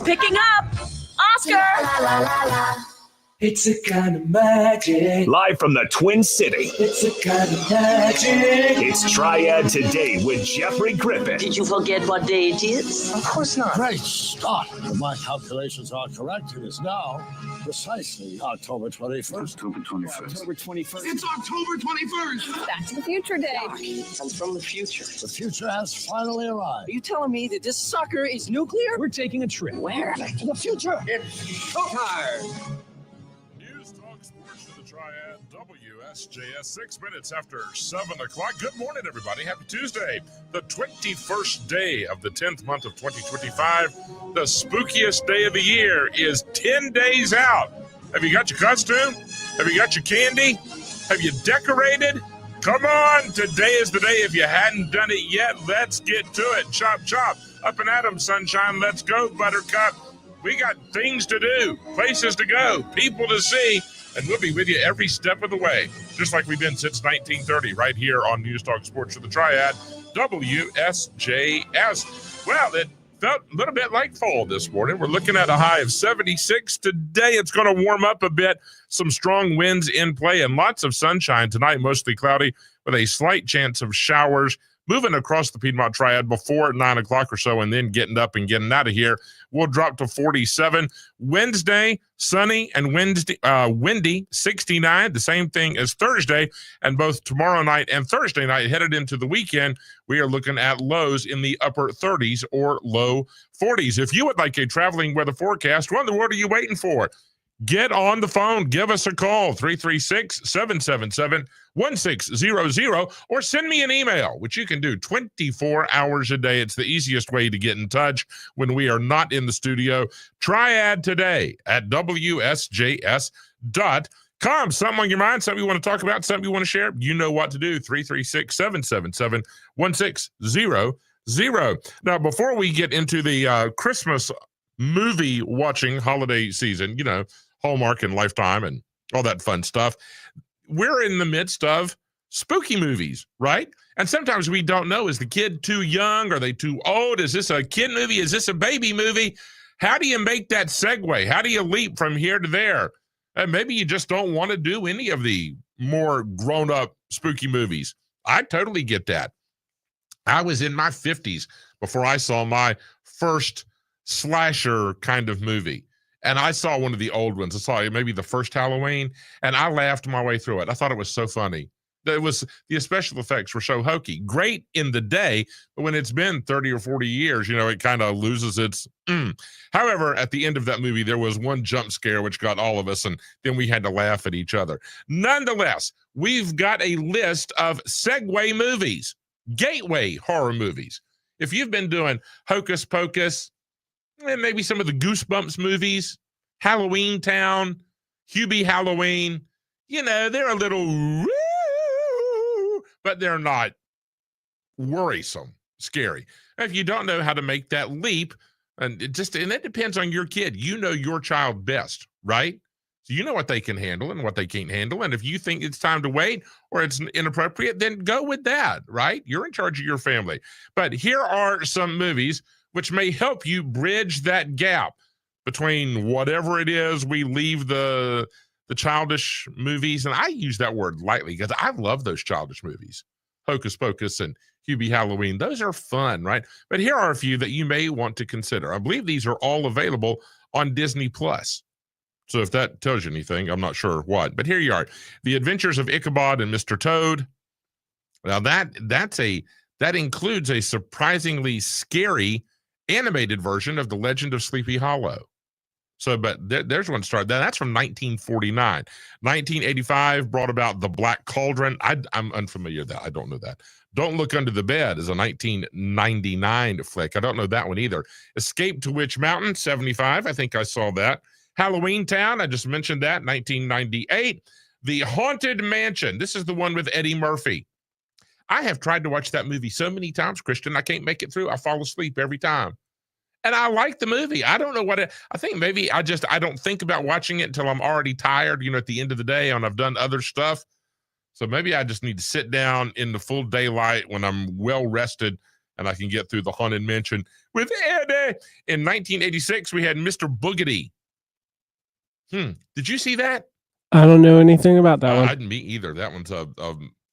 Picking up. Oscar. La, la, la, la. It's a kind of magic. Live from the Twin City. It's a kind of magic. It's Triad Today with Jeffrey Griffin. Did you forget what day it is? Of course not. Great start. If my calculations are correct, it is now precisely October 21st. October 21st. October 21st. It's October 21st. Back to the Future Day. I'm from the future. The future has finally arrived. Are you telling me that this sucker is nuclear? We're taking a trip. Where? Back to the future. It's showtime. News Talk Sports for the Triad, WSJS, 6 minutes after 7 o'clock. Good morning, everybody. Happy Tuesday, the 21st day of the 10th month of 2025. The spookiest day of the year is 10 days out. Have you got your costume? Have you got your candy? Have you decorated? Come on, today is the day. If you hadn't done it yet, let's get to it. Chop, chop. Up and at 'em, sunshine. Let's go, Buttercup. We got things to do, places to go, people to see, and we'll be with you every step of the way, just like we've been since 1930, right here on News Talk Sports for the Triad, WSJS. Well, it felt a little bit like fall this morning. We're looking at a high of 76 today. It's going to warm up a bit. Some strong winds in play and lots of sunshine tonight, mostly cloudy with a slight chance of showers moving across the Piedmont Triad before 9 o'clock or so, and then getting up and getting out of here. We'll drop to 47. Wednesday, sunny and windy, 69, the same thing as Thursday. And both tomorrow night and Thursday night, headed into the weekend, we are looking at lows in the upper 30s or low 40s. If you would like a traveling weather forecast, what in the world are you waiting for? Get on the phone. Give us a call, 336-777-1600, or send me an email, which you can do 24 hours a day. It's the easiest way to get in touch when we are not in the studio. Triad Today at WSJS.com. Something on your mind, something you want to talk about, something you want to share, you know what to do, 336-777-1600. Now, before we get into the Christmas movie watching holiday season, you know, Hallmark and Lifetime and all that fun stuff, we're in the midst of spooky movies, right? And sometimes we don't know, is the kid too young? Are they too old? Is this a kid movie? Is this a baby movie? How do you make that segue? How do you leap from here to there? And maybe you just don't want to do any of the more grown-up spooky movies. I totally get that. I was in my 50s before I saw my first slasher kind of movie. And I saw one of the old ones. I saw maybe the first Halloween, and I laughed my way through it. I thought it was so funny. The special effects were so hokey. Great in the day, but when it's been 30 or 40 years, you know, it kind of loses its However, at the end of that movie, there was one jump scare which got all of us, and then we had to laugh at each other. Nonetheless, we've got a list of segue movies, gateway horror movies. If you've been doing Hocus Pocus, and maybe some of the Goosebumps movies, Halloween Town, Hubie Halloween, you know, they're a little, but they're not worrisome, scary. If you don't know how to make that leap, and it depends on your kid. You know your child best, right? So you know what they can handle and what they can't handle. And if you think it's time to wait or it's inappropriate, then go with that, right? You're in charge of your family. But here are some movies which may help you bridge that gap between whatever it is we leave the childish movies. And I use that word lightly because I love those childish movies. Hocus Pocus and Hubie Halloween. Those are fun, right? But here are a few that you may want to consider. I believe these are all available on Disney Plus. So if that tells you anything, I'm not sure what. But here you are. The Adventures of Ichabod and Mr. Toad. Now that includes a surprisingly scary animated version of The Legend of Sleepy Hollow. So, but there's one started. That's from 1949. 1985 brought about The Black Cauldron. I'm unfamiliar with that. I don't know that. Don't Look Under the Bed is a 1999 flick. I don't know that one either. Escape to Witch Mountain, 75. I think I saw that. Halloween Town, I just mentioned that, 1998. The Haunted Mansion. This is the one with Eddie Murphy. I have tried to watch that movie so many times, Christian, I can't make it through. I fall asleep every time. And I like the movie. I don't know I think maybe I don't think about watching it until I'm already tired, you know, at the end of the day and I've done other stuff. So maybe I just need to sit down in the full daylight when I'm well rested and I can get through the Haunted Mansion with Eddie. In 1986, we had Mr. Boogedy. Did you see that? I don't know anything about that one. Me either. That one's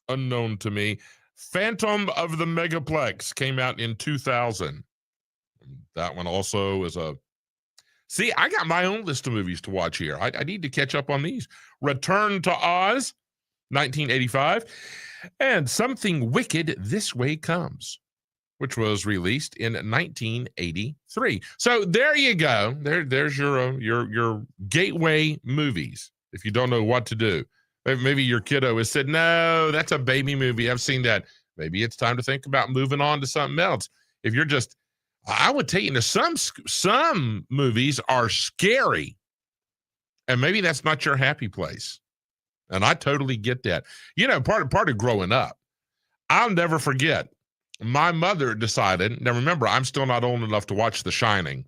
unknown to me. Phantom of the Megaplex came out in 2000. That one also is a... See, I got my own list of movies to watch here. I need to catch up on these. Return to Oz, 1985. And Something Wicked This Way Comes, which was released in 1983. So there you go. There's your gateway movies. If you don't know what to do, maybe your kiddo has said, no, that's a baby movie. I've seen that. Maybe it's time to think about moving on to something else. If you're just, I would take you to some movies are scary, and maybe that's not your happy place. And I totally get that. You know, part of growing up, I'll never forget. My mother decided, now remember, I'm still not old enough to watch The Shining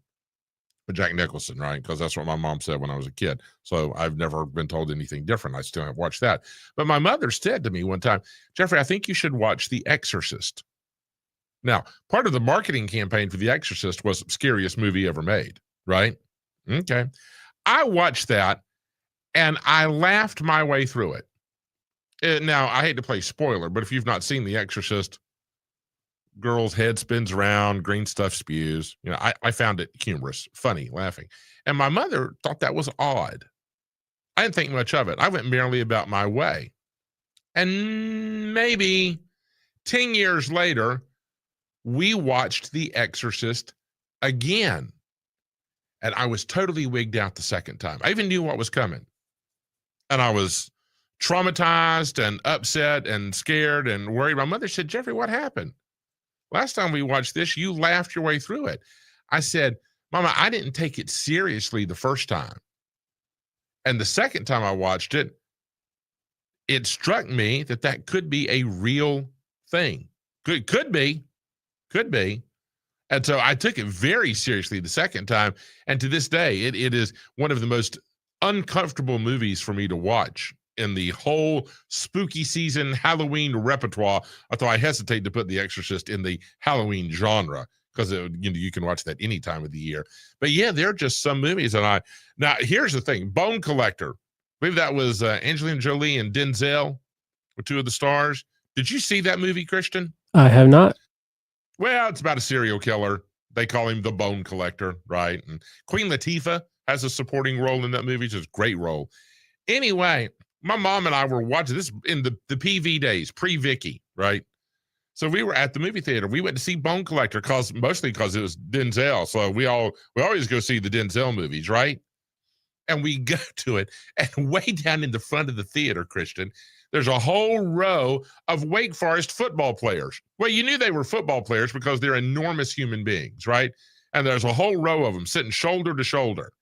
with Jack Nicholson, right? Because that's what my mom said when I was a kid. So I've never been told anything different. I still have watched that. But my mother said to me one time, Jeffrey, I think you should watch The Exorcist. Now, part of the marketing campaign for The Exorcist was scariest movie ever made, right? Okay. I watched that and I laughed my way through it. Now, I hate to play spoiler, but if you've not seen The Exorcist, girl's head spins around, green stuff spews. You know, I found it humorous, funny, laughing. And my mother thought that was odd. I didn't think much of it. I went merrily about my way. And maybe 10 years later, we watched The Exorcist again. And I was totally wigged out the second time. I even knew what was coming. And I was traumatized and upset and scared and worried. My mother said, Jeffrey, what happened? Last time we watched this, you laughed your way through it. I said, Mama, I didn't take it seriously the first time. And the second time I watched it, it struck me that could be a real thing. Could be. And so I took it very seriously the second time. And to this day, it is one of the most uncomfortable movies for me to watch in the whole spooky season Halloween repertoire. Although I hesitate to put The Exorcist in the Halloween genre because you can watch that any time of the year. But yeah, there are just some movies. And now here's the thing: Bone Collector. I believe that was Angelina Jolie and Denzel were two of the stars. Did you see that movie, Christian? I have not. Well, it's about a serial killer. They call him the Bone Collector, right? And Queen Latifah has a supporting role in that movie. It's a great role. Anyway, my mom and I were watching this in the PV days, pre-Vicky, right? So we were at the movie theater. We went to see Bone Collector mostly because it was Denzel. So we always go see the Denzel movies, right? And we go to it, and way down in the front of the theater, Christian, there's a whole row of Wake Forest football players. Well, you knew they were football players because they're enormous human beings, right? And there's a whole row of them sitting shoulder to shoulder.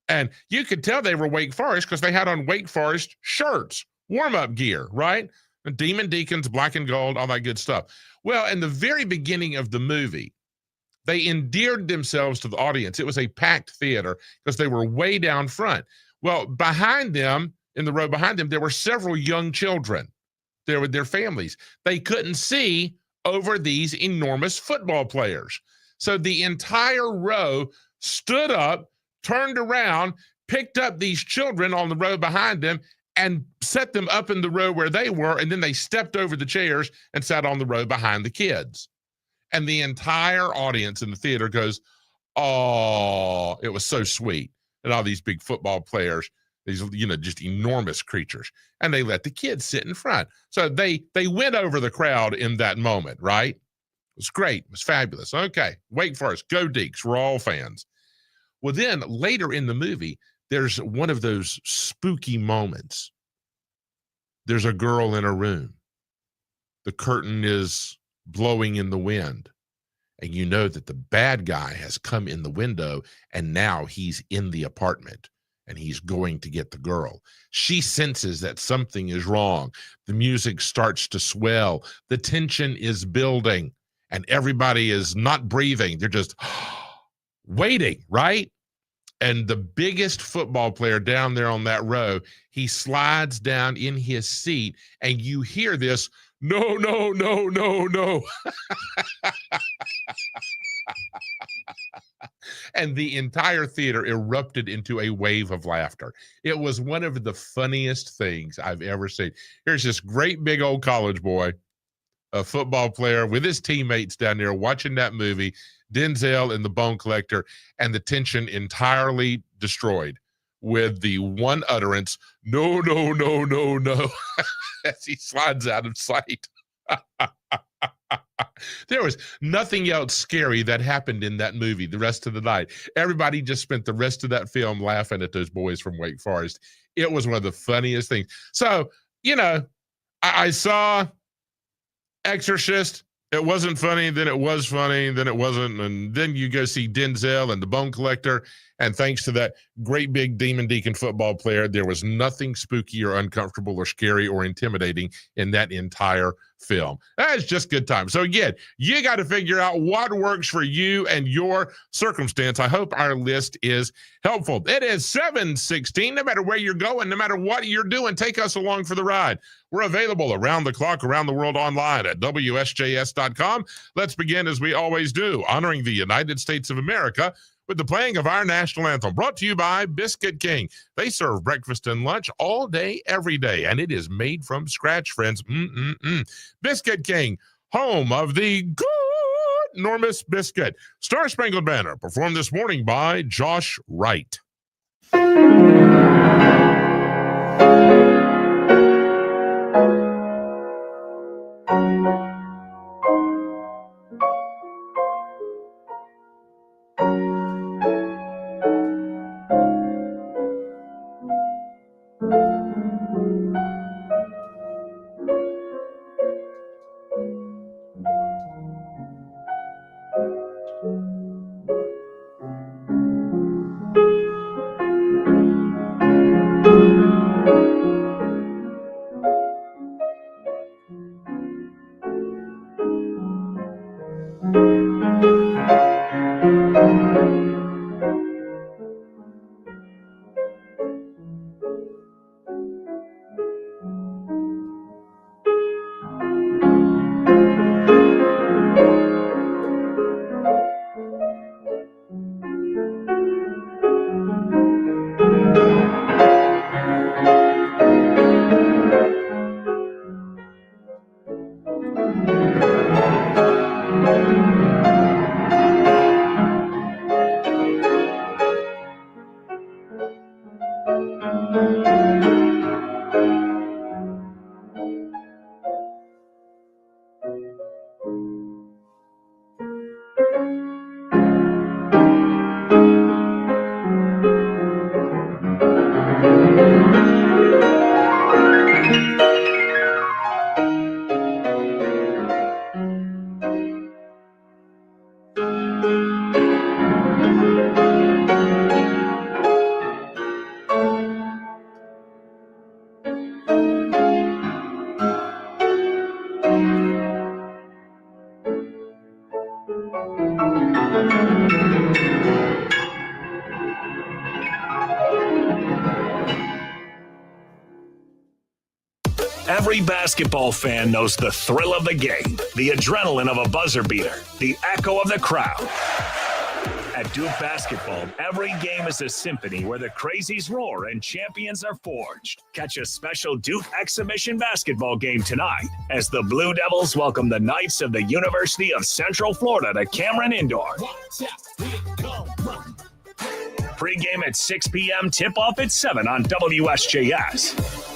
And you could tell they were Wake Forest because they had on Wake Forest shirts, warm-up gear, right? And Demon Deacons, black and gold, all that good stuff. Well, in the very beginning of the movie, they endeared themselves to the audience. It was a packed theater because they were way down front. Well, behind them, in the row behind them, there were several young children there with their families. They couldn't see over these enormous football players. So the entire row stood up, turned around, picked up these children on the row behind them, and set them up in the row where they were, and then they stepped over the chairs and sat on the row behind the kids. And the entire audience in the theater goes, oh, it was so sweet. And all these big football players, these, just enormous creatures. And they let the kids sit in front. So they went over the crowd in that moment, right? It was great. It was fabulous. Okay, Wake Forest, go Deeks. We're all fans. Well, then later in the movie, there's one of those spooky moments. There's a girl in a room. The curtain is blowing in the wind. And you know that the bad guy has come in the window, and now he's in the apartment, and he's going to get the girl. She senses that something is wrong. The music starts to swell. The tension is building, and everybody is not breathing. They're just waiting, right? And the biggest football player down there on that row, he slides down in his seat, and you hear this No, no, no, no, no. And the entire theater erupted into a wave of laughter. It was one of the funniest things I've ever seen. Here's this great big old college boy, a football player with his teammates down there watching that movie, Denzel and the Bone Collector, and the tension entirely destroyed with the one utterance, no, no, no, no, no, as he slides out of sight. There was nothing else scary that happened in that movie the rest of the night. Everybody just spent the rest of that film laughing at those boys from Wake Forest. It was one of the funniest things. So, you know, I saw Exorcist. It wasn't funny, then it was funny, then it wasn't, and then you go see Denzel and the Bone Collector, and thanks to that great big Demon Deacon football player, there was nothing spooky or uncomfortable or scary or intimidating in that entire film. That's just good time. So again, you got to figure out what works for you and your circumstance. I hope our list is helpful. It is 7:16. No matter where you're going, no matter what you're doing, take us along for the ride. We're available around the clock, around the world online at WSJS.com. Let's begin as we always do, honoring the United States of America with the playing of our national anthem, brought to you by Biscuit King. They serve breakfast and lunch all day, every day, and it is made from scratch, friends. Biscuit King, home of the good enormous biscuit. Star Spangled Banner, performed this morning by Josh Wright. Every basketball fan knows the thrill of the game, the adrenaline of a buzzer beater, the echo of the crowd. At Duke Basketball, every game is a symphony where the crazies roar and champions are forged. Catch a special Duke exhibition basketball game tonight as the Blue Devils welcome the Knights of the University of Central Florida to Cameron Indoor. Pre-game at 6 p.m., tip-off at 7 on WSJS.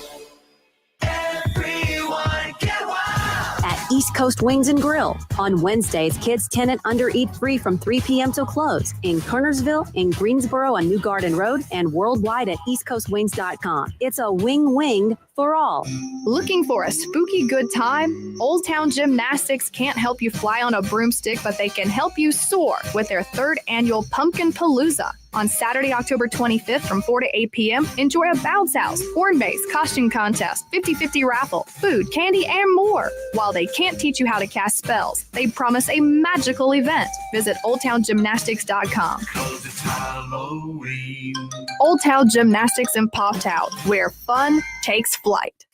At East Coast Wings and Grill. On Wednesdays, kids 10 and under eat free from 3 p.m. till close in Kernersville, in Greensboro on New Garden Road, and worldwide at eastcoastwings.com. It's a wing for all. Looking for a spooky good time? Old Town Gymnastics can't help you fly on a broomstick, but they can help you soar with their 3rd annual Pumpkin Palooza. On Saturday, October 25th from 4 to 8 p.m., enjoy a bounce house, horn-based costume contest, 50-50 raffle, food, candy, and more. While they can't teach you how to cast spells, they promise a magical event. Visit OldTownGymnastics.com. Old Town Gymnastics in Pawtown, where fun takes flight.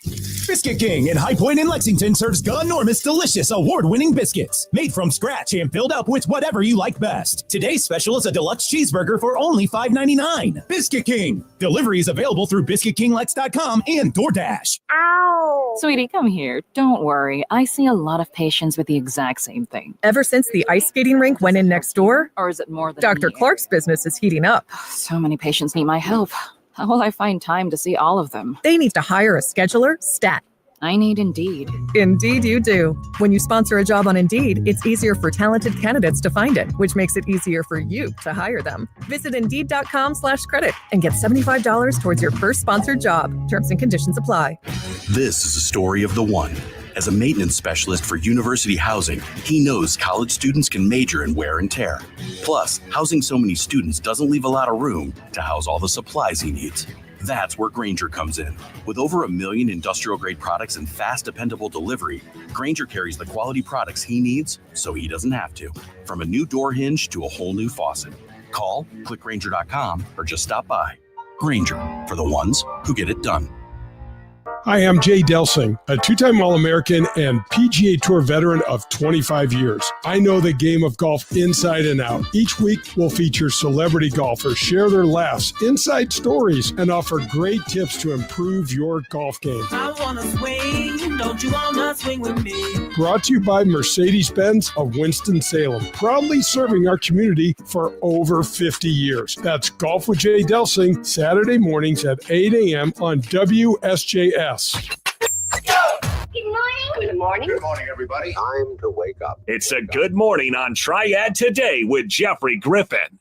Biscuit King in High Point in Lexington serves enormous, delicious, award-winning biscuits made from scratch and filled up with whatever you like best. Today's special is a deluxe cheeseburger for only $5.99. Biscuit King. Delivery is available through BiscuitKingLex.com and DoorDash. Ow! Sweetie, come here. Don't worry. I see a lot of patients with the exact same thing. Ever since the ice skating rink went in next door? Or is it more than Dr. Clark's business is heating up. So many patients need my help. How will I find time to see all of them? They need to hire a scheduler, stat. I need Indeed. Indeed you do. When you sponsor a job on Indeed, it's easier for talented candidates to find it, which makes it easier for you to hire them. Visit Indeed.com/credit and get $75 towards your first sponsored job. Terms and conditions apply. This is a story of the one. As a maintenance specialist for university housing, he knows college students can major in wear and tear. Plus, housing so many students doesn't leave a lot of room to house all the supplies he needs. That's where Grainger comes in. With over 1 million industrial-grade products and fast, dependable delivery, Grainger carries the quality products he needs so he doesn't have to. From a new door hinge to a whole new faucet. Call, click Grainger.com, or just stop by. Grainger, for the ones who get it done. Hi, I'm Jay Delsing, a two-time All-American and PGA Tour veteran of 25 years. I know the game of golf inside and out. Each week, we'll feature celebrity golfers, share their laughs, inside stories, and offer great tips to improve your golf game. I wanna swing, don't you wanna swing with me? Brought to you by Mercedes-Benz of Winston-Salem, proudly serving our community for over 50 years. That's Golf with Jay Delsing, Saturday mornings at 8 a.m. on WSJS. Good morning. Good morning. Good morning, everybody. Time to wake up. It's a good morning on Triad Today with Jeffrey Griffin.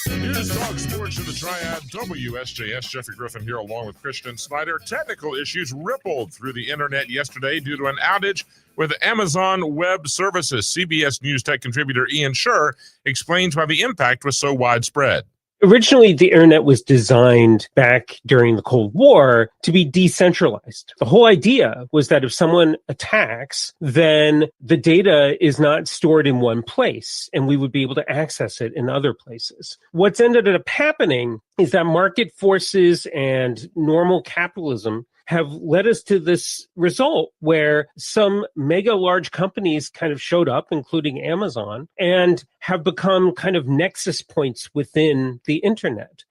News Talk Sports in the Triad, WSJS. Jeffrey Griffin here along with Christian Snyder. Technical issues rippled through the internet yesterday due to an outage with Amazon Web Services. CBS News tech contributor Ian Scher explains why the impact was so widespread. Originally, the internet was designed back during the Cold War to be decentralized. The whole idea was that if someone attacks, then the data is not stored in one place, and we would be able to access it in other places. What's ended up happening is that market forces and normal capitalism have led us to this result where some mega large companies kind of showed up, including Amazon, and have become kind of nexus points within the internet.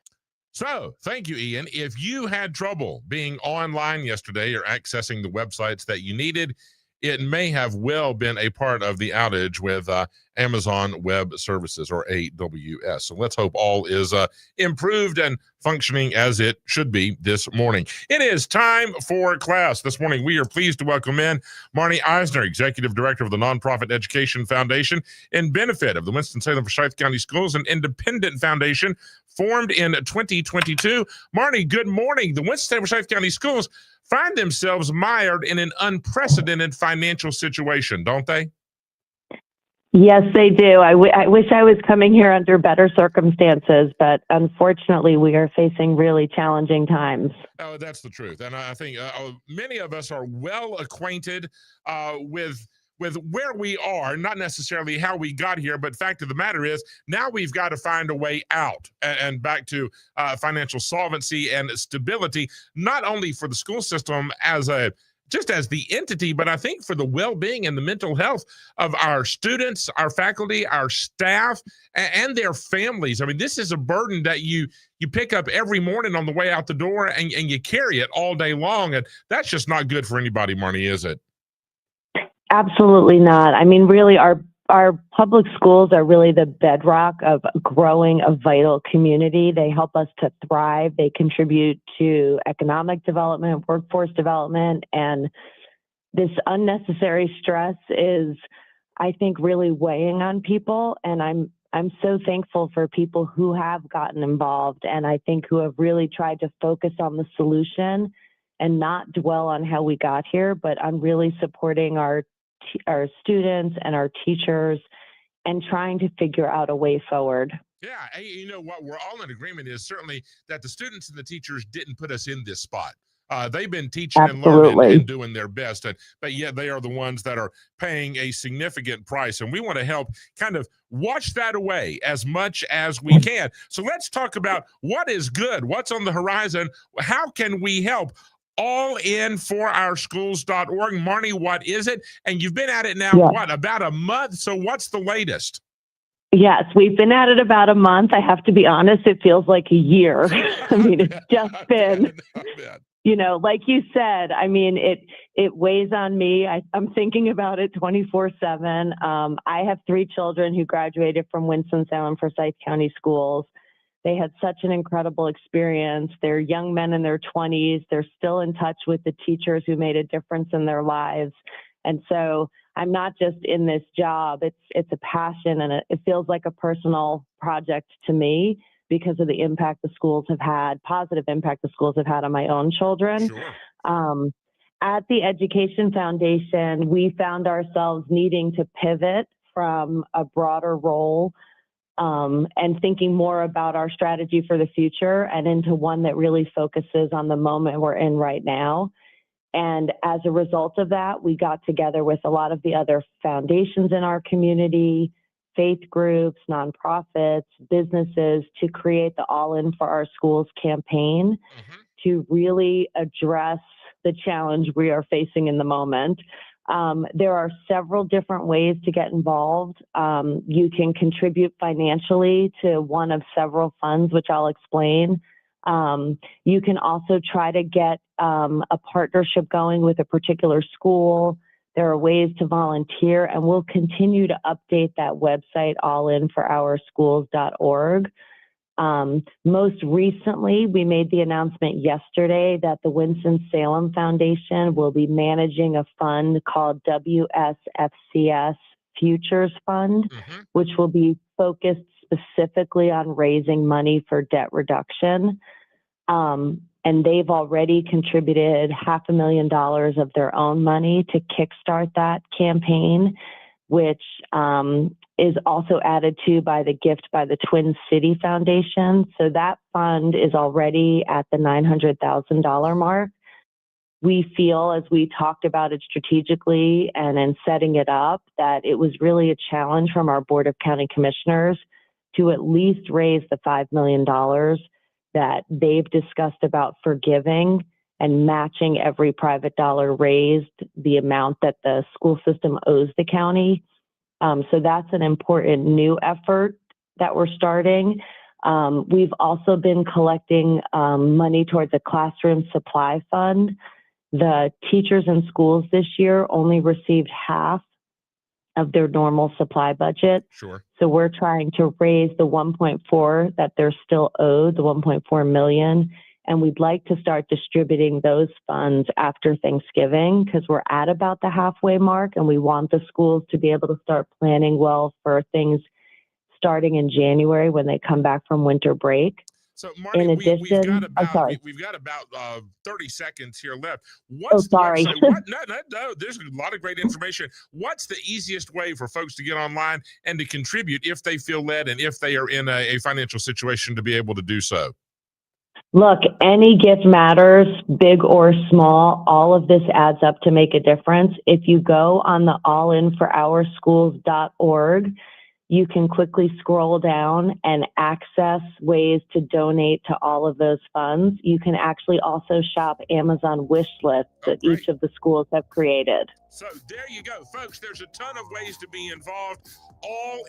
So, thank you, Ian. If you had trouble being online yesterday or accessing the websites that you needed, it may have well been a part of the outage with Amazon Web Services, or AWS. So let's hope all is improved and functioning as it should be this morning. It is time for class. This morning, we are pleased to welcome in Marnie Eisner, Executive Director of the Nonprofit Education Foundation, in benefit of the Winston-Salem Forsyth County Schools, an independent foundation formed in 2022. Marnie, good morning. The Winston-Salem Forsyth County Schools find themselves mired in an unprecedented financial situation, don't they? Yes, they do. I wish I was coming here under better circumstances, but unfortunately, we are facing really challenging times. Oh, that's the truth. And I think many of us are well acquainted with where we are, not necessarily how we got here, but fact of the matter is now we've got to find a way out and back to financial solvency and stability, not only for the school system just as the entity, but I think for the well-being and the mental health of our students, our faculty, our staff, and their families. I mean, this is a burden that you pick up every morning on the way out the door and you carry it all day long. And that's just not good for anybody, Marnie, is it? Absolutely not. I mean, really, our public schools are really the bedrock of growing a vital community. They help us to thrive. They contribute to economic development, workforce development, and this unnecessary stress is, I think, really weighing on people. And I'm so thankful for people who have gotten involved, and I think who have really tried to focus on the solution and not dwell on how we got here, but I'm really supporting our students and our teachers and trying to figure out a way forward. Yeah, you know what we're all in agreement is certainly that the students and the teachers didn't put us in this spot. They've been teaching Absolutely. and learning and doing their best, but yet they are the ones that are paying a significant price. And we want to help kind of wash that away as much as we can. So let's talk about what is good, what's on the horizon, how can we help allinforourschools.org. Marnie, what is it? And you've been at it now, about a month? So what's the latest? Yes, we've been at it about a month. I have to be honest, it feels like a year. I mean, it's just been, like you said, I mean, it weighs on me. I'm thinking about it 24/7. I have 3 children who graduated from Winston-Salem Forsyth County Schools. They had such an incredible experience. They're young men in their 20s. They're still in touch with the teachers who made a difference in their lives. And so I'm not just in this job. It's a passion, and it feels like a personal project to me because of the impact the schools have had, positive impact the schools have had on my own children. Sure. At the Education Foundation, we found ourselves needing to pivot from a broader role and thinking more about our strategy for the future and into one that really focuses on the moment we're in right now. And as a result of that, we got together with a lot of the other foundations in our community, faith groups, nonprofits, businesses to create the All In for Our Schools campaign to really address the challenge we are facing in the moment. There are several different ways to get involved. You can contribute financially to one of several funds, which I'll explain. You can also try to get a partnership going with a particular school. There are ways to volunteer, and we'll continue to update that website, allinforourschools.org. Most recently, we made the announcement yesterday that the Winston-Salem Foundation will be managing a fund called WSFCS Futures Fund, which will be focused specifically on raising money for debt reduction. And they've already contributed $500,000 of their own money to kickstart that campaign, which is also added to by the gift by the Twin City Foundation. So that fund is already at the $900,000 mark. We feel, as we talked about it strategically and in setting it up, that it was really a challenge from our Board of County Commissioners to at least raise the $5 million that they've discussed about forgiving and matching every private dollar raised, the amount that the school system owes the county. So that's an important new effort that we're starting. We've also been collecting money towards a classroom supply fund. The teachers in schools this year only received half of their normal supply budget. Sure. So we're trying to raise the 1.4 that they're still owed, the 1.4 million. And we'd like to start distributing those funds after Thanksgiving because we're at about the halfway mark and we want the schools to be able to start planning well for things starting in January when they come back from winter break. So, Marty, in addition, we've got about 30 seconds here left. Sorry. No, there's a lot of great information. What's the easiest way for folks to get online and to contribute if they feel led and if they are in a financial situation to be able to do so? Look, any gift matters, big or small. All of this adds up to make a difference. If you go on the allinforourschools.org, you can quickly scroll down and access ways to donate to all of those funds. You can actually also shop Amazon wish lists that each of the schools have created. So there you go, folks. There's a ton of ways to be involved.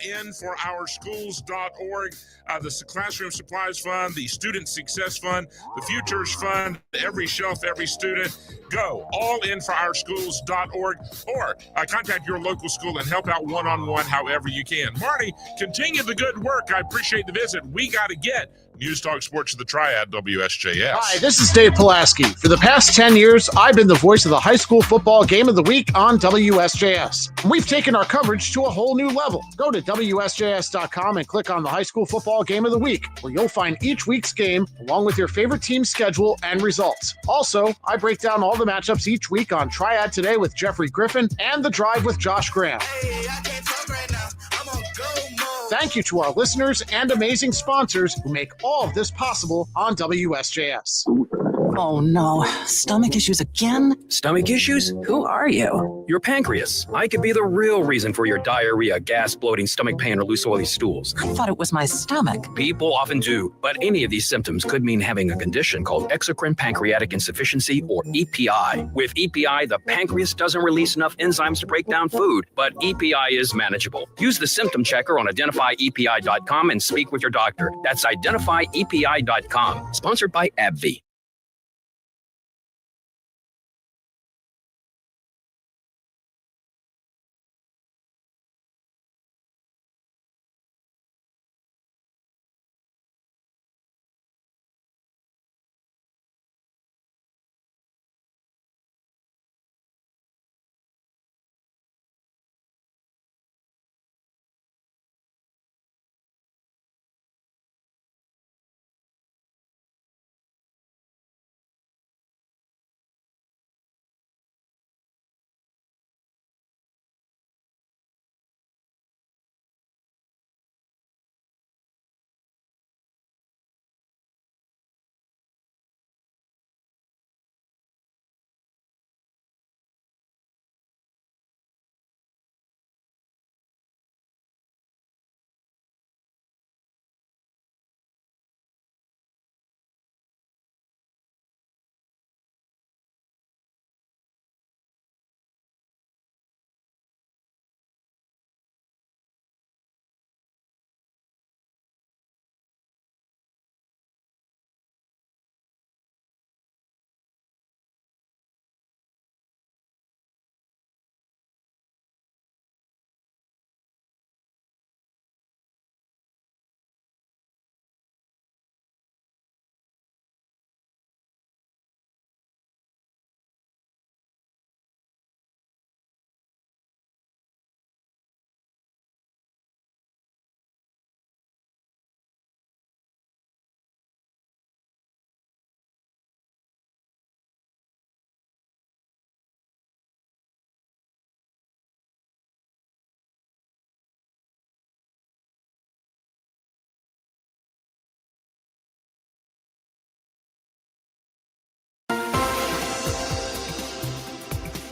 Allinforourschools.org, the Classroom Supplies Fund, the Student Success Fund, the Futures Fund, every shelf, every student. Go allinforourschools.org or contact your local school and help out one-on-one however you can. Marty, continue the good work. I appreciate the visit. We got to get News Talk Sports of the Triad, WSJS. Hi, this is Dave Pulaski. For the past 10 years, I've been the voice of the high school football game of the week on WSJS. We've taken our coverage to a whole new level. Go to WSJS.com and click on the high school football game of the week, where you'll find each week's game along with your favorite team's schedule and results. Also, I break down all the matchups each week on Triad Today with Jeffrey Griffin and The Drive with Josh Graham. Thank you to our listeners and amazing sponsors who make all of this possible on WSJS. Oh no, stomach issues again? Stomach issues? Who are you? Your pancreas. I could be the real reason for your diarrhea, gas, bloating, stomach pain, or loose oily stools. I thought it was my stomach. People often do, but any of these symptoms could mean having a condition called exocrine pancreatic insufficiency, or EPI. With EPI, the pancreas doesn't release enough enzymes to break down food, but EPI is manageable. Use the symptom checker on identifyepi.com and speak with your doctor. That's identifyepi.com. Sponsored by AbbVie.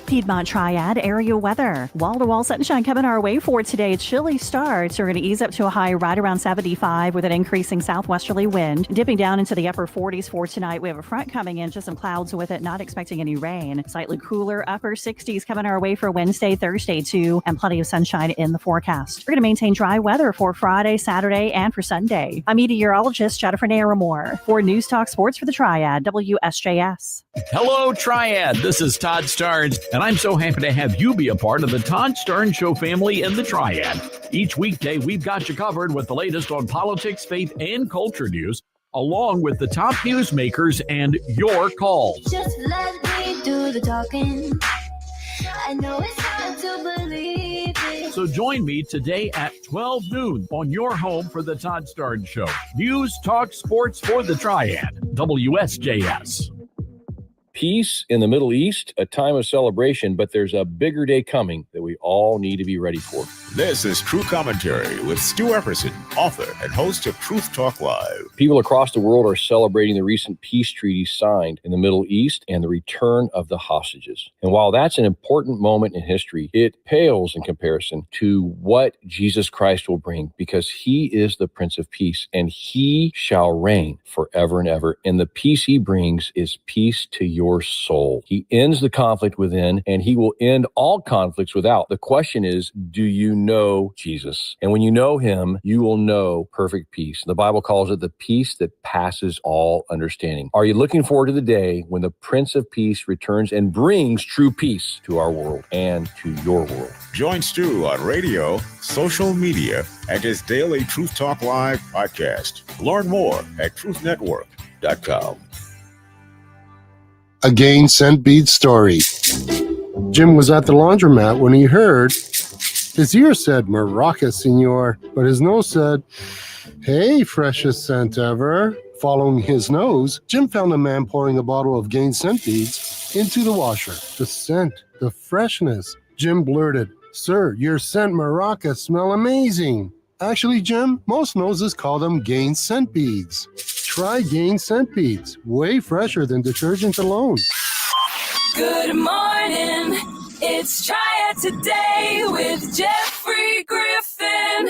Piedmont Triad area weather. Wall-to-wall sunshine coming our way for today. Chilly starts are going to ease up to a high right around 75 with an increasing southwesterly wind. Dipping down into the upper 40s for tonight. We have a front coming in, just some clouds with it, not expecting any rain. Slightly cooler upper 60s coming our way for Wednesday, Thursday too, and plenty of sunshine in the forecast. We're going to maintain dry weather for Friday, Saturday, and for Sunday. I'm meteorologist Jennifer Naramore for News Talk Sports for the Triad, WSJS. Hello, Triad. This is Todd Starnes, and I'm so happy to have you be a part of the Todd Starnes Show family in the Triad. Each weekday, we've got you covered with the latest on politics, faith, and culture news, along with the top newsmakers and your calls. Just let me do the talking. I know it's hard to believe it. So join me today at 12 noon on your home for the Todd Starnes Show. News, talk, sports for the Triad, WSJS. Peace in the Middle East, a time of celebration, but there's a bigger day coming that we all need to be ready for. This is True Commentary with Stu Epperson, author and host of Truth Talk Live. People across the world are celebrating the recent peace treaty signed in the Middle East and the return of the hostages. And while that's an important moment in history, it pales in comparison to what Jesus Christ will bring, because he is the Prince of Peace and he shall reign forever and ever. And the peace he brings is peace to your soul. He ends the conflict within and he will end all conflicts without. The question is, do you know Jesus? And when you know him, you will know perfect peace. The Bible calls it the peace that passes all understanding. Are you looking forward to the day when the Prince of Peace returns and brings true peace to our world and to your world? Join Stu on radio, social media, and his daily Truth Talk Live podcast. Learn more at truthnetwork.com. A gain scent bead story. Jim was at the laundromat when he heard his ear said, "Maraca, senor," but his nose said, "Hey, freshest scent ever." Following his nose, Jim found a man pouring a bottle of Gain scent beads into the washer. The scent, the freshness. Jim blurted, "Sir, your scent maracas smell amazing." Actually, Jim, most noses call them Gain scent beads. Try Gain Scent Beads. Way fresher than detergent alone. Good morning. It's Triad Today with Jeffrey Griffin.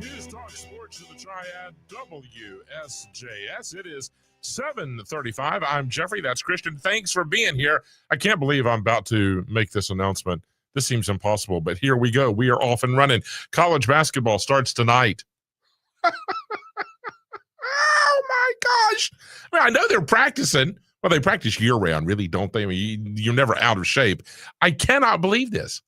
News Talk Sports of the Triad WSJS. It is 7:35. I'm Jeffrey. That's Christian. Thanks for being here. I can't believe I'm about to make this announcement. This seems impossible, but here we go. We are off and running. College basketball starts tonight. Oh my gosh. I mean, I know they're practicing. Well, they practice year round, really, don't they? I mean, you're never out of shape. I cannot believe this.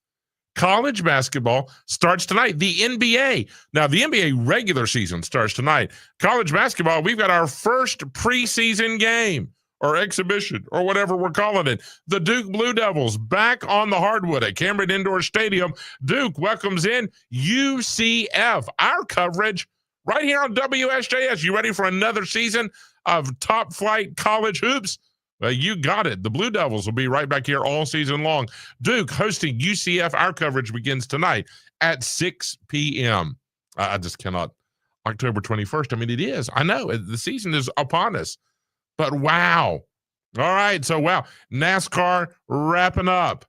College basketball starts tonight. The NBA. Now, the NBA regular season starts tonight. College basketball, we've got our first preseason game or exhibition or whatever we're calling it. The Duke Blue Devils back on the hardwood at Cameron Indoor Stadium. Duke welcomes in UCF. Our coverage right here on WSJS. You ready for another season of top flight college hoops? Well, you got it. The Blue Devils will be right back here all season long. Duke hosting UCF. Our coverage begins tonight at 6 p.m. I just cannot. October 21st. I mean, it is. I know. The season is upon us. But wow. All right. So, wow. NASCAR wrapping up.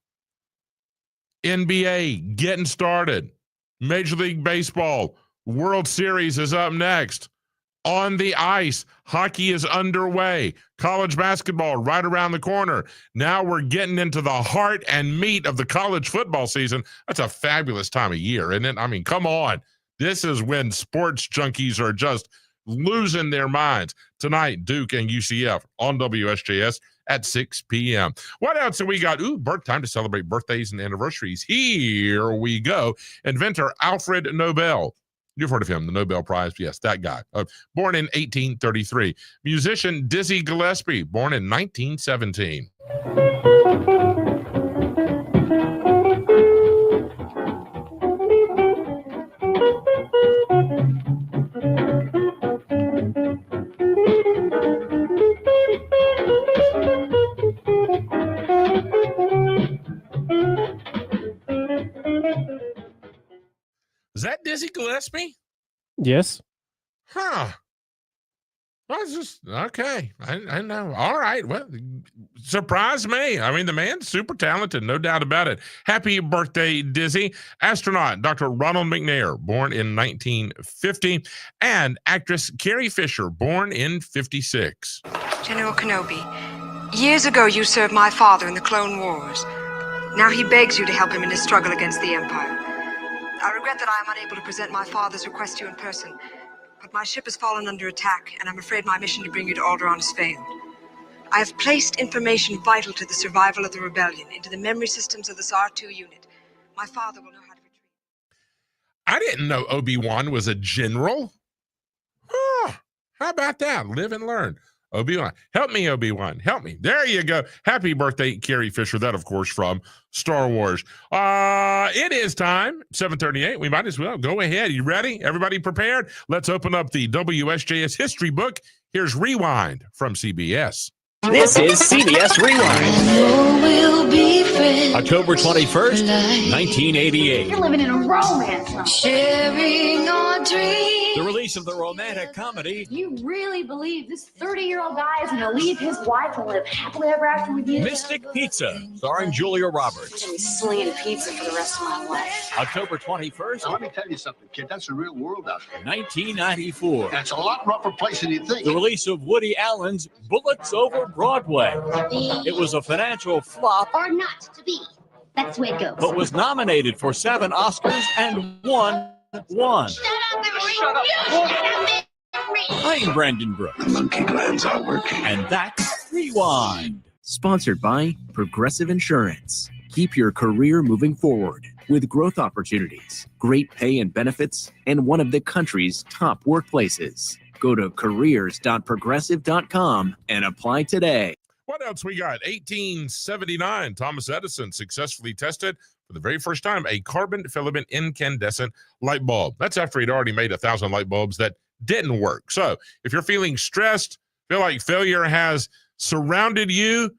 NBA getting started. Major League Baseball. World Series is up next. On the ice, hockey is underway. College basketball right around the corner. Now we're getting into the heart and meat of the college football season. That's a fabulous time of year, isn't it? I mean, come on. This is when sports junkies are just losing their minds. Tonight, Duke and UCF on WSJS at 6 p.m. What else have we got? Time to celebrate birthdays and anniversaries. Here we go. Inventor Alfred Nobel. You've heard of him, the Nobel Prize. Yes, that guy. Born in 1833. Musician Dizzy Gillespie, born in 1917. Is that Dizzy Gillespie? Yes. Huh. That's just okay. I know. All right. Well, surprised me. I mean, the man's super talented, no doubt about it. Happy birthday, Dizzy. Astronaut Dr. Ronald McNair, born in 1950, and actress Carrie Fisher, born in 56. General Kenobi, years ago you served my father in the Clone Wars. Now he begs you to help him in his struggle against the Empire. I regret that I am unable to present my father's request to you in person, but my ship has fallen under attack, and I'm afraid my mission to bring you to Alderaan has failed. I have placed information vital to the survival of the rebellion into the memory systems of this R2 unit. My father will know how to retrieve. I didn't know Obi-Wan was a general. Huh. How about that? Live and learn. Obi-Wan. Help me, Obi-Wan. Help me. There you go. Happy birthday, Carrie Fisher. That, of course, from Star Wars. It is time. 7:38. We might as well go ahead. You ready? Everybody prepared? Let's open up the WSJS history book. Here's Rewind from CBS. This is CBS Rewind. We'll be friends. October 21st, 1988. You're living in a romance now. Sharing our dreams. The release of the romantic comedy. You really believe this 30-year-old guy is going to leave his wife and live happily ever after with you? Mystic Pizza, starring Julia Roberts. I'm going to be slinging pizza for the rest of my life. October 21st. Now, let me tell you something, kid. That's the real world out there. 1994. That's a lot rougher place than you think. The release of Woody Allen's Bullets Over Broadway. It was a financial flop. Or not to be. That's the way it goes. But was nominated for 7 Oscars and won 1. Shut up and read. I'm Brandon Brooks. The monkey glands are working. And that's Rewind. Sponsored by Progressive Insurance. Keep your career moving forward with growth opportunities, great pay and benefits, and one of the country's top workplaces. Go to careers.progressive.com and apply today. What else we got? 1879, Thomas Edison successfully tested for the very first time a carbon filament incandescent light bulb. That's after he'd already made 1,000 light bulbs that didn't work. So if you're feeling stressed, feel like failure has surrounded you,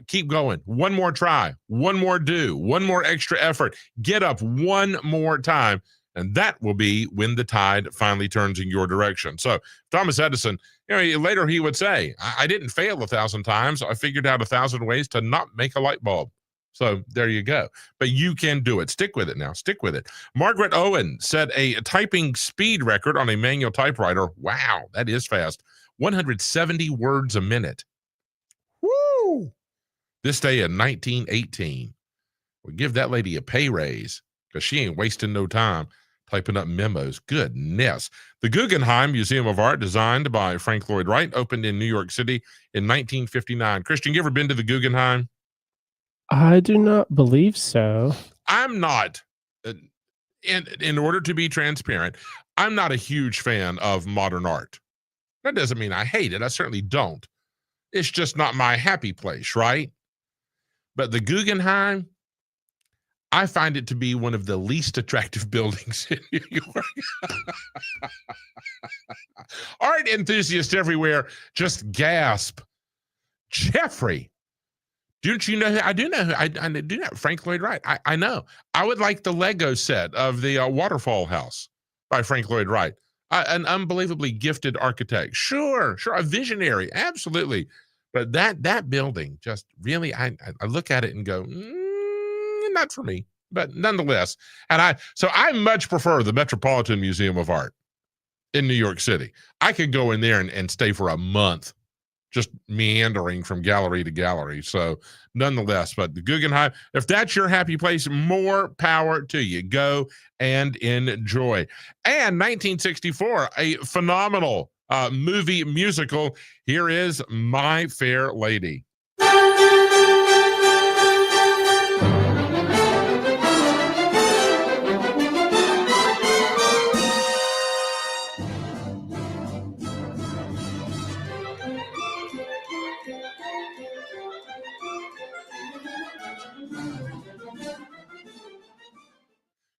Keep going. One more try. One more do. One more extra effort. Get up one more time. And that will be when the tide finally turns in your direction. So Thomas Edison, later he would say, I didn't fail 1,000 times. I figured out 1,000 ways to not make a light bulb. So there you go. But you can do it. Stick with it now. Stick with it. Margaret Owen set a typing speed record on a manual typewriter. Wow, that is fast. 170 words a minute. Woo! This day in 1918. We'll give that lady a pay raise because she ain't wasting no time typing up memos. Goodness. The Guggenheim Museum of Art, designed by Frank Lloyd Wright, opened in New York City in 1959. Christian, you ever been to the Guggenheim? I do not believe so. I'm not. In order to be transparent, I'm not a huge fan of modern art. That doesn't mean I hate it. I certainly don't. It's just not my happy place, right? But the Guggenheim, I find it to be one of the least attractive buildings in New York. Art enthusiasts everywhere just gasp. Jeffrey, don't you know? I do know. I do know. Frank Lloyd Wright. I know. I would like the Lego set of the Waterfall House by Frank Lloyd Wright. An unbelievably gifted architect. Sure. A visionary. Absolutely. But that building just really, I look at it and go, not for me, but nonetheless. And I much prefer the Metropolitan Museum of Art in New York City. I could go in there and stay for a month, just meandering from gallery to gallery. So nonetheless, but the Guggenheim, if that's your happy place, more power to you. Go and enjoy. And 1964, a phenomenal movie musical. Here is My Fair Lady.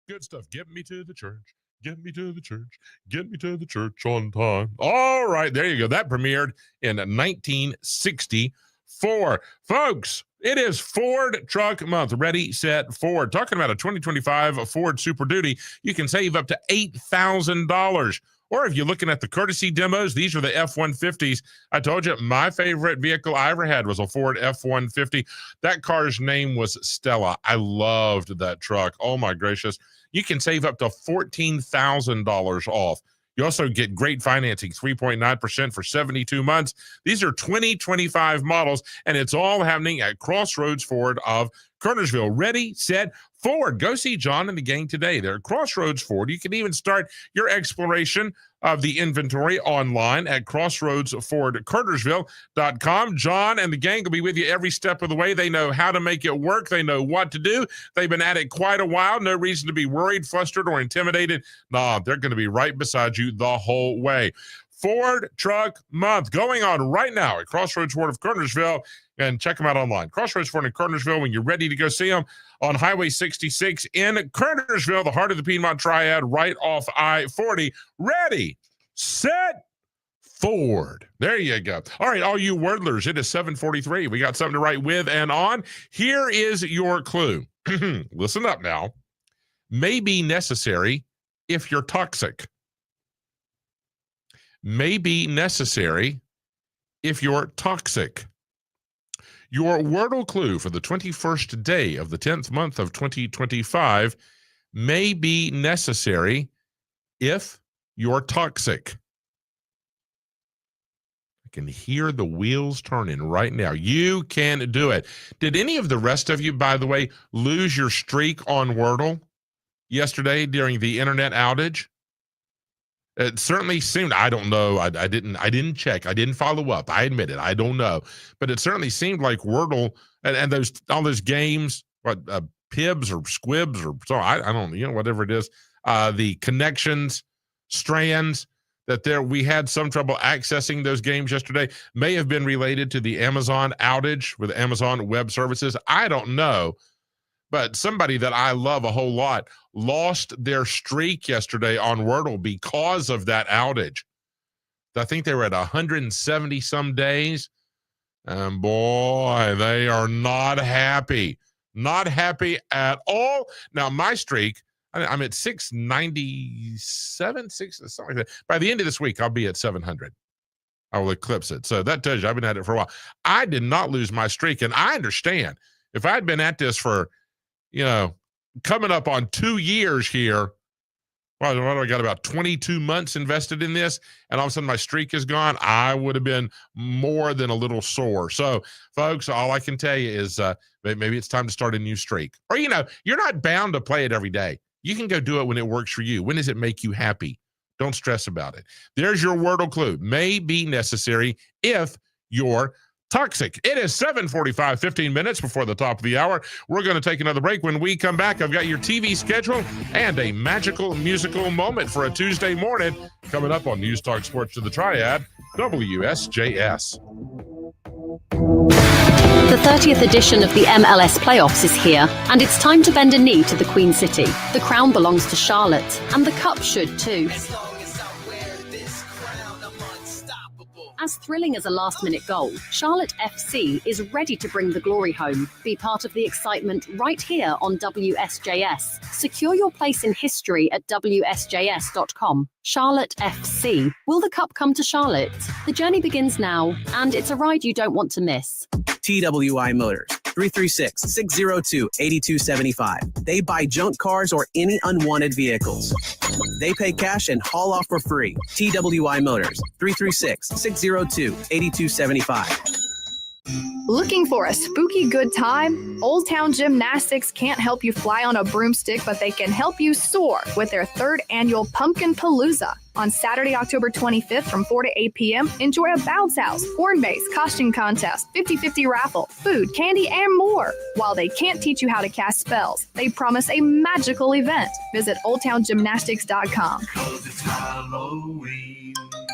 Good stuff. Get me to the church. Get me to the church. Get me to the church on time. All right, there you go. That premiered in 1964. Folks, it is Ford Truck Month. Ready, set, Ford. Talking about a 2025 Ford Super Duty, you can save up to $8,000. Or if you're looking at the courtesy demos, these are the F-150s. I told you my favorite vehicle I ever had was a Ford F-150. That car's name was Stella. I loved that truck. Oh, my gracious. You can save up to $14,000 off. You also get great financing, 3.9% for 72 months. These are 2025 models, and it's all happening at Crossroads Ford of Kernersville. Ready, set, Ford. Go see John and the gang today. They're at Crossroads Ford. You can even start your exploration of the inventory online at crossroadsfordkernersville.com. John and the gang will be with you every step of the way. They know how to make it work. They know what to do. They've been at it quite a while. No reason to be worried, flustered, or intimidated. Nah, they're going to be right beside you the whole way. Ford Truck Month going on right now at Crossroads Ford of Kernersville. And check them out online. Crossroads Ford in Kernersville, when you're ready to go see them on Highway 66 in Kernersville, the heart of the Piedmont Triad, right off I-40. Ready, set, Ford. There you go. All right, all you wordlers, it is 7:43. We got something to write with and on. Here is your clue. Listen up now. May be necessary if you're toxic. May be necessary if you're toxic. Your wordle clue for the 21st day of the 10th month of 2025 may be necessary if you're toxic. I can hear the wheels turning right now. You can do it. Did any of the rest of you, by the way, lose your streak on Wordle yesterday during the internet outage? It certainly seemed, I don't know, I didn't check, I didn't follow up, I admit it, I don't know, but it certainly seemed like Wordle and those all those games, Pibs or Squibs or so, I don't know, whatever it is, the connections, strands, that we had some trouble accessing those games yesterday, may have been related to the Amazon outage with Amazon Web Services. I don't know. But somebody that I love a whole lot lost their streak yesterday on Wordle because of that outage. I think they were at 170 some days. And boy, they are not happy. Not happy at all. Now, my streak, I'm at 697, something like that. By the end of this week, I'll be at 700. I will eclipse it. So that tells you I've been at it for a while. I did not lose my streak, and I understand. If I'd been at this for, coming up on 2 years here, well, I got about 22 months invested in this, and all of a sudden my streak is gone, I would have been more than a little sore. So, folks, all I can tell you is maybe it's time to start a new streak. Or, you're not bound to play it every day. You can go do it when it works for you. When does it make you happy? Don't stress about it. There's your Wordle clue. May be necessary if you're toxic. It is 7:45, 15 minutes before the top of the hour. We're going to take another break. When we come back, I've got your TV schedule and a magical musical moment for a Tuesday morning coming up on News Talk Sports to the Triad, WSJS. The 30th edition of the MLS playoffs is here, and it's time to bend a knee to the Queen City. The crown belongs to Charlotte, and the cup should too. As thrilling as a last-minute goal, Charlotte FC is ready to bring the glory home. Be part of the excitement right here on WSJS. Secure your place in history at WSJS.com. Charlotte FC. Will the cup come to Charlotte? The journey begins now, and it's a ride you don't want to miss. TWI Motors, 336-602-8275. They buy junk cars or any unwanted vehicles. They pay cash and haul off for free. TWI Motors, 336-602-8275. Looking for a spooky good time? Old Town Gymnastics can't help you fly on a broomstick, but they can help you soar with their 3rd annual Pumpkin Palooza. On Saturday, October 25th from 4 to 8 p.m., enjoy a bounce house, horn bass, costume contest, 50-50 raffle, food, candy, and more. While they can't teach you how to cast spells, they promise a magical event. Visit OldTownGymnastics.com.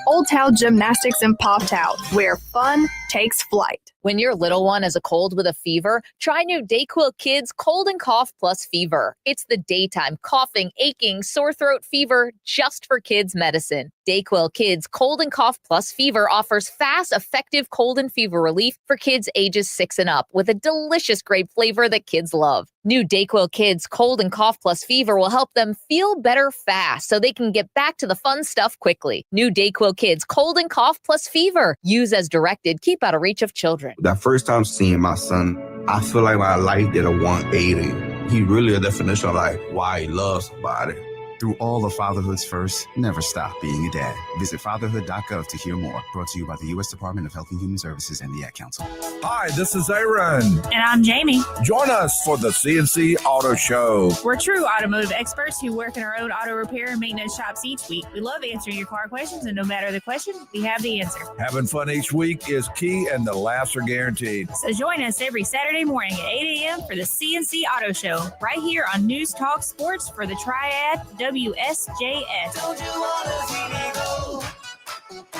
Old Town Gymnastics in Poptown, where fun takes flight. When your little one has a cold with a fever, try new Dayquil Kids Cold and Cough Plus Fever. It's the daytime coughing, aching, sore throat fever just for kids medicine. Dayquil Kids Cold and Cough Plus Fever offers fast, effective cold and fever relief for kids ages 6 and up with a delicious grape flavor that kids love. New Dayquil Kids Cold and Cough Plus Fever will help them feel better fast so they can get back to the fun stuff quickly. New Dayquil Kids Cold and Cough Plus Fever. Use as directed. Keep out of reach of children. That first time seeing my son, I feel like my life did a 180. He really a definition of like why he loves somebody. Through all of fatherhood's first, never stop being a dad. Visit fatherhood.gov to hear more. Brought to you by the U.S. Department of Health and Human Services and the Ad Council. Hi, this is Aaron. And I'm Jamie. Join us for the CNC Auto Show. We're true automotive experts who work in our own auto repair and maintenance shops each week. We love answering your car questions, and no matter the question, we have the answer. Having fun each week is key, and the laughs are guaranteed. So join us every Saturday morning at 8 a.m. for the CNC Auto Show, right here on News Talk Sports for the Triad, WSJS. Don't you wanna see me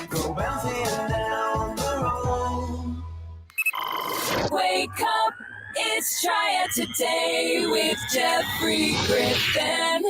go bouncing down the road? Wake up, it's Triad Today with Jeffrey Griffin.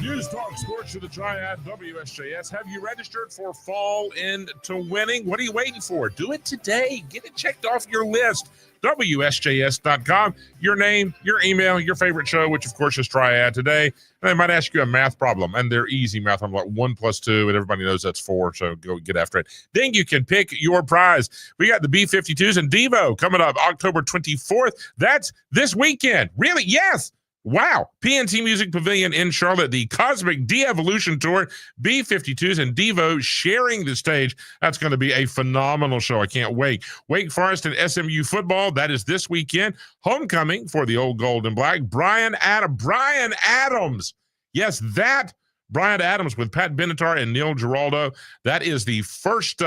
News Talk Sports to the Triad, WSJS. Have you registered for Fall into Winning? What are you waiting for? Do it today. Get it checked off your list. WSJS.com. Your name, your email, your favorite show, which of course is Triad Today. And they might ask you a math problem, and they're easy math. I'm like 1 + 2, and everybody knows that's 4, so go get after it. Then you can pick your prize. We got the B-52s and Devo coming up October 24th. That's this weekend. Really? Yes. Wow. PNC Music Pavilion in Charlotte, the Cosmic De-Evolution Tour, B-52s and Devo sharing the stage. That's going to be a phenomenal show. I can't wait. Wake Forest and SMU football, that is this weekend. Homecoming for the old gold and black. Brian Adams. Yes, that Brian Adams with Pat Benatar and Neil Giraldo. That is the first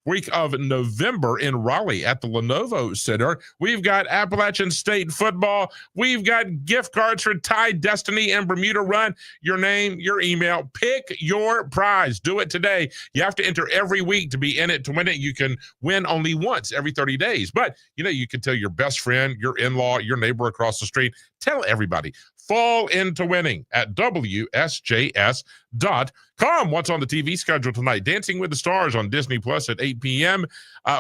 week of November in Raleigh at the Lenovo Center. We've got Appalachian State football. We've got gift cards for Tide Destiny and Bermuda Run. Your name, your email, pick your prize. Do it today. You have to enter every week to be in it. To win it, you can win only once every 30 days. But, you can tell your best friend, your in-law, your neighbor across the street. Tell everybody. fall into winning at WSJS.com. What's on the TV schedule tonight? Dancing with the Stars on Disney Plus at 8 p.m.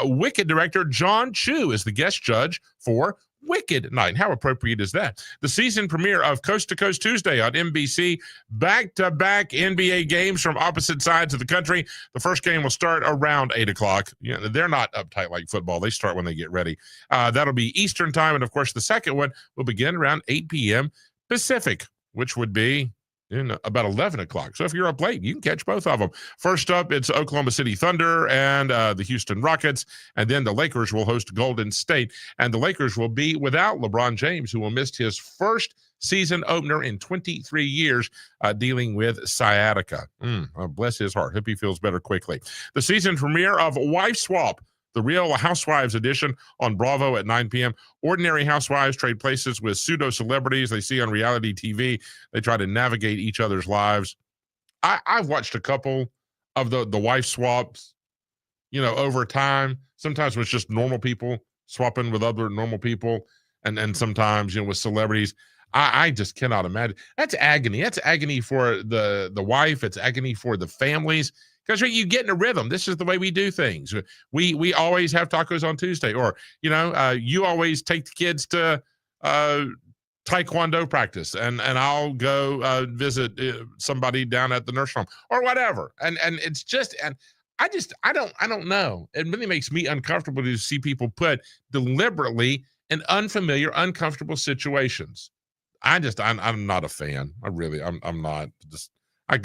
Wicked director John Chu is the guest judge for Wicked Night. How appropriate is that? The season premiere of Coast to Coast Tuesday on NBC. Back-to-back NBA games from opposite sides of the country. The first game will start around 8 o'clock. You know, they're not uptight like football. They start when they get ready. That'll be Eastern time. And, of course, the second one will begin around 8 p.m. Pacific, which would be in about 11 o'clock. So if you're up late, you can catch both of them. First up, it's Oklahoma City Thunder and the Houston Rockets. And then the Lakers will host Golden State. And the Lakers will be without LeBron James, who will miss his first season opener in 23 years, dealing with sciatica. Bless his heart. Hope he feels better quickly. The season premiere of Wife Swap, the Real Housewives edition on Bravo at 9 p.m. Ordinary housewives trade places with pseudo-celebrities they see on reality TV. They try to navigate each other's lives. I've watched a couple of the wife swaps, you know, over time. Sometimes it's just normal people swapping with other normal people, and sometimes, you know, with celebrities. I just cannot imagine. That's agony. That's agony for the wife. It's agony for the families. Because you get in a rhythm. This is the way we do things. We always have tacos on Tuesday, or you always take the kids to Taekwondo practice, and I'll go visit somebody down at the nursery home or whatever. And it's just, and I don't know. It really makes me uncomfortable to see people put deliberately in unfamiliar, uncomfortable situations. I'm not a fan. I'm not.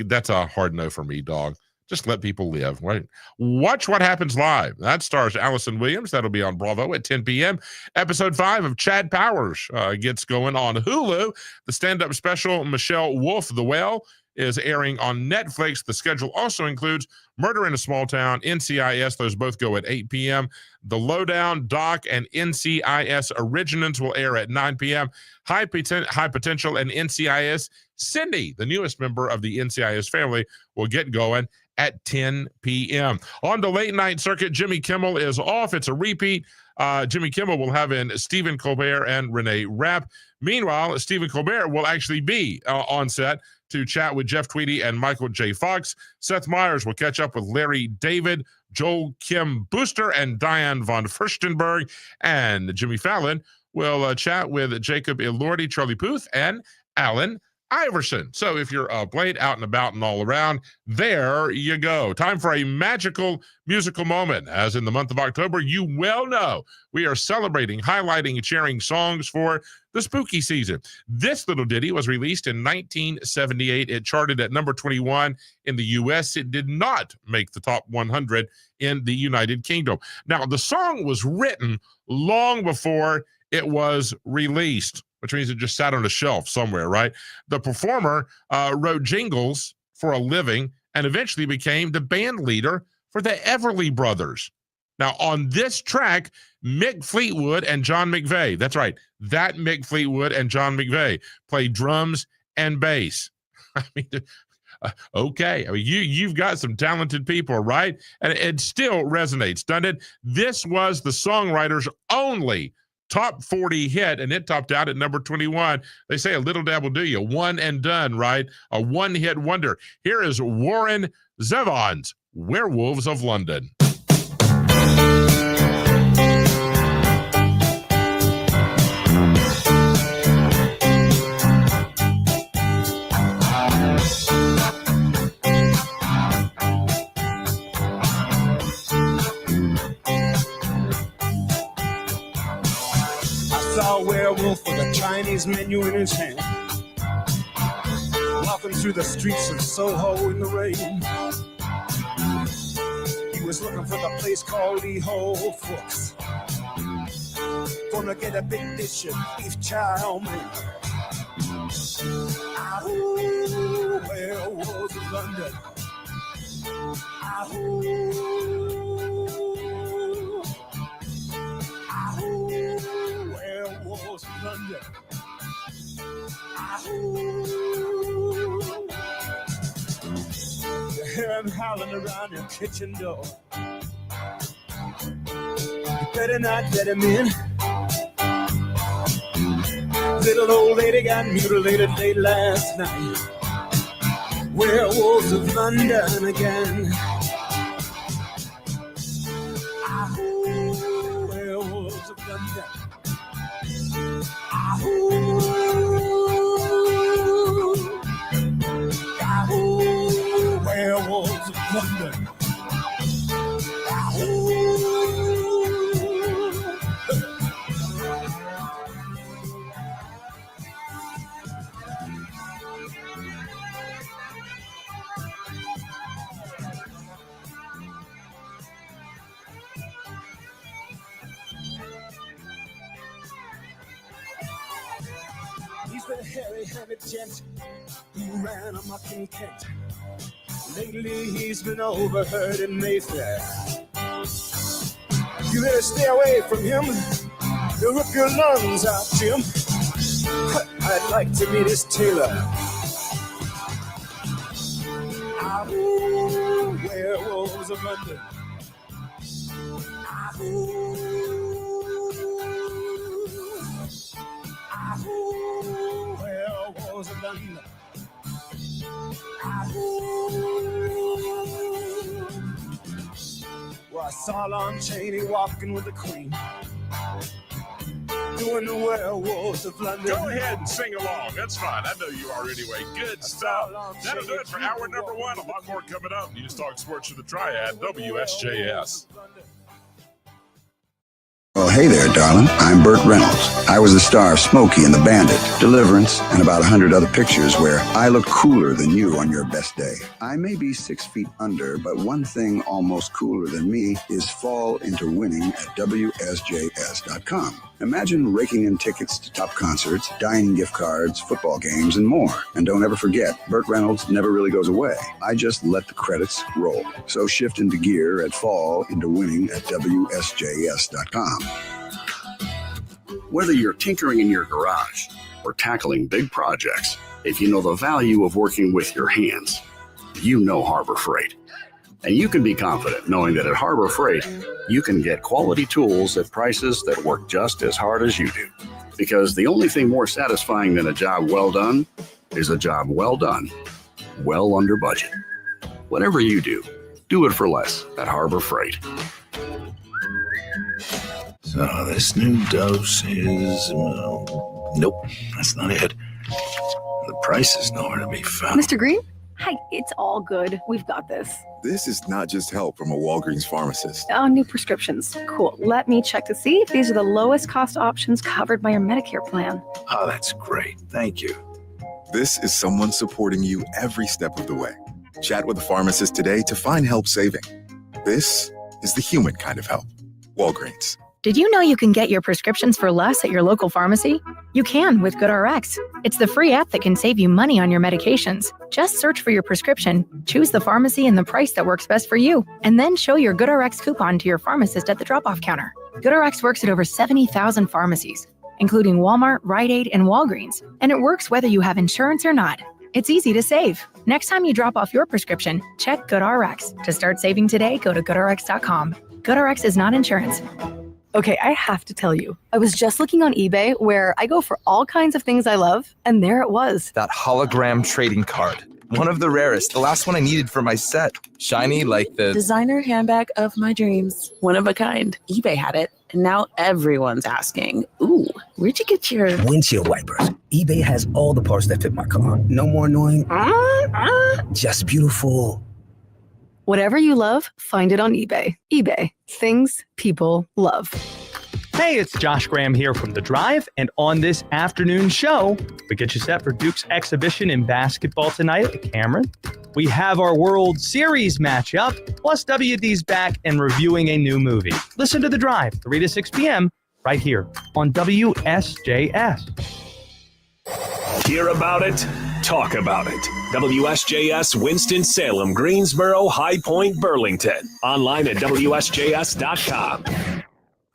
That's a hard no for me, dog. Just let people live. Right? Watch What Happens Live. That stars Allison Williams. That'll be on Bravo at 10 p.m. Episode 5 of Chad Powers gets going on Hulu. The stand-up special Michelle Wolf, The Well, is airing on Netflix. The schedule also includes Murder in a Small Town, NCIS. Those both go at 8 p.m. The Lowdown, Doc, and NCIS Originals will air at 9 p.m. High Potential and NCIS Cindy, the newest member of the NCIS family, will get going at 10 p.m. On the late night circuit, Jimmy Kimmel is off. It's a repeat. Jimmy Kimmel will have in Stephen Colbert and Renee Rapp. Meanwhile, Stephen Colbert will actually be on set to chat with Jeff Tweedy and Michael J. Fox. Seth Meyers will catch up with Larry David, Joel Kim Booster, and Diane von Furstenberg. And Jimmy Fallon will chat with Jacob Elordi, Charlie Puth, and Alan Iverson. So if you're played out and about and all around, there you go. Time for a magical musical moment. As in the month of October, you well know we are celebrating, highlighting, and sharing songs for the spooky season. This little ditty was released in 1978. It charted at number 21 in the U.S. It did not make the top 100 in the United Kingdom. Now, the song was written long before it was released, which means it just sat on a shelf somewhere, right? The performer wrote jingles for a living and eventually became the band leader for the Everly Brothers. Now, on this track, Mick Fleetwood and John McVeigh, that's right, that Mick Fleetwood and John McVeigh played drums and bass. I mean, okay, I mean, you've got some talented people, right? And it still resonates, doesn't it? This was the songwriter's only top 40 hit, and it topped out at number 21. They say a little dab will do you. One and done, right? A one-hit wonder. Here is Warren Zevon's Werewolves of London. A werewolf with a Chinese menu in his hand, walking through the streets of Soho in the rain. He was looking for the place called Lee Ho Fooks, gonna get a big dish of beef chow mein. Ahoo, werewolves of London. Ahoo. Werewolves of London. You hear him howling around your kitchen door. You better not let him in. little old lady got mutilated late last night. Werewolves of London again. Ahoo, werewolves of London. Ahoo, ahoo, werewolves of London. He's the hairy-handed gent who ran amok in Kent. Lately he's been overheard in Mayfair. You better stay away from him. He'll rip your lungs out, Jim. I'd like to meet his tailor. Ahoo, werewolves of London. Ahoo, ahoo, werewolves of London. Well, I saw Lon Chaney walking with the Queen, doing the werewolves of London. Go ahead and sing along. That's fine. I know you are anyway. Good stuff. That'll do it for hour number one. A lot more coming up. News Talk Sports for the Triad, WSJS. Oh, hey there, darling. I'm Burt Reynolds. I was the star of Smokey and the Bandit, Deliverance, and about 100 other pictures where I look cooler than you on your best day. I may be 6 feet under, but one thing almost cooler than me is fall into winning at WSJS.com. Imagine raking in tickets to top concerts, dining gift cards, football games, and more. And don't ever forget, Burt Reynolds never really goes away. I just let the credits roll. So shift into gear at fall into winning at WSJS.com. Whether you're tinkering in your garage or tackling big projects, if you know the value of working with your hands, you know Harbor Freight. And you can be confident knowing that at Harbor Freight, you can get quality tools at prices that work just as hard as you do. Because the only thing more satisfying than a job well done is a job well done, well under budget. Whatever you do it for less at Harbor Freight. So this new dose is, nope, that's not it. The price is nowhere to be found. Mr. Green? Hi, it's all good. We've got this. This is not just help from a Walgreens pharmacist. Oh, new prescriptions. Cool. Let me check to see if these are the lowest cost options covered by your Medicare plan. Oh, that's great. Thank you. This is someone supporting you every step of the way. Chat with a pharmacist today to find help saving. This is the human kind of help. Walgreens. Did you know you can get your prescriptions for less at your local pharmacy? You can with GoodRx. It's the free app that can save you money on your medications. Just search for your prescription, choose the pharmacy and the price that works best for you, and then show your GoodRx coupon to your pharmacist at the drop-off counter. GoodRx works at over 70,000 pharmacies, including Walmart, Rite Aid, and Walgreens, and it works whether you have insurance or not. It's easy to save. Next time you drop off your prescription, check GoodRx. To start saving today, go to GoodRx.com. GoodRx is not insurance. Okay, I have to tell you, I was just looking on eBay where I go for all kinds of things I love, and there it was. That hologram trading card. One of the rarest. The last one I needed for my set. Shiny like the designer handbag of my dreams. One of a kind. eBay had it, and now everyone's asking, ooh, where'd you get your windshield wipers? eBay has all the parts that fit my car. No more annoying, just beautiful. Whatever you love, find it on eBay. eBay. Things people love. Hey, it's Josh Graham here from The Drive, and on this afternoon show, we get you set for Duke's exhibition in basketball tonight at the Cameron. We have our World Series matchup, plus WD's back and reviewing a new movie. Listen to The Drive, 3 to 6 p.m., right here on WSJS. Hear about it, talk about it. WSJS Winston-Salem, Greensboro, High Point, Burlington. Online at WSJS.com.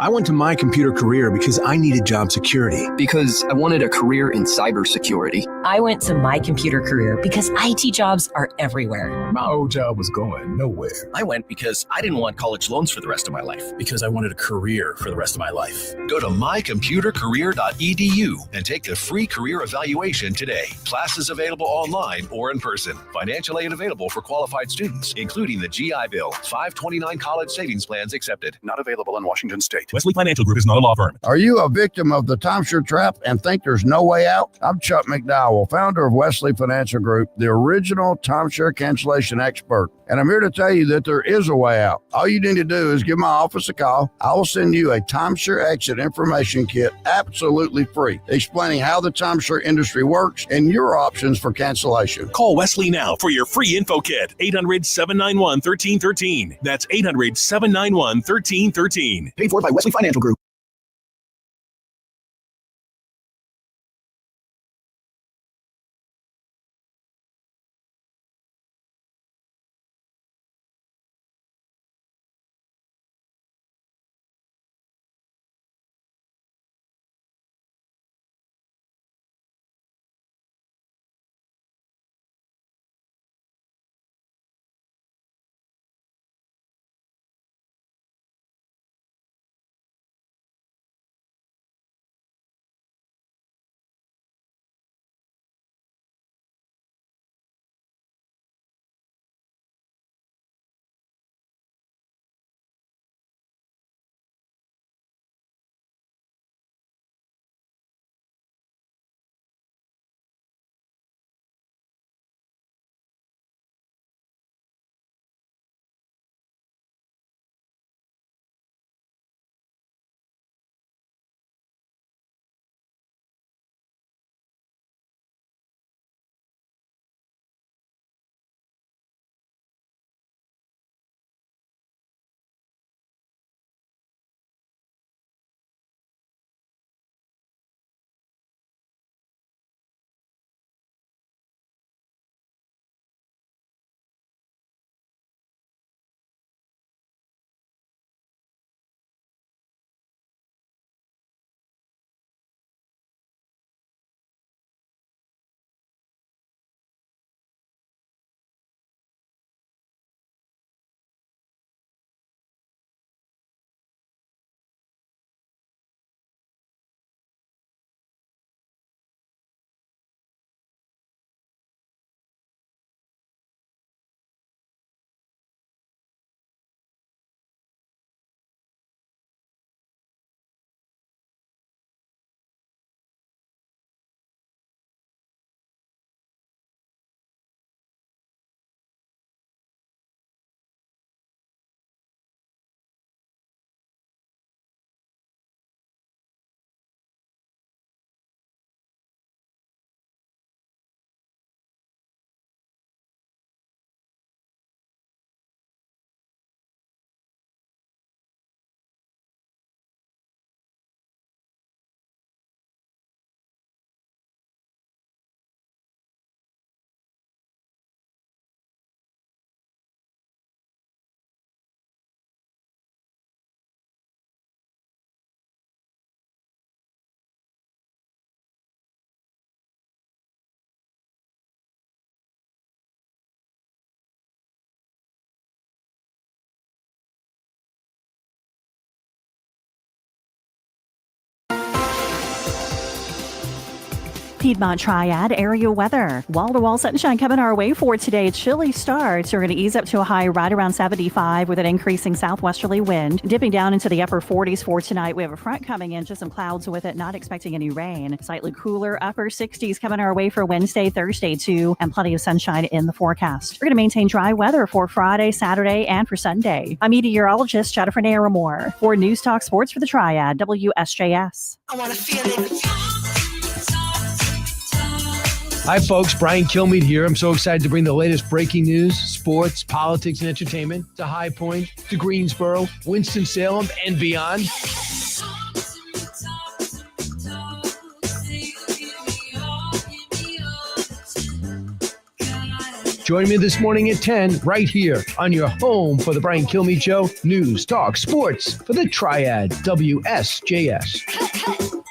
I went to My Computer Career because I needed job security. Because I wanted a career in cybersecurity. I went to My Computer Career because IT jobs are everywhere. My old job was going nowhere. I went because I didn't want college loans for the rest of my life. Because I wanted a career for the rest of my life. Go to mycomputercareer.edu and take the free career evaluation today. Classes available online or in person. Financial aid available for qualified students, including the GI Bill. 529 college savings plans accepted. Not available in Washington State. Wesley Financial Group is not a law firm. Are you a victim of the timeshare trap and think there's no way out? I'm Chuck McDowell, founder of Wesley Financial Group, the original timeshare cancellation expert. And I'm here to tell you that there is a way out. All you need to do is give my office a call. I will send you a timeshare exit information kit absolutely free, explaining how the timeshare industry works and your options for cancellation. Call Wesley now for your free info kit. 800-791-1313. That's 800-791-1313. Paid for by Wesley Financial Group. Piedmont Triad area weather. Wall-to-wall sunshine coming our way for today. Chilly starts. We're going to ease up to a high right around 75 with an increasing southwesterly wind. Dipping down into the upper 40s for tonight. We have a front coming in, just some clouds with it, not expecting any rain. Slightly cooler upper 60s coming our way for Wednesday, Thursday too, and plenty of sunshine in the forecast. We're going to maintain dry weather for Friday, Saturday, and for Sunday. I'm meteorologist Jennifer Naramore for News Talk Sports for the Triad, WSJS. I want to feel it. Hi, folks. Brian Kilmeade here. I'm so excited to bring the latest breaking news, sports, politics, and entertainment to High Point, to Greensboro, Winston-Salem, and beyond. Join me this morning at 10 right here on your home for the Brian Kilmeade Show. News, talk, sports for the Triad, WSJS.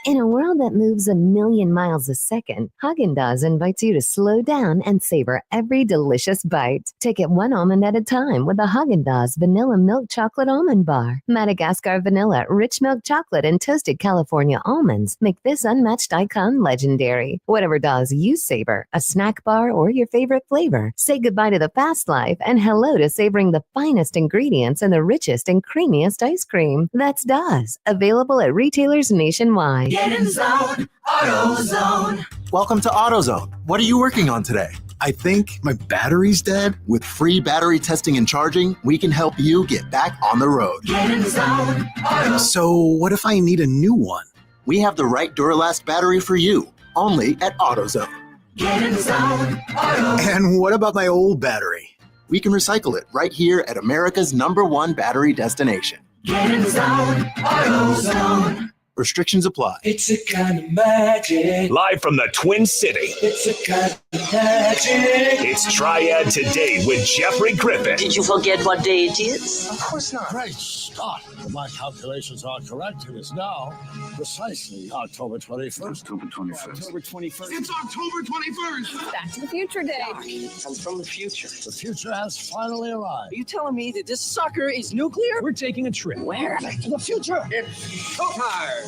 In a world that moves a million miles a second, Haagen-Dazs invites you to slow down and savor every delicious bite. Take it one almond at a time with a Haagen-Dazs Vanilla Milk Chocolate Almond Bar. Madagascar vanilla, rich milk chocolate, and toasted California almonds make this unmatched icon legendary. Whatever Dazs you savor, a snack bar or your favorite flavor, say goodbye to the fast life and hello to savoring the finest ingredients and the richest and creamiest ice cream. That's Dazs, available at retailers nationwide. Get in zone, AutoZone. Welcome to AutoZone. What are you working on today? I think my battery's dead. With free battery testing and charging, we can help you get back on the road. Get in zone, AutoZone. So what if I need a new one? We have the right Duralast battery for you, only at AutoZone. Get in zone, AutoZone. And what about my old battery? We can recycle it right here at America's #1 battery destination. Get in zone, AutoZone. Restrictions apply. It's a kind of magic. Live from the Twin City. It's a kind of magic. It's Triad Today with Jeffrey Griffin. Did you forget what day it is? Of course not. Great Scott! If my calculations are correct, it is now precisely October 21st. October 21st. October 21st. It's October 21st. Back to the Future Day. I'm from the future. The future has finally arrived. Are you telling me that this sucker is nuclear? We're taking a trip. Where? Back to the future. It's showtime.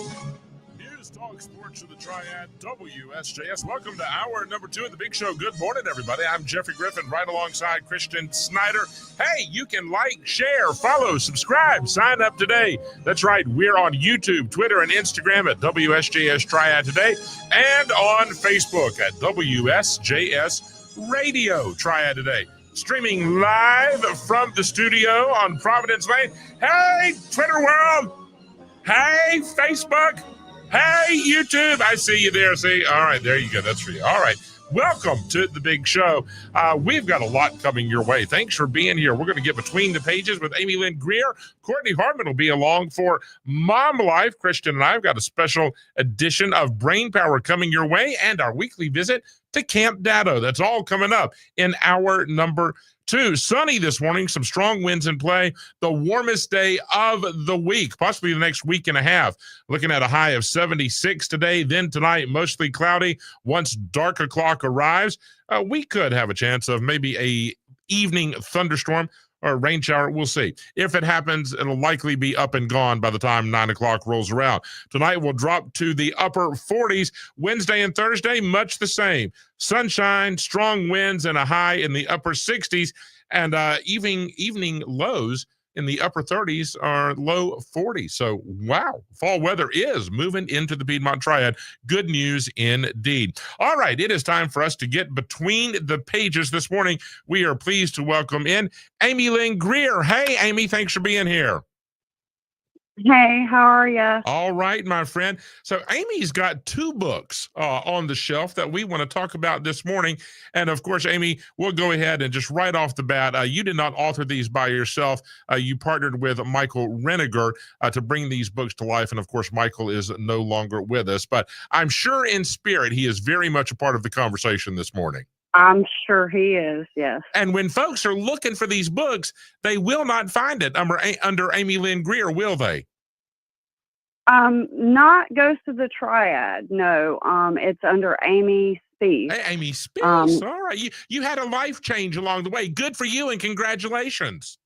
News, talk, sports of the Triad, WSJS. Welcome to hour number 2 of the Big Show. Good morning, everybody. I'm Jeffrey Griffin, right alongside Christian Snyder. Hey, you can like, share, follow, subscribe, sign up today. That's right. We're on YouTube, Twitter, and Instagram at WSJS Triad Today, and on Facebook at WSJS Radio Triad Today. Streaming live from the studio on Providence Lane. Hey, Twitter world. Hey, Facebook. Hey, YouTube. I see you there. See? All right, there you go. That's for you. All right. Welcome to the Big Show. We've got a lot coming your way. Thanks for being here. We're going to get between the pages with Amy Lynn Greer. Courtney Hartman will be along for Mom Life. Christian and I have got a special edition of Brain Power coming your way and our weekly visit to Camp Datto. That's all coming up in hour number 2. Sunny this morning, some strong winds in play. The warmest day of the week, possibly the next week and a half. Looking at a high of 76 today. Then tonight, mostly cloudy. Once dark o'clock arrives, we could have a chance of maybe a evening thunderstorm or rain shower. We'll see. If it happens, it'll likely be up and gone by the time 9 o'clock rolls around. Tonight will drop to the upper 40s. Wednesday and Thursday, much the same. Sunshine, strong winds, and a high in the upper 60s. And evening lows in the upper 30s are low 40s. So, wow, fall weather is moving into the Piedmont Triad. Good news indeed. All right, it is time for us to get between the pages this morning. We are pleased to welcome in Amy Lynn Greer. Hey, Amy, thanks for being here. Hey, how are you? All right, my friend. So Amy's got 2 books on the shelf that we want to talk about this morning. And of course, Amy, we'll go ahead and just right off the bat, you did not author these by yourself. You partnered with Michael Reniger to bring these books to life. And of course, Michael is no longer with us, but I'm sure in spirit, he is very much a part of the conversation this morning. I'm sure he is, yes. And when folks are looking for these books, they will not find it under Amy Lynn Greer, will they? Not Ghost of the Triad. No, it's under Amy Spieth. Hey, Amy Spieth. All right. You had a life change along the way. Good for you and congratulations.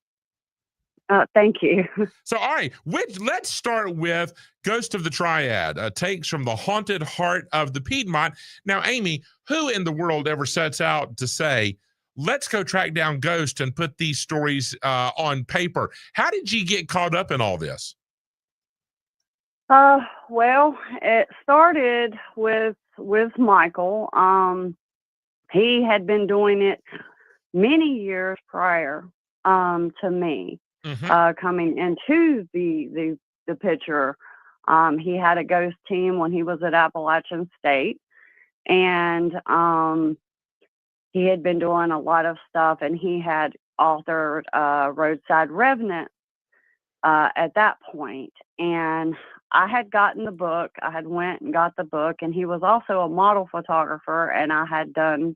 Thank you. So, all right, let's start with Ghost of the Triad, takes from the haunted heart of the Piedmont. Now, Amy, who in the world ever sets out to say, let's go track down Ghost and put these stories on paper? How did you get caught up in all this? Well, it started with Michael. He had been doing it many years prior to me coming into the picture. He had a ghost team when he was at Appalachian State, and he had been doing a lot of stuff, and he had authored Roadside Revenant at that point. And I had gotten the book. I had went and got the book, and he was also a model photographer, and I had done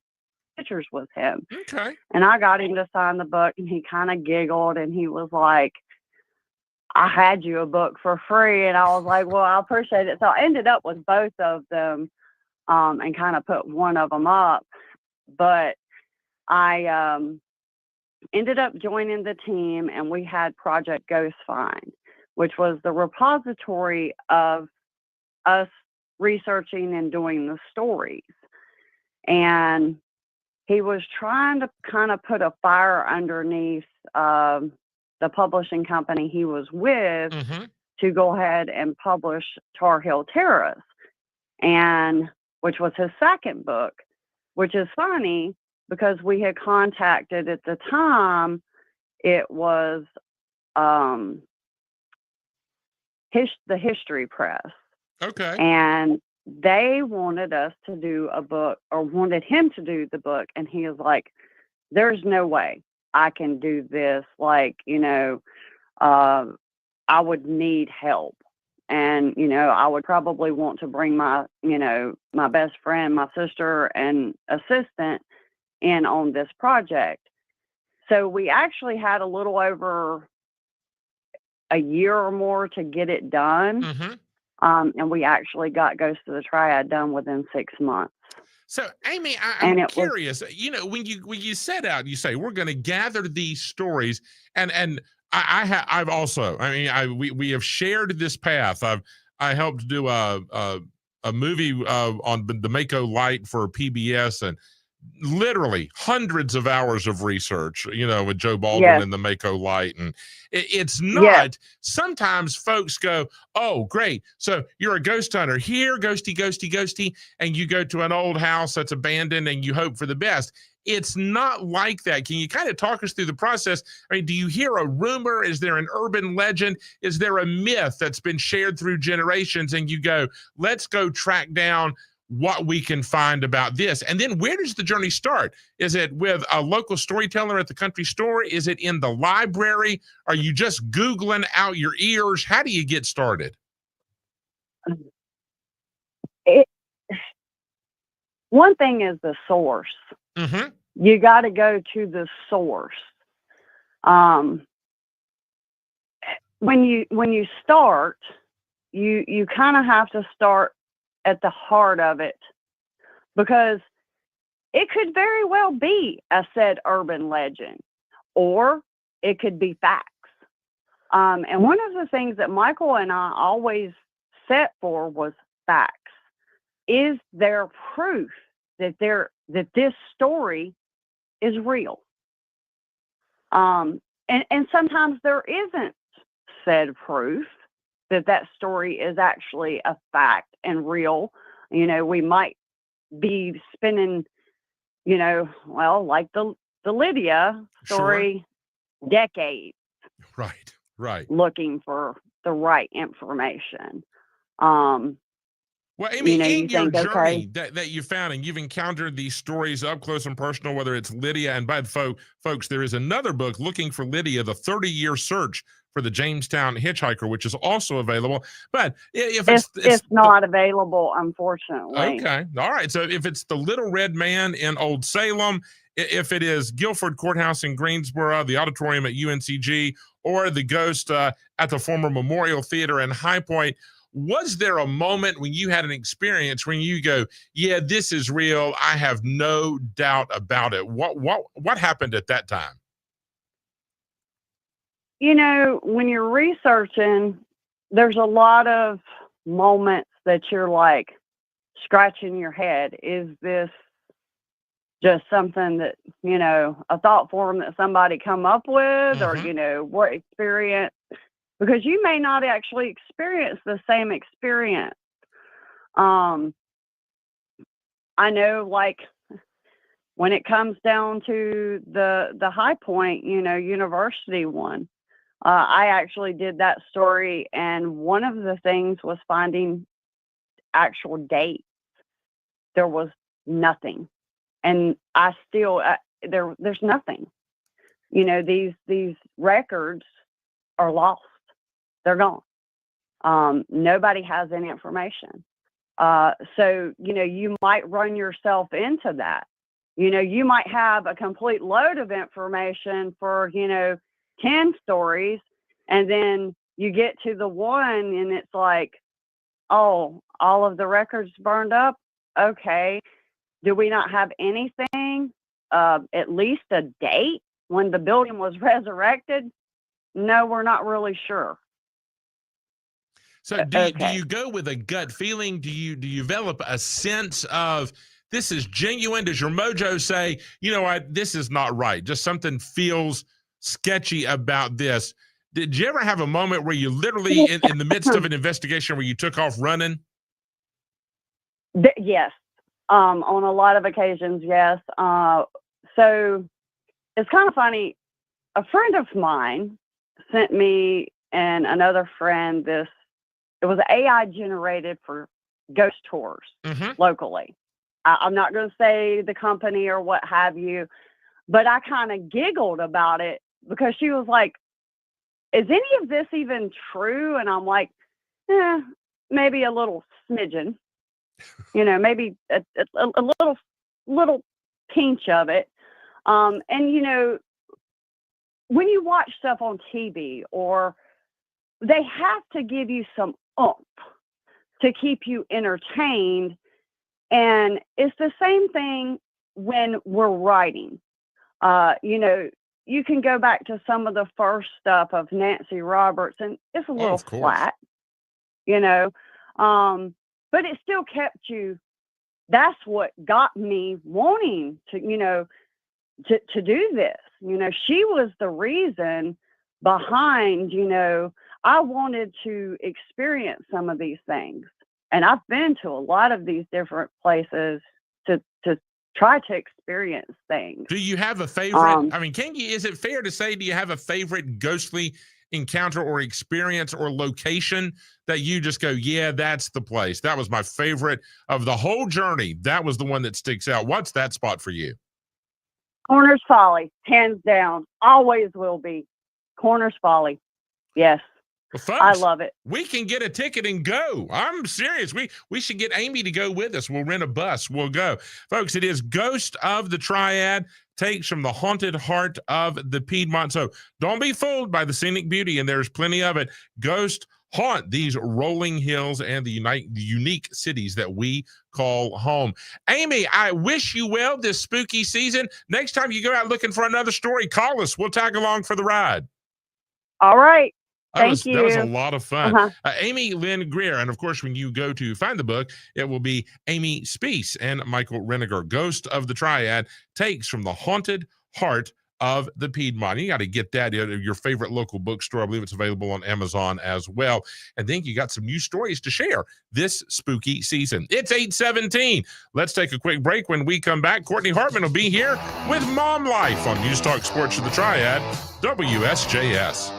pictures with him. Okay. And I got him to sign the book, and he kind of giggled, and he was like, I had you a book for free. And I was like, well, I appreciate it. So I ended up with both of them and kind of put one of them up. But I ended up joining the team, and we had Project Grffin, which was the repository of us researching and doing the stories. And he was trying to kind of put a fire underneath the publishing company he was with to go ahead and publish Tar Heel Terrace, and which was his second book, which is funny because we had contacted at the time, it was the History Press. Okay. And they wanted us to do a book, or wanted him to do the book. And he was like, there's no way I can do this. Like, I would need help. And, I would probably want to bring my best friend, my sister, and assistant in on this project. So we actually had a little over a year or more to get it done. And we actually got Ghost of the Triad done within 6 months. So, Amy, I'm curious. When you set out, you say we're going to gather these stories, and I've also. We have shared this path. I helped do a movie on the Mako Light for PBS, and literally hundreds of hours of research, with Joe Baldwin and the Mako Light. And it's not, sometimes folks go, oh, great. So you're a ghost hunter here, ghosty, and you go to an old house that's abandoned and you hope for the best. It's not like that. Can you kind of talk us through the process? Do you hear a rumor? Is there an urban legend? Is there a myth that's been shared through generations and you go, let's go track down what we can find about this? And then where does the journey start? Is it with a local storyteller at the country store? Is it in the library? Are you just Googling out your ears? How do you get started? One thing is the source. You got to go to the source. When you start, you kind of have to start at the heart of it, because it could very well be a said urban legend, or it could be facts. And one of the things that Michael and I always set for was facts. Is there proof that this story is real? And sometimes there isn't said proof that story is actually a fact and real. We might be spending, like the Lydia story, decades. Right. Looking for the right information. Well, Amy, in your journey that you found, and you've encountered these stories up close and personal, whether it's Lydia, and by the folks, there is another book, Looking for Lydia, The 30-Year Search for the Jamestown Hitchhiker, which is also available. But if it's not available, unfortunately. Okay. All right. So if it's the Little Red Man in Old Salem, if it is Guilford Courthouse in Greensboro, the auditorium at UNCG, or the ghost at the former Memorial Theater in High Point, was there a moment when you had an experience when you go, yeah, this is real, I have no doubt about it? What happened at that time? When you're researching, there's a lot of moments that you're like scratching your head. Is this just something that, a thought form that somebody come up with, or, what experience? Because you may not actually experience the same experience. I know, like, when it comes down to the High Point, university one, I actually did that story, and one of the things was finding actual dates. There was nothing, and I still there's nothing. These records are lost. They're gone. Nobody has any information. So, you might run yourself into that. You might have a complete load of information for, 10 stories, and then you get to the one and it's like, oh, all of the records burned up. Okay. Do we not have anything, at least a date when the building was resurrected? No, we're not really sure. So do you go with a gut feeling? Do you develop a sense of this is genuine? Does your mojo say, you know what, this is not right? Just something feels sketchy about this. Did you ever have a moment where you literally in the midst of an investigation where you took off running? Yes. On a lot of occasions, yes. So it's kind of funny. A friend of mine sent me and another friend it was AI generated for ghost tours locally. I'm not going to say the company or what have you, but I kind of giggled about it because she was like, is any of this even true? And I'm like, maybe a little smidgen, maybe a little pinch of it. And, when you watch stuff on TV, or they have to give you some oomph to keep you entertained. And it's the same thing when we're writing. You can go back to some of the first stuff of Nancy Roberts, and it's a little flat, but it still kept you. That's what got me wanting to, to do this. She was the reason behind, I wanted to experience some of these things. And I've been to a lot of these different places to try to experience things. Do you have a favorite? Is it fair to say, do you have a favorite ghostly encounter or experience or location that you just go, yeah, that's the place. That was my favorite of the whole journey. That was the one that sticks out. What's that spot for you? Corners Folly, hands down. Always will be. Corners Folly. Yes. Well, folks, I love it. We can get a ticket and go. I'm serious. We should get Amy to go with us. We'll rent a bus. We'll go. Folks, it is Ghost of the Triad, takes from the haunted heart of the Piedmont. So don't be fooled by the scenic beauty, and there's plenty of it. Ghost haunt these rolling hills and the unique cities that we call home. Amy, I wish you well this spooky season. Next time you go out looking for another story, call us. We'll tag along for the ride. All right. That was a lot of fun. Amy Lynn Greer. And of course, when you go to find the book, it will be Amy Spees and Michael Reniger. Ghost of the Triad, takes from the haunted heart of the Piedmont. You got to get that at your favorite local bookstore. I believe it's available on Amazon as well. And then you got some new stories to share this spooky season. It's 8:17. Let's take a quick break. When we come back, Courtney Hartman will be here with Mom Life on News Talk Sports of the Triad, WSJS.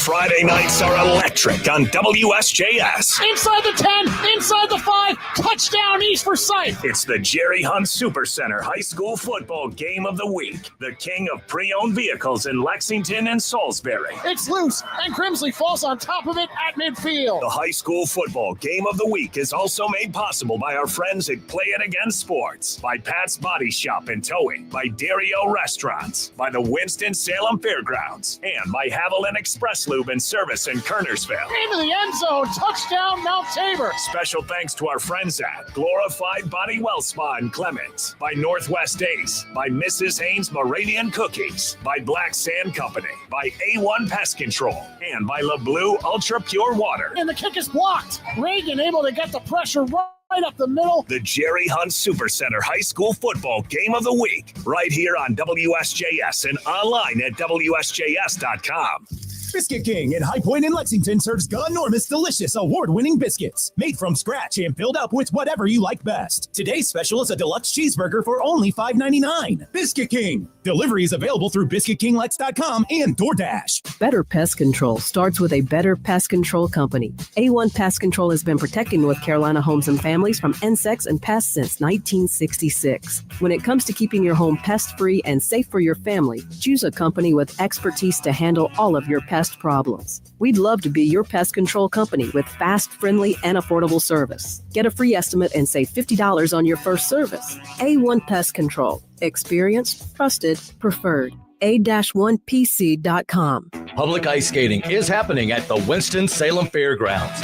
Friday nights are electric on WSJS. Inside the 10, inside the 5, touchdown East for Forsyth. It's the Jerry Hunt Supercenter High School Football Game of the Week. The king of pre-owned vehicles in Lexington and Salisbury. It's loose, and Grimsley falls on top of it at midfield. The High School Football Game of the Week is also made possible by our friends at Play It Again Sports, by Pat's Body Shop and Towing, by Dario Restaurants, by the Winston-Salem Fairgrounds, and by Haviland Express Lube and Service in Kernersville. Into the end zone, touchdown Mount Tabor. Special thanks to our friends at Glorified Body Well Spa in Clements, by Northwest Ace, by Mrs. Haynes Moravian Cookies, by Black Sand Company, by A1 Pest Control, and by LeBlue Ultra Pure Water. And the kick is blocked. Reagan able to get the pressure right up the middle. The Jerry Hunt Supercenter High School Football Game of the Week, right here on WSJS and online at WSJS.com. Biscuit King in High Point in Lexington serves enormous, delicious, award-winning biscuits made from scratch and filled up with whatever you like best. Today's special is a deluxe cheeseburger for only $5.99. Biscuit King. Delivery is available through BiscuitKingLex.com and DoorDash. Better pest control starts with a better pest control company. A1 Pest Control has been protecting North Carolina homes and families from insects and pests since 1966. When it comes to keeping your home pest-free and safe for your family, choose a company with expertise to handle all of your pest pest problems. We'd love to be your pest control company with fast, friendly, and affordable service. Get a free estimate and save $50 on your first service. A1 Pest Control. Experienced, trusted, preferred. A-1PC.com. Public ice skating is happening at the Winston-Salem Fairgrounds.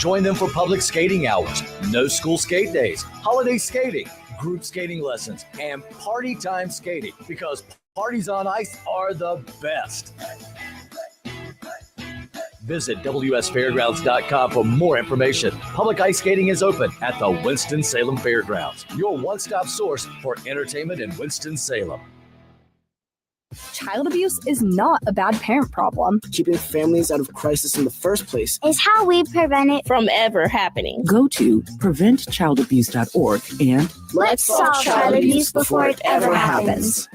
Join them for public skating hours, no school skate days, holiday skating, group skating lessons, and party time skating, because parties on ice are the best. Visit WSFairgrounds.com for more information. Public ice skating is open at the Winston-Salem Fairgrounds, your one-stop source for entertainment in Winston-Salem. Child abuse is not a bad parent problem. Keeping families out of crisis in the first place is how we prevent it from ever happening. Go to preventchildabuse.org and let's solve child abuse before it ever happens.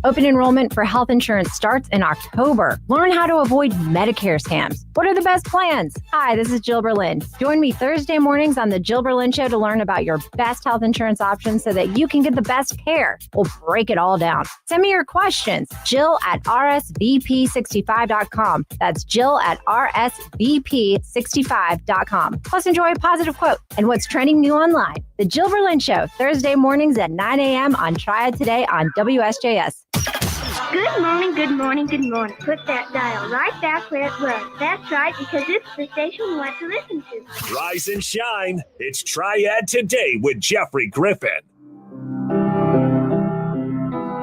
Open enrollment for health insurance starts in October. Learn how to avoid Medicare scams. What are the best plans? Hi, this is Jill Berlin. Join me Thursday mornings on the Jill Berlin Show to learn about your best health insurance options so that you can get the best care. We'll break it all down. Send me your questions. Jill at rsvp65.com. That's Jill at rsvp65.com. Plus, enjoy a positive quote and what's trending new online. The Jill Berlin Show, Thursday mornings at 9 a.m. on Triad Today on WSJS. Good morning, good morning, good morning. Put that dial right back where it was. That's right, because it's the station you want to listen to. Rise and shine. It's Triad Today with Jeffrey Griffin.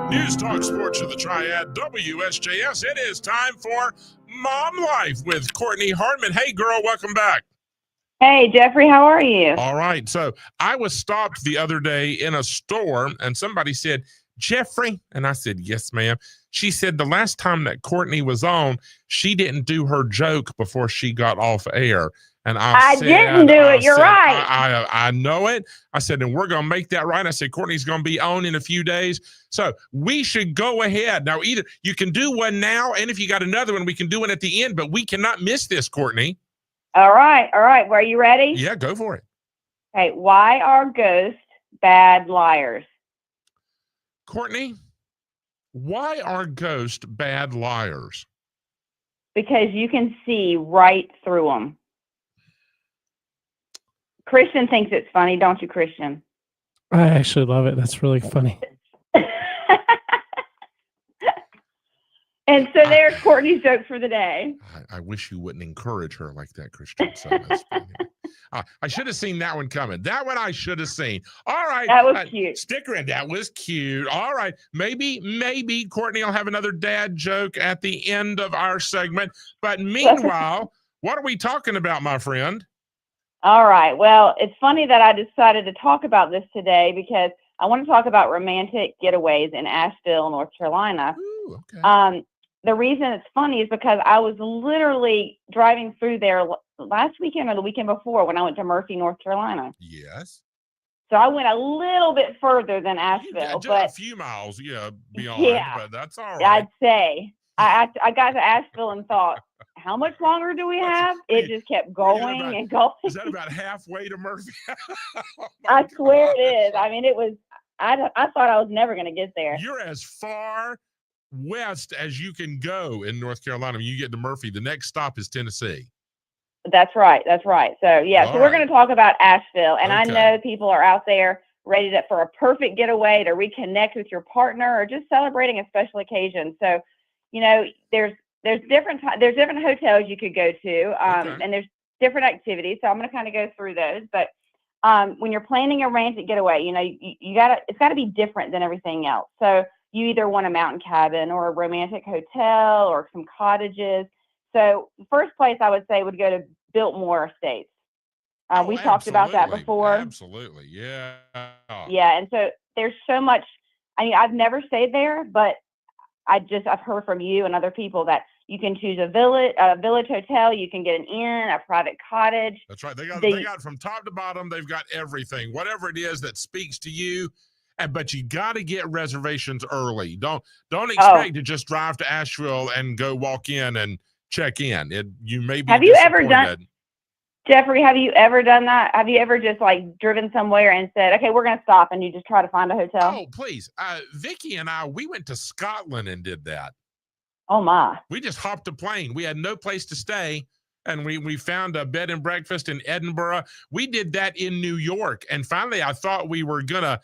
News Talk Sports of the Triad, WSJS. It is time for Mom Life with Courtney Hartman. Hey, girl, welcome back. Hey, Jeffrey, how are you? All right. So I was stopped the other day in a store, and somebody said, Jeffrey, and I said, yes, ma'am. She said the last time that Courtney was on, she didn't do her joke before she got off air. And I said, didn't do it. You're right. I know it. I said, and we're going to make that right. I said, Courtney's going to be on in a few days. So we should go ahead. Now, either you can do one now, and if you got another one, we can do one at the end, but we cannot miss this, Courtney. All right. All right. Well, are you ready? Yeah, go for it. Okay. Why are ghosts bad liars? Courtney, why are ghosts bad liars? Because you can see right through them. Christian thinks it's funny, don't you, Christian? I actually love it. That's really funny. And so there's Courtney's joke for the day. I wish you wouldn't encourage her like that, Christian. So that's funny. I should have seen that one coming. That one I should have seen. All right. That was cute. Sticker in. That was cute. All right. Maybe Courtney will have another dad joke at the end of our segment. But meanwhile, what are we talking about, my friend? All right. Well, it's funny that I decided to talk about this today because I want to talk about romantic getaways in Asheville, North Carolina. Ooh, okay. The reason it's funny is because I was literally driving through there last weekend or the weekend before when I went to Murphy, North Carolina. Yes. So I went a little bit further than Asheville. Just a few miles, beyond, but that's all right. I'd say. I got to Asheville and thought, how much longer do we have? It just kept going and going. Is that about halfway to Murphy? I swear it is. I mean, it was, I thought I was never going to get there. You're as far west as you can go in North Carolina. When you get to Murphy, the next stop is Tennessee. That's right. That's right. So, yeah, All so we're right. going to talk about Asheville. And I Okay. know people are out there ready for a perfect getaway to reconnect with your partner or just celebrating a special occasion. So, there's different hotels you could go to, and there's different activities. So I'm going to kind of go through those. But when you're planning a romantic getaway, it's got to be different than everything else. So you either want a mountain cabin or a romantic hotel or some cottages. So the first place I would say would go to Biltmore Estates. We talked about that before. Absolutely. Yeah. Yeah. And so there's so much. I mean, I've never stayed there, but I've heard from you and other people that you can choose a village hotel. You can get an inn, a private cottage. That's right. They got from top to bottom. They've got everything, whatever it is that speaks to you. But you got to get reservations early. Don't expect to just drive to Asheville and go walk in and check in. You may be Have you ever done? Jeffrey, have you ever done that? Have you ever just like driven somewhere and said, okay, we're going to stop, and you just try to find a hotel? Oh, please. Vicky and I, we went to Scotland and did that. Oh, my. We just hopped a plane. We had no place to stay, and we found a bed and breakfast in Edinburgh. We did that in New York, and finally I thought we were gonna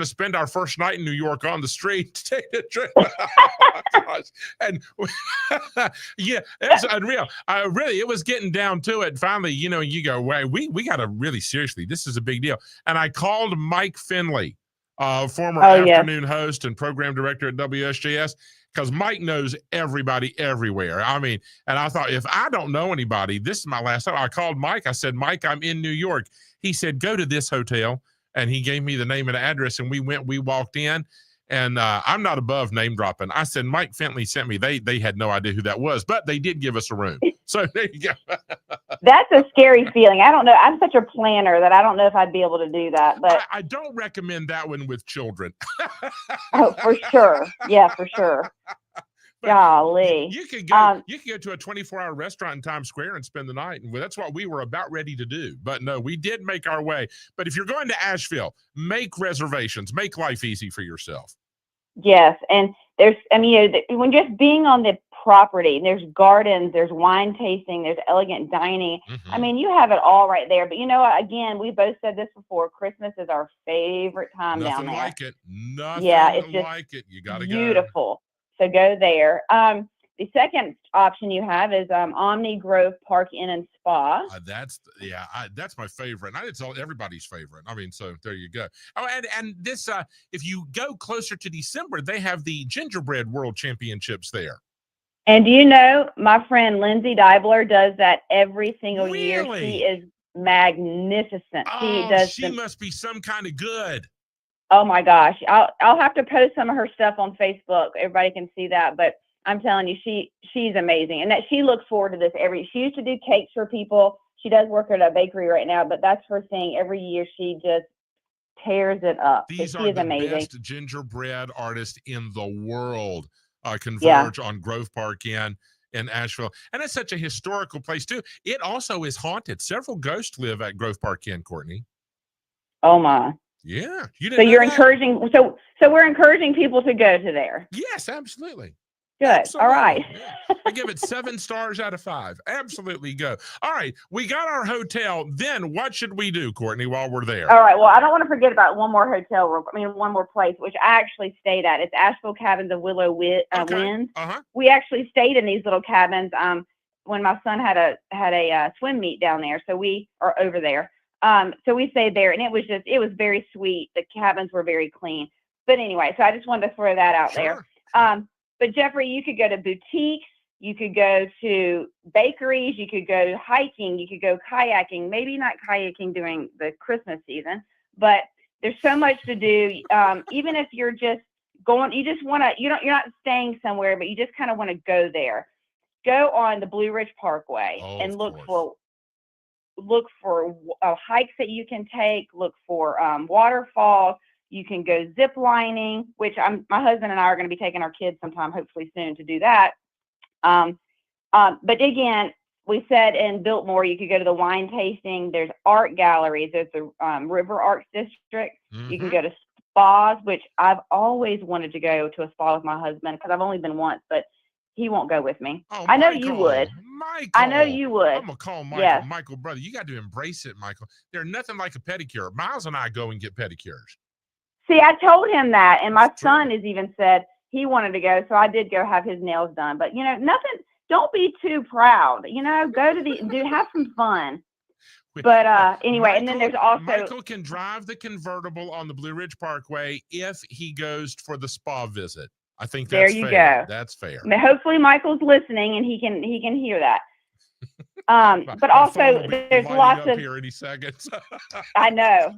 spend our first night in New York on the street to take a trip. And yeah, it's unreal. Really, it was getting down to it. Finally, you go, well, we got to really seriously, this is a big deal. And I called Mike Finley, former afternoon host and program director at WSJS, because Mike knows everybody everywhere. I mean, and I thought, if I don't know anybody, this is my last time. I called Mike. I said, Mike, I'm in New York. He said, go to this hotel. And he gave me the name and address, and we walked in. And I'm not above name dropping. I said, Mike Finley sent me. They had no idea who that was, but they did give us a room. So there you go. That's a scary feeling. I don't know. I'm such a planner that I don't know if I'd be able to do that. But I don't recommend that one with children. Oh, for sure. Yeah, for sure. Golly. You could go to a 24-hour restaurant in Times Square and spend the night. And that's what we were about ready to do. But no, we did make our way. But if you're going to Asheville, make reservations. Make life easy for yourself. Yes. And when just being on the property, there's gardens, there's wine tasting, there's elegant dining. Mm-hmm. I mean, you have it all right there. But again, we both said this before, Christmas is our favorite time down there. Nothing like it. Nothing it's just like it. You got to go. Beautiful. So go there. The second option you have is Omni Grove Park Inn and Spa. That's my favorite. And it's everybody's favorite. I mean, so there you go. Oh, and this, if you go closer to December, they have the Gingerbread World Championships there. And do you know, my friend Lindsay Dibler does that every single year. She is magnificent. She must be some kind of good. Oh my gosh. I'll have to post some of her stuff on Facebook. Everybody can see that. But I'm telling you, she's amazing. And that she looks forward to this she used to do cakes for people. She does work at a bakery right now, but that's her thing. Every year she just tears it up. These so are the amazing. Best gingerbread artists in the world converge on Grove Park Inn in Asheville. And it's such a historical place too. It also is haunted. Several ghosts live at Grove Park Inn, Courtney. Oh my. Yeah. So you're encouraging, so we're encouraging people to go to there. Yes, absolutely. Good. Absolutely. All right. Yeah. I give it 7 stars out of 5. Absolutely go. All right. We got our hotel. Then what should we do, Courtney, while we're there? All right. Well, I don't want to forget about one more one more place, which I actually stayed at. It's Asheville Cabins of Willow Winds. Uh-huh. We actually stayed in these little cabins when my son had a swim meet down there. So we are over there. So we stayed there, and it was very sweet. The cabins were very clean. But anyway, so I just wanted to throw that out there. But Jeffrey, you could go to boutiques, you could go to bakeries, you could go hiking, you could go kayaking. Maybe not kayaking during the Christmas season, but there's so much to do. Even if you're just going, you're not staying somewhere, but you just kind of want to go there. Go on the Blue Ridge Parkway and look for hikes that you can take. Look for waterfalls. You can go zip lining, which my husband and I are going to be taking our kids sometime, hopefully soon, to do that. But again, we said in Biltmore, you could go to the wine tasting. There's art galleries. There's the River Arts District. Mm-hmm. You can go to spas, which I've always wanted to go to a spa with my husband because I've only been once, but he won't go with me. Oh, I know you would. Michael. I know you would. I'm going to call Michael. Yes. Michael, brother, you got to embrace it, Michael. There's nothing like a pedicure. Miles and I go and get pedicures. See, I told him that, and my son has even said he wanted to go, so I did go have his nails done. But, nothing, don't be too proud. Go to have some fun. But anyway, and then there's also... Michael can drive the convertible on the Blue Ridge Parkway if he goes for the spa visit. I think that's fair. There you go. That's fair. Hopefully Michael's listening and he can hear that. But also there's lots of here any seconds. I know.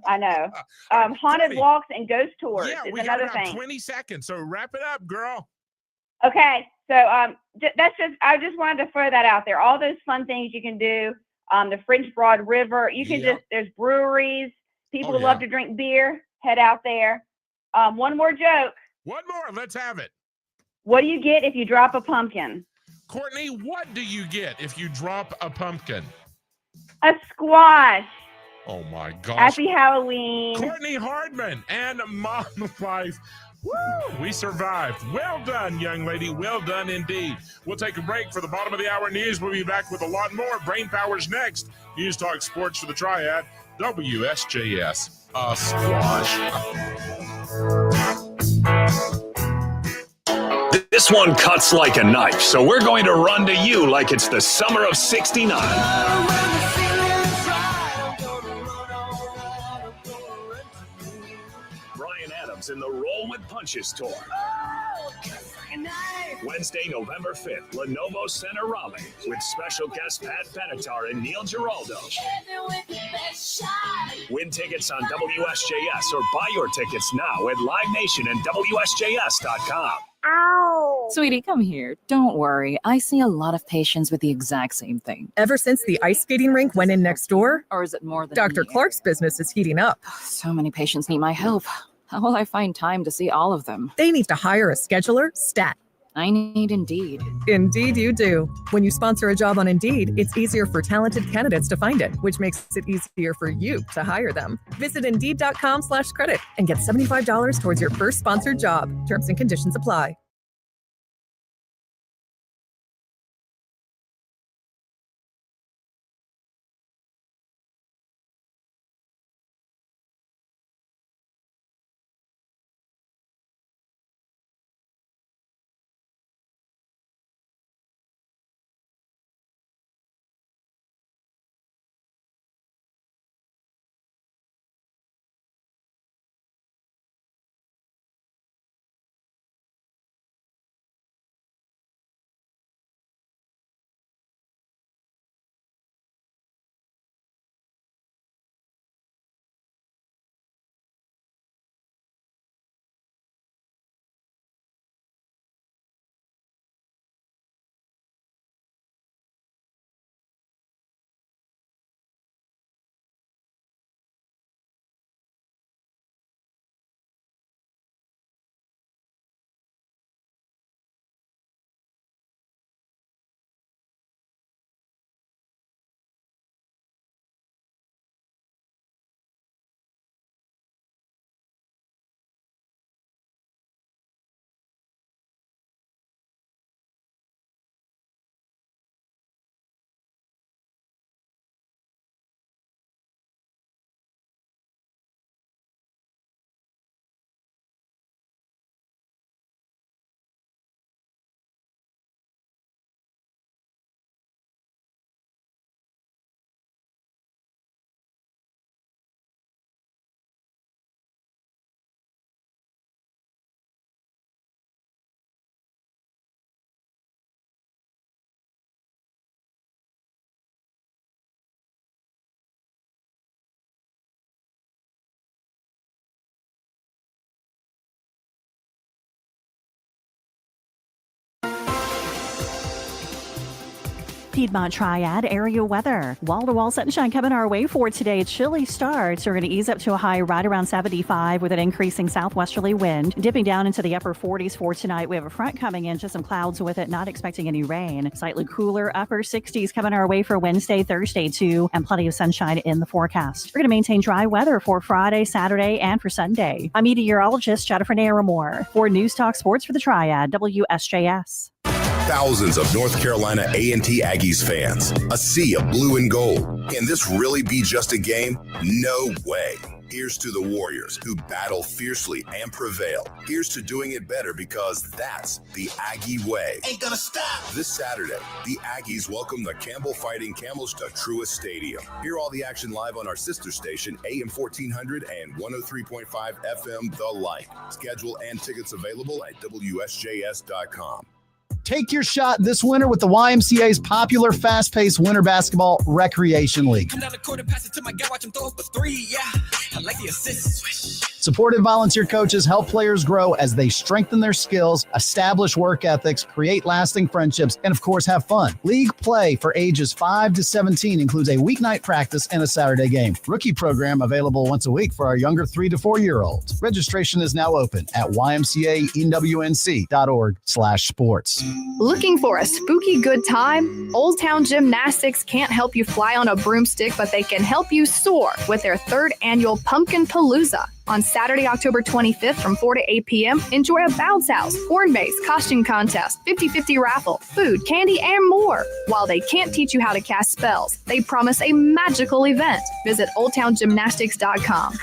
Haunted walks and ghost tours is another thing. 20 seconds. So wrap it up, girl. Okay. So I just wanted to throw that out there. All those fun things you can do. The French Broad River. You can there's breweries. People who love to drink beer, head out there. One more joke. One more. Let's have it. What do you get if you drop a pumpkin? Courtney, what do you get if you drop a pumpkin? A squash. Oh my gosh. Happy Halloween. Courtney Hardman and Mom Life. Woo! We survived. Well done, young lady. Well done indeed. We'll take a break for the bottom of the hour news. We'll be back with a lot more. Brain Power's next. News Talk Sports for the Triad. WSJS. Squash. This one cuts like a knife, so we're going to run to you like it's the summer of '69. Brian Adams in the Roll with Punches tour. Wednesday, November 5th, Lenovo Center, Raleigh, with special guest Pat Benatar and Neil Giraldo. Win tickets on WSJS or buy your tickets now at Live Nation and WSJS.com. Ow! Sweetie, come here. Don't worry. I see a lot of patients with the exact same thing. Ever since the ice skating rink went in next door? Or is it more than Dr. Clark's business is heating up. So many patients need my help. How will I find time to see all of them? They need to hire a scheduler, stat. I need Indeed. Indeed you do. When you sponsor a job on Indeed, it's easier for talented candidates to find it, which makes it easier for you to hire them. Visit Indeed.com/credit and get $75 towards your first sponsored job. Terms and conditions apply. Piedmont Triad area weather. Wall-to-wall sunshine coming our way for today. Chilly starts. We're going to ease up to a high right around 75 with an increasing southwesterly wind. Dipping down into the upper 40s for tonight. We have a front coming in, just some clouds with it, not expecting any rain. Slightly cooler upper 60s coming our way for Wednesday, Thursday too, and plenty of sunshine in the forecast. We're going to maintain dry weather for Friday, Saturday, and for Sunday. I'm meteorologist Jennifer Naramore for News Talk Sports for the Triad, WSJS. Thousands of North Carolina A&T Aggies fans, a sea of blue and gold. Can this really be just a game? No way. Here's to the Warriors who battle fiercely and prevail. Here's to doing it better because that's the Aggie way. Ain't gonna stop. This Saturday, the Aggies welcome the Campbell Fighting Camels to Truist Stadium. Hear all the action live on our sister station, AM 1400 and 103.5 FM The Light. Schedule and tickets available at WSJS.com. Take your shot this winter with the YMCA's popular fast-paced winter basketball recreation league. Come down the court and pass it to my guy, watch him throw up a three, yeah. I like the assist. Swish. Supportive volunteer coaches help players grow as they strengthen their skills, establish work ethics, create lasting friendships, and of course, have fun. League play for ages 5 to 17 includes a weeknight practice and a Saturday game. Rookie program available once a week for our younger 3 to 4 year olds. Registration is now open at ymcaenwnc.org/sports. Looking for a spooky good time? Old Town Gymnastics can't help you fly on a broomstick, but they can help you soar with their 3rd annual Pumpkin Palooza. On Saturday, October 25th from 4 to 8 p.m., enjoy a bounce house, horn bass, costume contest, 50-50 raffle, food, candy, and more. While they can't teach you how to cast spells, they promise a magical event. Visit OldTownGymnastics.com.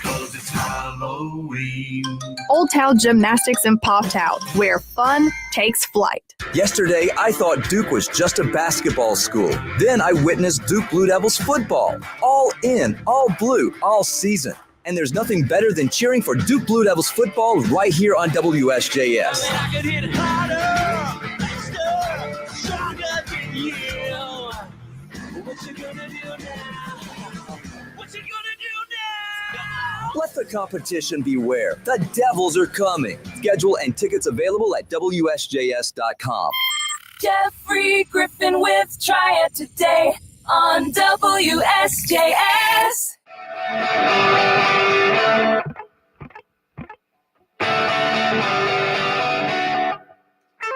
Old Town Gymnastics in Pawtown, where fun takes flight. Yesterday, I thought Duke was just a basketball school. Then I witnessed Duke Blue Devils football. All in, all blue, all season. And there's nothing better than cheering for Duke Blue Devils football right here on WSJS. Let the competition beware. The Devils are coming. Schedule and tickets available at WSJS.com. Jeffrey Griffin with Triad Today on WSJS.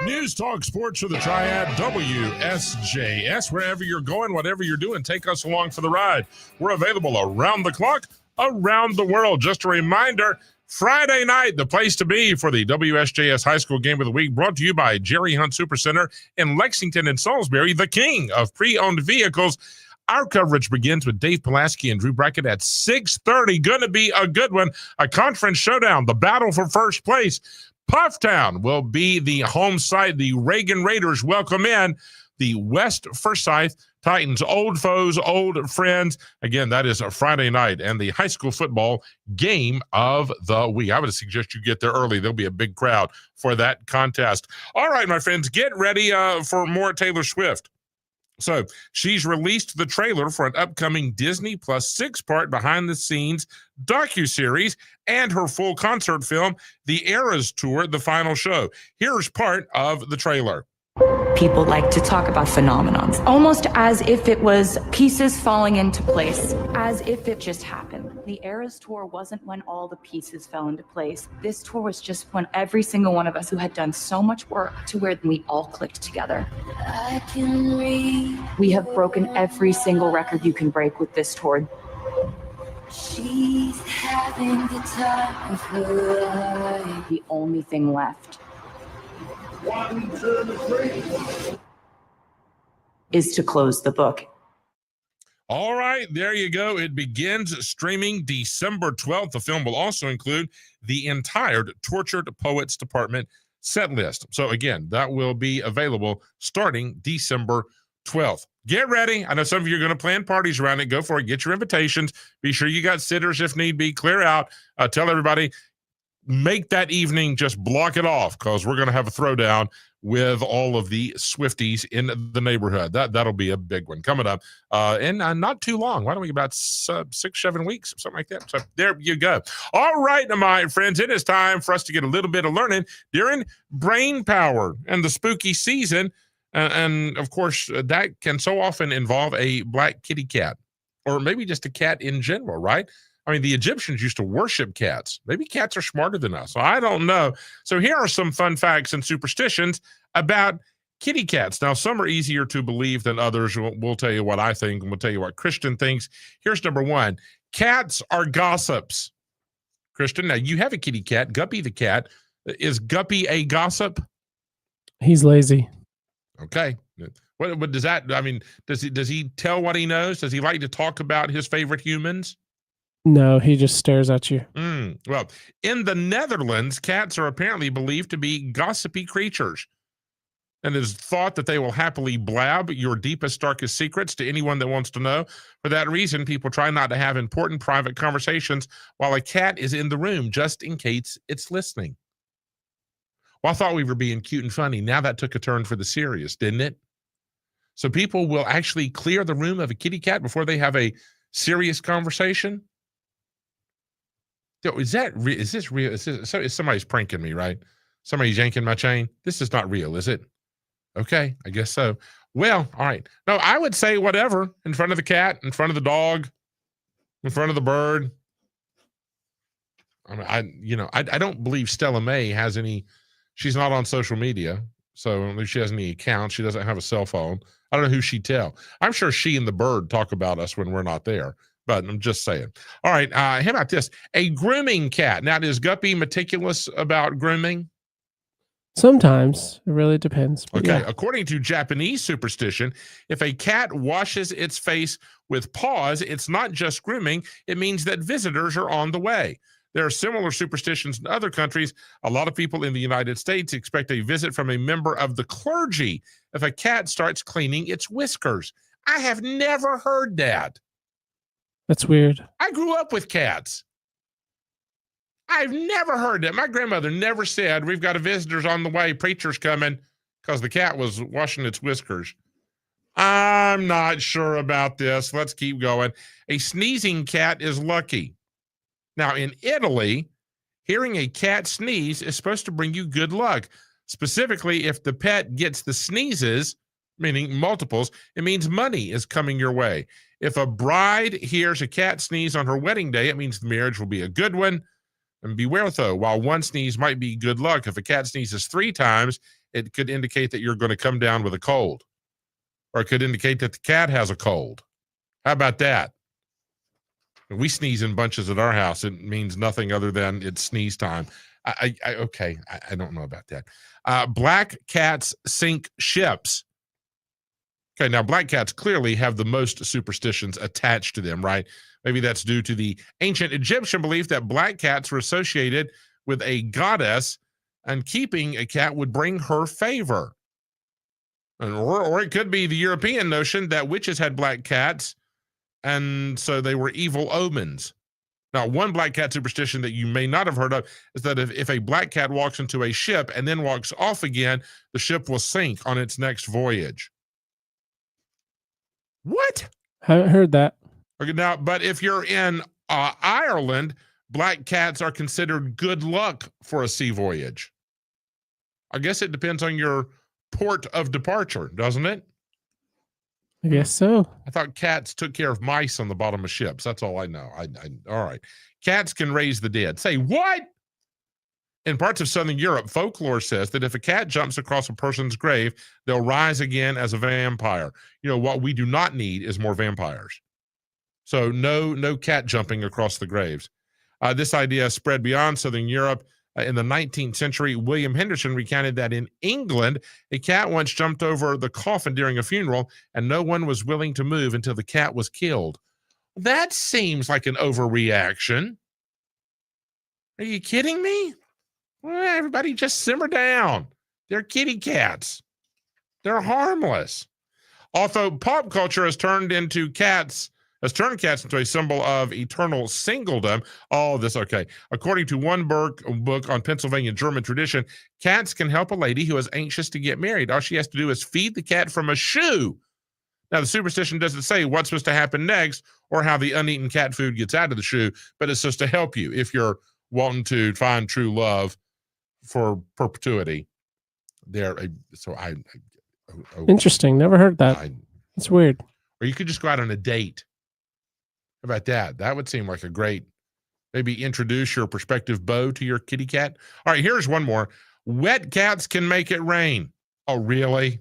News Talk Sports for the Triad, WSJS. Wherever you're going, whatever you're doing, take us along for the ride. We're available around the clock, around the world. Just a reminder, Friday night, the place to be for the WSJS High School Game of the Week, brought to you by Jerry Hunt Supercenter in Lexington and Salisbury, the king of pre-owned vehicles. Our coverage begins with Dave Pulaski and Drew Brackett at 6:30. Going to be a good one. A conference showdown, the battle for first place. Pufftown will be the home side. The Reagan Raiders welcome in the West Forsyth Titans, old foes, old friends. Again, that is a Friday night and the high school football game of the week. I would suggest you get there early. There'll be a big crowd for that contest. All right, my friends, get ready for more Taylor Swift. So she's released the trailer for an upcoming Disney Plus 6-part behind-the-scenes docuseries and her full concert film, The Eras Tour, the final show. Here's part of the trailer. People like to talk about phenomenons, almost as if it was pieces falling into place, as if it just happened. The Eras Tour wasn't when all the pieces fell into place. This tour was just when every single one of us who had done so much work to where we all clicked together. We have broken every single record you can break with this tour. She's having the time of her life. The only thing left is to close the book. All right, there you go. It begins streaming December 12th. The film will also include the entire Tortured Poets Department set list. So again, that will be available starting December 12th. Get ready. I know some of you are going to plan parties around it. Go for it. Get your invitations. Be sure you got sitters if need be. Clear out. Tell everybody, make that evening, just block it off, because we're going to have a throwdown with all of the Swifties in the neighborhood. That'll be a big one coming up in not too long. Why don't we about 6-7 weeks, something like that. So there you go. All right, my friends, it is time for us to get a little bit of learning during Brain Power and the spooky season. And of course, that can so often involve a black kitty cat, or maybe just a cat in general, right? I mean, the Egyptians used to worship cats. Maybe cats are smarter than us. So I don't know. So here are some fun facts and superstitions about kitty cats. Now, some are easier to believe than others. We'll tell you what I think, and we'll tell you what Christian thinks. Here's number one. Cats are gossips. Christian, now you have a kitty cat, Guppy the cat. Is Guppy a gossip? He's lazy. Okay. What does that, I mean, does he tell what he knows? Does he like to talk about his favorite humans? No, he just stares at you. Well, in the Netherlands, cats are apparently believed to be gossipy creatures, and it is thought that they will happily blab your deepest, darkest secrets to anyone that wants to know. For that reason, people try not to have important private conversations while a cat is in the room, just in case it's listening. Well, I thought we were being cute and funny. Now that took a turn for the serious, didn't it? So people will actually clear the room of a kitty cat before they have a serious conversation. Is this real? Is somebody's pranking me, right? Somebody's yanking my chain. This is not real, is it? Okay, I guess so. Well, all right. No, I would say whatever in front of the cat, in front of the dog, in front of the bird. I mean, I don't believe Stella May has any. She's not on social media, so if she has any accounts, she doesn't have a cell phone. I don't know who she'd tell. I'm sure she and the bird talk about us when we're not there, but I'm just saying. All right, how about this? A grooming cat. Now, is Guppy meticulous about grooming? Sometimes. It really depends. Okay, Yeah. according to Japanese superstition, if a cat washes its face with paws, it's not just grooming. It means that visitors are on the way. There are similar superstitions in other countries. A lot of people in the United States expect a visit from a member of the clergy if a cat starts cleaning its whiskers. I have never heard that. That's weird. I grew up with cats. I've never heard that. My grandmother never said, we've got a visitor's on the way, preacher's coming, because the cat was washing its whiskers. I'm not sure about this. Let's keep going. A sneezing cat is lucky. Now, in Italy, hearing a cat sneeze is supposed to bring you good luck. Specifically, if the pet gets the sneezes, meaning multiples, it means money is coming your way. If a bride hears a cat sneeze on her wedding day, it means the marriage will be a good one. And beware, though, while one sneeze might be good luck, if a cat sneezes 3 times, it could indicate that you're going to come down with a cold. Or it could indicate that the cat has a cold. How about that? When we sneeze in bunches at our house, it means nothing other than it's sneeze time. I don't know about that. Black cats sink ships. Okay, now black cats clearly have the most superstitions attached to them, right? Maybe that's due to the ancient Egyptian belief that black cats were associated with a goddess, and keeping a cat would bring her favor. Or it could be the European notion that witches had black cats, and so they were evil omens. Now, one black cat superstition that you may not have heard of is that if a black cat walks into a ship and then walks off again, the ship will sink on its next voyage. What? Haven't heard that. Okay, now, but if you're in Ireland, black cats are considered good luck for a sea voyage. I guess it depends on your port of departure, doesn't it? I guess so. I thought cats took care of mice on the bottom of ships. That's all I know. All right. Cats can raise the dead. Say what? In parts of Southern Europe, folklore says that if a cat jumps across a person's grave, they'll rise again as a vampire. What we do not need is more vampires. So no cat jumping across the graves. This idea spread beyond Southern Europe. In the 19th century, William Henderson recounted that in England, a cat once jumped over the coffin during a funeral, and no one was willing to move until the cat was killed. That seems like an overreaction. Are you kidding me? Well, everybody just simmer down. They're kitty cats. They're harmless. Although pop culture has turned cats into a symbol of eternal singledom. All of this, okay. According to one book on Pennsylvania German tradition, cats can help a lady who is anxious to get married. All she has to do is feed the cat from a shoe. Now, the superstition doesn't say what's supposed to happen next or how the uneaten cat food gets out of the shoe, but it's supposed to help you if you're wanting to find true love for perpetuity. Interesting. Never heard that. That's weird. Or you could just go out on a date. How about that? That would seem like a great, maybe introduce your prospective beau to your kitty cat. All right, here's one more. Wet cats can make it rain. Oh, really?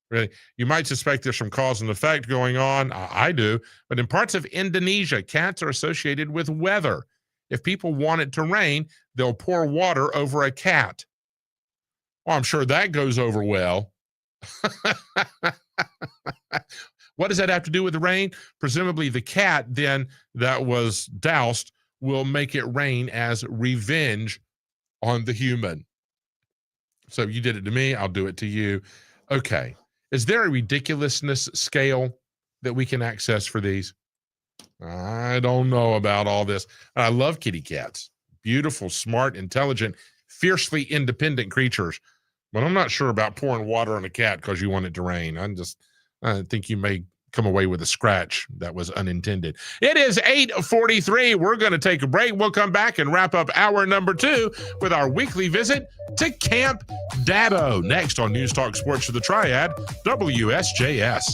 Really? You might suspect there's some cause and effect going on. I do. But in parts of Indonesia, cats are associated with weather. If people want it to rain, they'll pour water over a cat. Well, I'm sure that goes over well. What does that have to do with the rain? Presumably the cat then that was doused will make it rain as revenge on the human. So you did it to me, I'll do it to you. Okay. Is there a ridiculousness scale that we can access for these? I don't know about all this. I love kitty cats. Beautiful, smart, intelligent, fiercely independent creatures. But I'm not sure about pouring water on a cat because you want it to rain. I think you may come away with a scratch that was unintended. It is 8:43. We're going to take a break. We'll come back and wrap up hour number 2 with our weekly visit to Camp Dado. Next on News Talk Sports for the Triad, WSJS.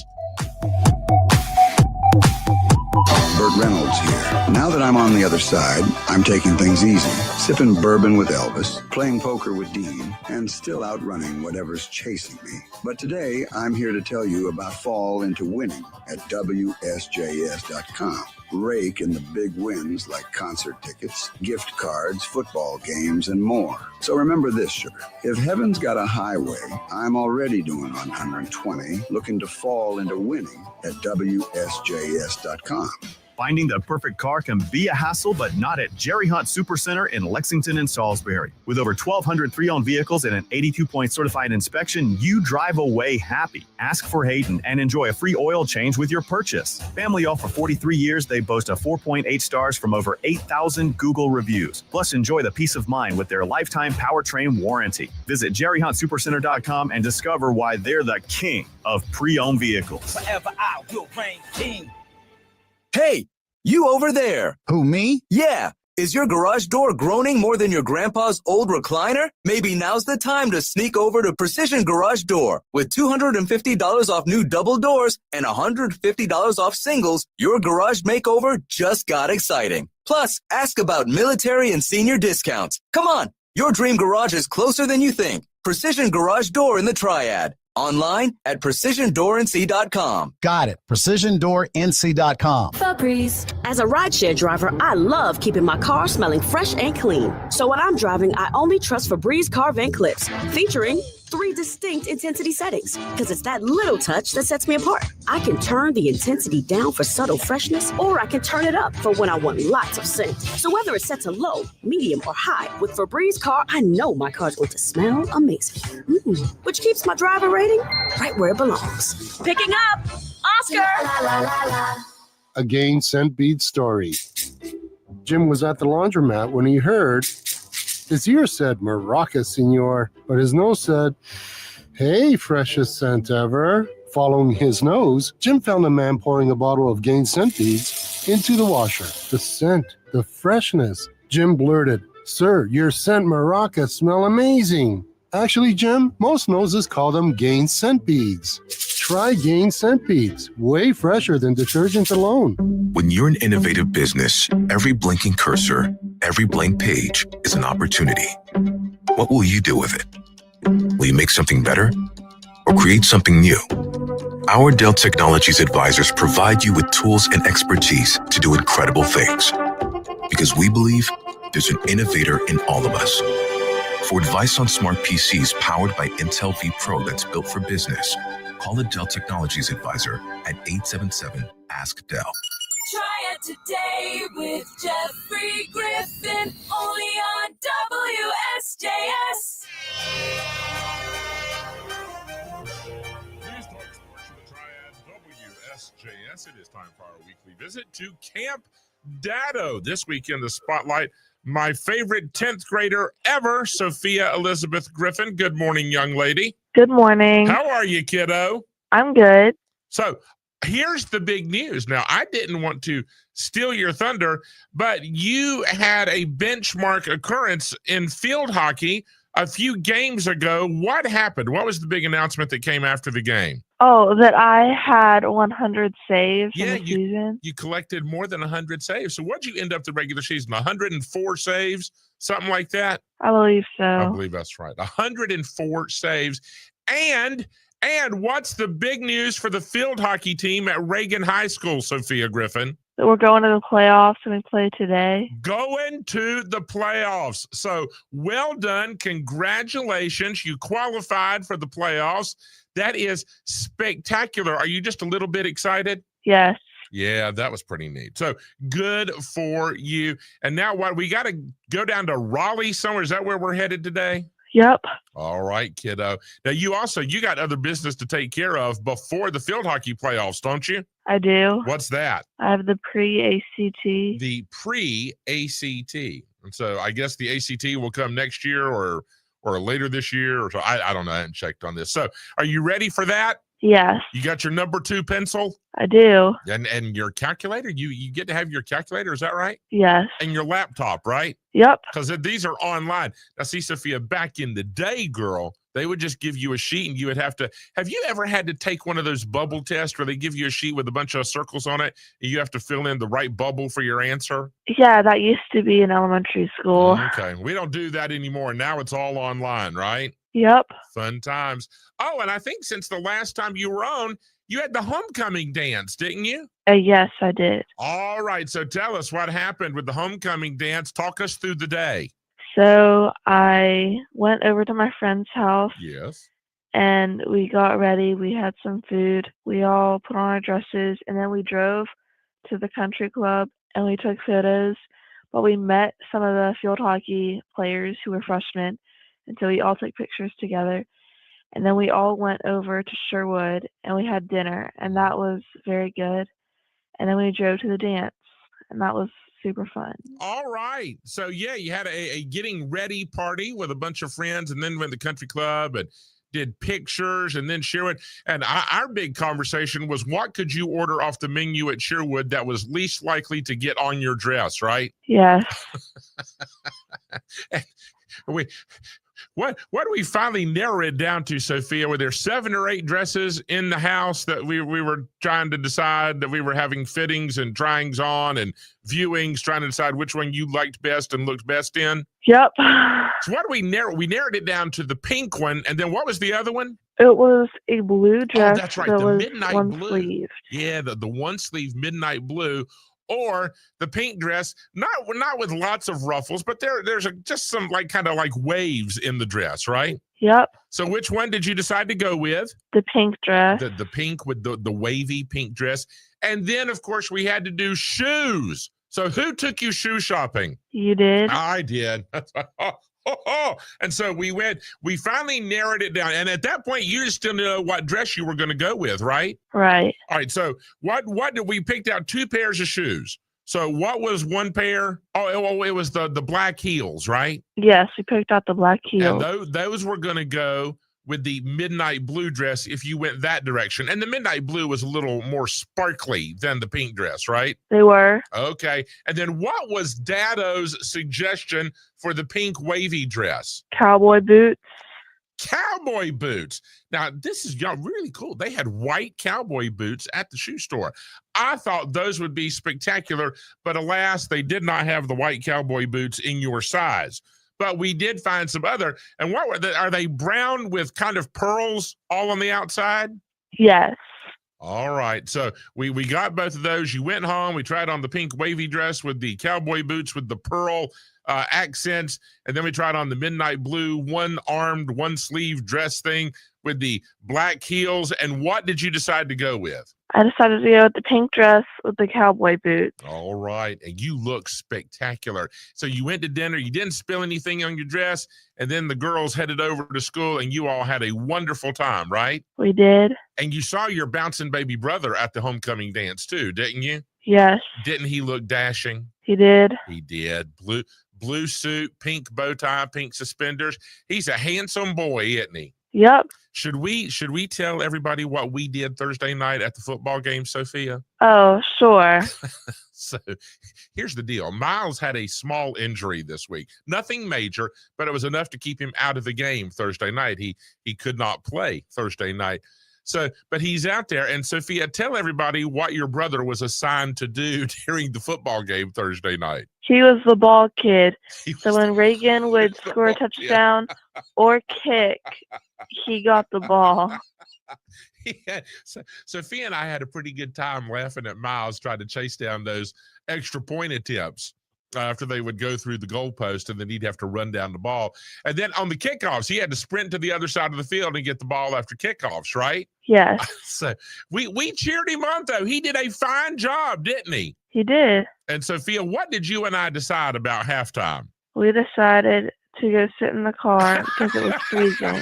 Burt Reynolds here. Now that I'm on the other side, I'm taking things easy, sipping bourbon with Elvis, playing poker with Dean, and still outrunning whatever's chasing me. But today, I'm here to tell you about fall into winning at WSJS.com. Rake in the big wins like concert tickets, gift cards, football games, and more. So remember this, sugar. If heaven's got a highway, I'm already doing 120, looking to fall into winning at WSJS.com. Finding the perfect car can be a hassle, but not at Jerry Hunt Supercenter in Lexington and Salisbury. With over 1,200 pre-owned vehicles and an 82-point certified inspection, you drive away happy. Ask for Hayden and enjoy a free oil change with your purchase. Family owned for 43 years, they boast a 4.8 stars from over 8,000 Google reviews. Plus, enjoy the peace of mind with their lifetime powertrain warranty. Visit JerryHuntSupercenter.com and discover why they're the king of pre-owned vehicles. Forever I will reign king. Hey, you over there. Who, me? Yeah. Is your garage door groaning more than your grandpa's old recliner? Maybe now's the time to sneak over to Precision Garage Door. With $250 off new double doors and $150 off singles, your garage makeover just got exciting. Plus, ask about military and senior discounts. Come on, your dream garage is closer than you think. Precision Garage Door in the Triad. Online at PrecisionDoorNC.com. Got it. PrecisionDoorNC.com. Febreze. As a rideshare driver, I love keeping my car smelling fresh and clean. So when I'm driving, I only trust Febreze car vent clips, featuring 3 distinct intensity settings, because it's that little touch that sets me apart. I can turn the intensity down for subtle freshness, or I can turn it up for when I want lots of scent. So whether it's set to low, medium, or high, with Febreze car, I know my car's going to smell amazing. Which keeps my driver rating right where it belongs. Picking up, Oscar! La, la, la, la. A Gain Scent Bead story. Jim was at the laundromat when he heard his ear said, "Maraca, senor," but his nose said, "Hey, freshest scent ever." Following his nose, Jim found a man pouring a bottle of Gain scent beads into the washer. The scent, the freshness. Jim blurted, "Sir, your scent Maraca smell amazing." Actually, Jim, most noses call them Gain scent beads. Try Gain scent beads, way fresher than detergent alone. When you're an innovative business, every blinking cursor, every blank page is an opportunity. What will you do with it? Will you make something better or create something new? Our Dell Technologies advisors provide you with tools and expertise to do incredible things, because we believe there's an innovator in all of us. For advice on smart PCs powered by Intel vPro that's built for business, call a Dell Technologies advisor at 877-ASK-DELL. Triad Today with Jeffrey Griffin, only on WSJS. WSJS. It is time for our weekly visit to Camp Dado. This week in the spotlight, my favorite 10th grader ever, Sophia Elizabeth Griffin. Good morning, young lady. Good morning. How are you, kiddo? I'm good. So here's the big news. Now, I didn't want to steal your thunder, but you had a benchmark occurrence in field hockey a few games ago. What happened? What was the big announcement that came after the game? Oh, that I had 100 saves in the season. You collected more than 100 saves. So what did you end up the regular season? 104 saves, something like that? I believe so. I believe that's right. 104 saves. And what's the big news for the field hockey team at Reagan High School, Sophia Griffin? We're going to the playoffs and we play today. Going to the playoffs. So well done. Congratulations. You qualified for the playoffs. That is spectacular. Are you just a little bit excited? Yes. Yeah, that was pretty neat. So good for you. And now what? We got to go down to Raleigh somewhere. Is that where we're headed today? Yep. All right, kiddo. Now you got other business to take care of before the field hockey playoffs, don't you? I do. What's that? I have the pre-ACT. The pre-ACT. And so I guess the ACT will come next year or later this year, or so. I don't know. I haven't checked on this. So are you ready for that? Yes. You got your number 2 pencil? I do. And your calculator? You get to have your calculator, is that right? Yes. And your laptop, right? Yep. Because these are online. Now, see, Sophia, back in the day, girl, they would just give you a sheet and you would have you ever had to take one of those bubble tests where they give you a sheet with a bunch of circles on it and you have to fill in the right bubble for your answer? Yeah, that used to be in elementary school. Okay. We don't do that anymore. Now it's all online, right? Yep. Fun times. Oh, and I think since the last time you were on, you had the homecoming dance, didn't you? Yes, I did. All right. So tell us what happened with the homecoming dance. Talk us through the day. So I went over to my friend's house. Yes. And we got ready. We had some food. We all put on our dresses, and then we drove to the country club and we took photos. But we met some of the field hockey players who were freshmen, and so we all took pictures together. And then we all went over to Sherwood and we had dinner, and that was very good. And then we drove to the dance, and that was super fun. All right. So, yeah, you had a getting ready party with a bunch of friends, and then went to the country club and did pictures, and then Sherwood. And our big conversation was, what could you order off the menu at Sherwood that was least likely to get on your dress, right? Yes. What do we finally narrow it down to, Sophia? Were there 7 or 8 dresses in the house that we were trying to decide, that we were having fittings and tryings on and viewings, trying to decide which one you liked best and looked best in? Yep. So what do we narrow? We narrowed it down to the pink one, and then what was the other one? It was a blue dress. Oh, that's right, that the was midnight one blue. sleeve. Yeah, the one sleeve midnight blue. Or the pink dress, not with lots of ruffles, but there's just some kind of waves in the dress, right? Yep. So which one did you decide to go with? The pink dress. The pink with the wavy pink dress. And then, of course, we had to do shoes. So who took you shoe shopping? You did. I did. And so we finally narrowed it down. And at that point, you just didn't know what dress you were going to go with, right? Right. All right. So what did we picked out 2 pairs of shoes? So what was one pair? Oh, it was the black heels, right? Yes, we picked out the black heels. And those were going to go with the midnight blue dress if you went that direction. And the midnight blue was a little more sparkly than the pink dress, right? They were. Okay. And then what was Dado's suggestion for the pink wavy dress? Cowboy boots. Cowboy boots. Now, this is really cool. They had white cowboy boots at the shoe store. I thought those would be spectacular, but alas, they did not have the white cowboy boots in your size. But we did find some other. And what were they? Are they brown with kind of pearls all on the outside? Yes. All right. So we got both of those. You went home. We tried on the pink wavy dress with the cowboy boots with the pearl accents. And then we tried on the midnight blue, one-armed, one-sleeve dress thing with the black heels. And what did you decide to go with? I decided to go with the pink dress with the cowboy boots. All right. And you look spectacular. So you went to dinner. You didn't spill anything on your dress. And then the girls headed over to school and you all had a wonderful time, right? We did. And you saw your bouncing baby brother at the homecoming dance too, didn't you? Yes. Didn't he look dashing? He did. He did. Blue suit, pink bow tie, pink suspenders. He's a handsome boy, isn't he? Yep. Should we tell everybody what we did Thursday night at the football game, Sophia? Oh, sure. So here's the deal. Miles had a small injury this week. Nothing major, but it was enough to keep him out of the game Thursday night. He could not play Thursday night. So, but he's out there. And Sophia, tell everybody what your brother was assigned to do during the football game Thursday night. He was the ball kid. So when Reagan would score a touchdown or kick, he got the ball. Yeah. So Sophia and I had a pretty good time laughing at Miles trying to chase down those extra point attempts after they would go through the goalpost, and then he'd have to run down the ball. And then on the kickoffs, he had to sprint to the other side of the field and get the ball after kickoffs, right? Yes. So we cheered him on, though. He did a fine job, didn't he? He did. And Sophia, what did you and I decide about halftime? We decided to go sit in the car because it was freezing.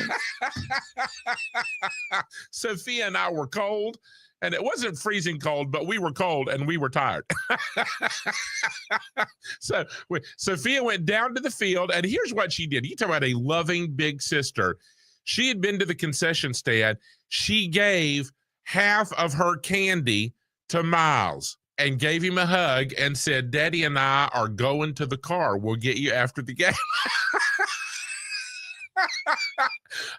Sophia and I were cold, and it wasn't freezing cold, but we were cold and we were tired. So Sophia went down to the field, and here's what she did. You talk about a loving big sister. She had been to the concession stand. she gave half of her candy to Miles and gave him a hug and said, Daddy and I are going to the car. We'll get you after the game.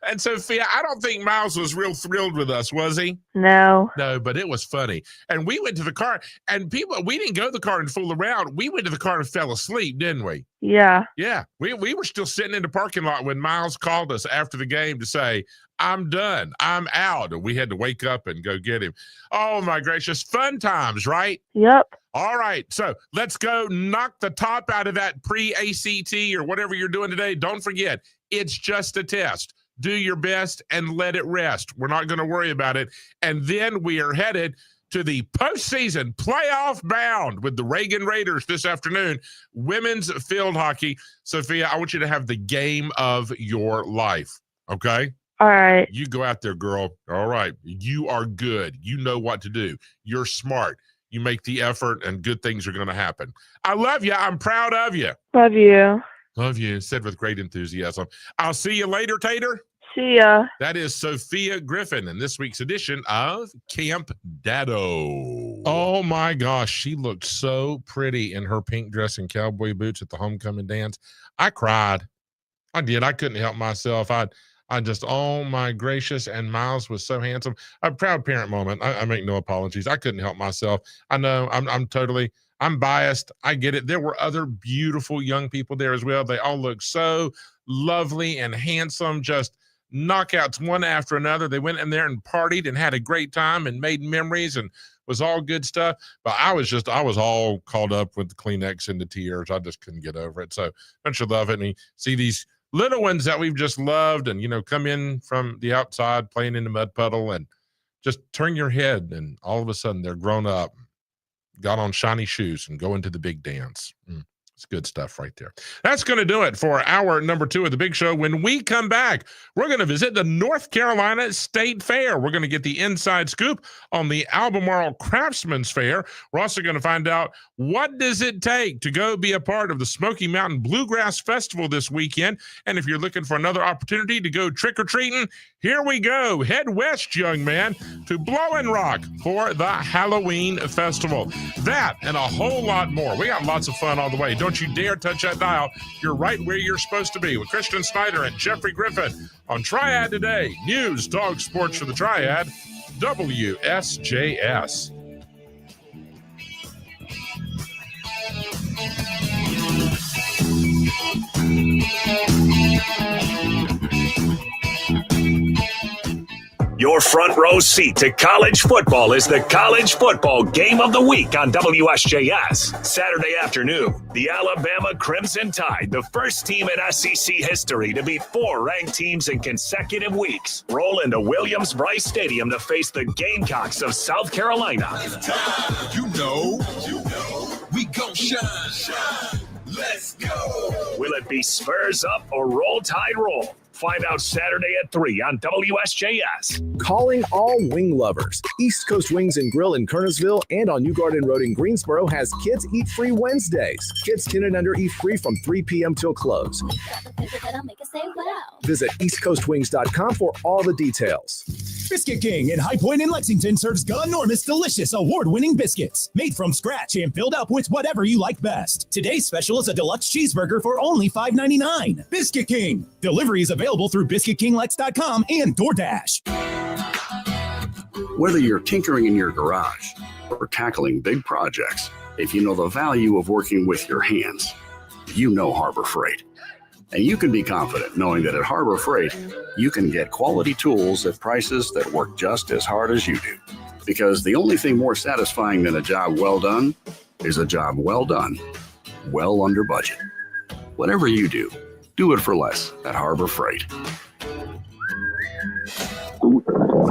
And Sophia, I don't think Miles was real thrilled with us, was he? No. No, but it was funny. And we went to the car, and we didn't go to the car and fool around. We went to the car and fell asleep, didn't we? Yeah. Yeah. We were still sitting in the parking lot when Miles called us after the game to say, I'm done. I'm out. And we had to wake up and go get him. Oh, my gracious. Fun times, right? Yep. All right. So let's go knock the top out of that pre-ACT or whatever you're doing today. Don't forget, it's just a test. Do your best and let it rest. We're not going to worry about it. And then we are headed to the postseason playoff bound with the Reagan Raiders this afternoon. Women's field hockey. Sophia, I want you to have the game of your life. Okay? All right. You go out there, girl. All right. You are good. You know what to do. You're smart. You make the effort and good things are going to happen. I love you. I'm proud of you. Love you. Love you. Said with great enthusiasm. I'll see you later, Tater. See ya. That is Sophia Griffin in this week's edition of Camp Dado. Oh my gosh, she looked so pretty in her pink dress and cowboy boots at the homecoming dance. I cried. I did. I couldn't help myself. I just, oh my gracious, and Miles was so handsome. A proud parent moment. I make no apologies. I couldn't help myself. I know I'm biased. I get it. There were other beautiful young people there as well. They all looked so lovely and handsome, just knockouts one after another. They went in there and partied and had a great time and made memories and was all good stuff. But I was all caught up with the Kleenex and the tears. I just couldn't get over it. So don't you love it? And you see these little ones that we've just loved and, come in from the outside playing in the mud puddle and just turn your head and all of a sudden they're grown up, got on shiny shoes and go into the big dance. It's good stuff right there. That's going to do it for hour number 2 of the Big Show. When we come back, we're going to visit the North Carolina State Fair. We're going to get the inside scoop on the Albemarle Craftsman's Fair. We're also going to find out what does it take to go be a part of the Smoky Mountain Bluegrass Festival this weekend. And if you're looking for another opportunity to go trick-or-treating, here we go. Head west, young man, to Blowing Rock for the Halloween Festival. That and a whole lot more. We got lots of fun all the way. Don't you dare touch that dial. You're right where you're supposed to be with Christian Snyder and Jeffrey Griffin on Triad Today. News, dog sports for the Triad, WSJS. Your front row seat to college football is the College Football Game of the Week on WSJS. Saturday afternoon, the Alabama Crimson Tide, the first team in SEC history to beat 4 ranked teams in consecutive weeks, roll into Williams-Brice Stadium to face the Gamecocks of South Carolina. It's time. You know, we gon' shine. Let's go. Will it be Spurs up or Roll Tide Roll? Find out Saturday at 3 on WSJS. Calling all wing lovers. East Coast Wings and Grill in Kernersville and on New Garden Road in Greensboro has Kids Eat Free Wednesdays. Kids 10 and under eat free from 3 p.m. till close. Visit eastcoastwings.com for all the details. Biscuit King in High Point in Lexington serves enormous, delicious, award-winning biscuits made from scratch and filled up with whatever you like best. Today's special is a deluxe cheeseburger for only $5.99. Biscuit King. Delivery is available through BiscuitKingLex.com and DoorDash. Whether you're tinkering in your garage or tackling big projects, if you know the value of working with your hands, you know Harbor Freight. And you can be confident knowing that at Harbor Freight, you can get quality tools at prices that work just as hard as you do. Because the only thing more satisfying than a job well done is a job well done, well under budget. Whatever you do, do it for less at Harbor Freight.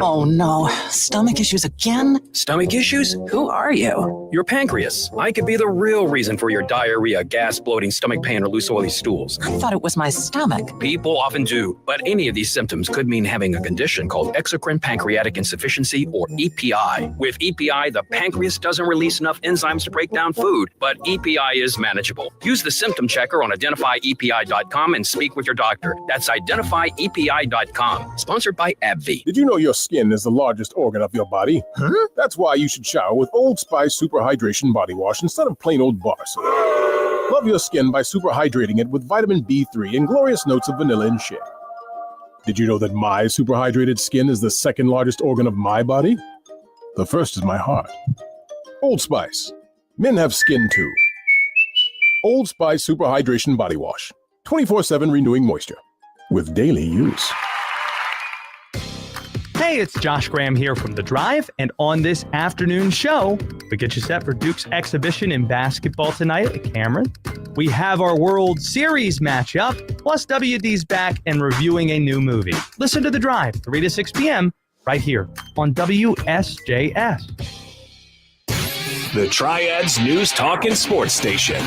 Oh no, stomach issues again? Stomach issues? Who are you? Your pancreas. I could be the real reason for your diarrhea, gas, bloating, stomach pain, or loose oily stools. I thought it was my stomach. People often do, but any of these symptoms could mean having a condition called exocrine pancreatic insufficiency, or EPI. With EPI, the pancreas doesn't release enough enzymes to break down food, but EPI is manageable. Use the symptom checker on identifyepi.com and speak with your doctor. That's identifyepi.com. Sponsored by AbbVie. Did you know your skin is the largest organ of your body? Huh? That's why you should shower with Old Spice Super Hydration Body Wash instead of plain old bar soap. Love your skin by super hydrating it with vitamin B3 and glorious notes of vanilla and shea. Did you know that my super hydrated skin is the second largest organ of my body? The first is my heart. Old Spice. Men have skin too. Old Spice Super Hydration Body Wash. 24/7 renewing moisture. With daily use. Hey, it's Josh Graham here from The Drive, and on this afternoon show, we get you set for Duke's exhibition in basketball tonight at Cameron. We have our World Series matchup, plus WD's back and reviewing a new movie. Listen to The Drive, 3 to 6 p.m., right here on WSJS. The Triad's News Talk and Sports Station.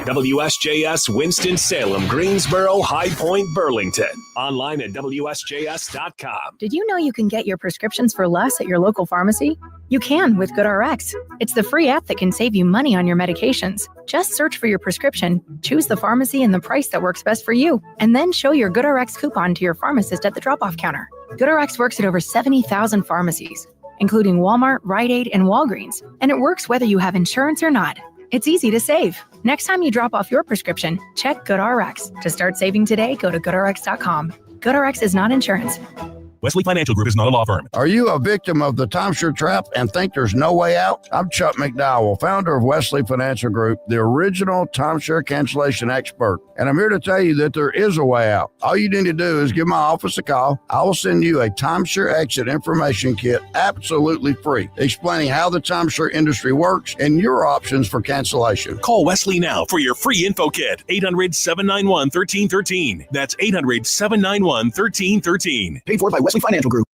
WSJS Winston-Salem, Greensboro, High Point, Burlington. Online at WSJS.com. Did you know you can get your prescriptions for less at your local pharmacy? You can with GoodRx. It's the free app that can save you money on your medications. Just search for your prescription, choose the pharmacy and the price that works best for you, and then show your GoodRx coupon to your pharmacist at the drop-off counter. GoodRx works at over 70,000 pharmacies, including Walmart, Rite Aid, and Walgreens, and it works whether you have insurance or not. It's easy to save. Next time you drop off your prescription, check GoodRx. To start saving today, go to GoodRx.com. GoodRx is not insurance. Wesley Financial Group is not a law firm. Are you a victim of the timeshare trap and think there's no way out? I'm Chuck McDowell, founder of Wesley Financial Group, the original timeshare cancellation expert. And I'm here to tell you that there is a way out. All you need to do is give my office a call. I will send you a timeshare exit information kit absolutely free, explaining how the timeshare industry works and your options for cancellation. Call Wesley now for your free info kit. 800-791-1313. That's 800-791-1313. Paid for by Wesley Financial Group.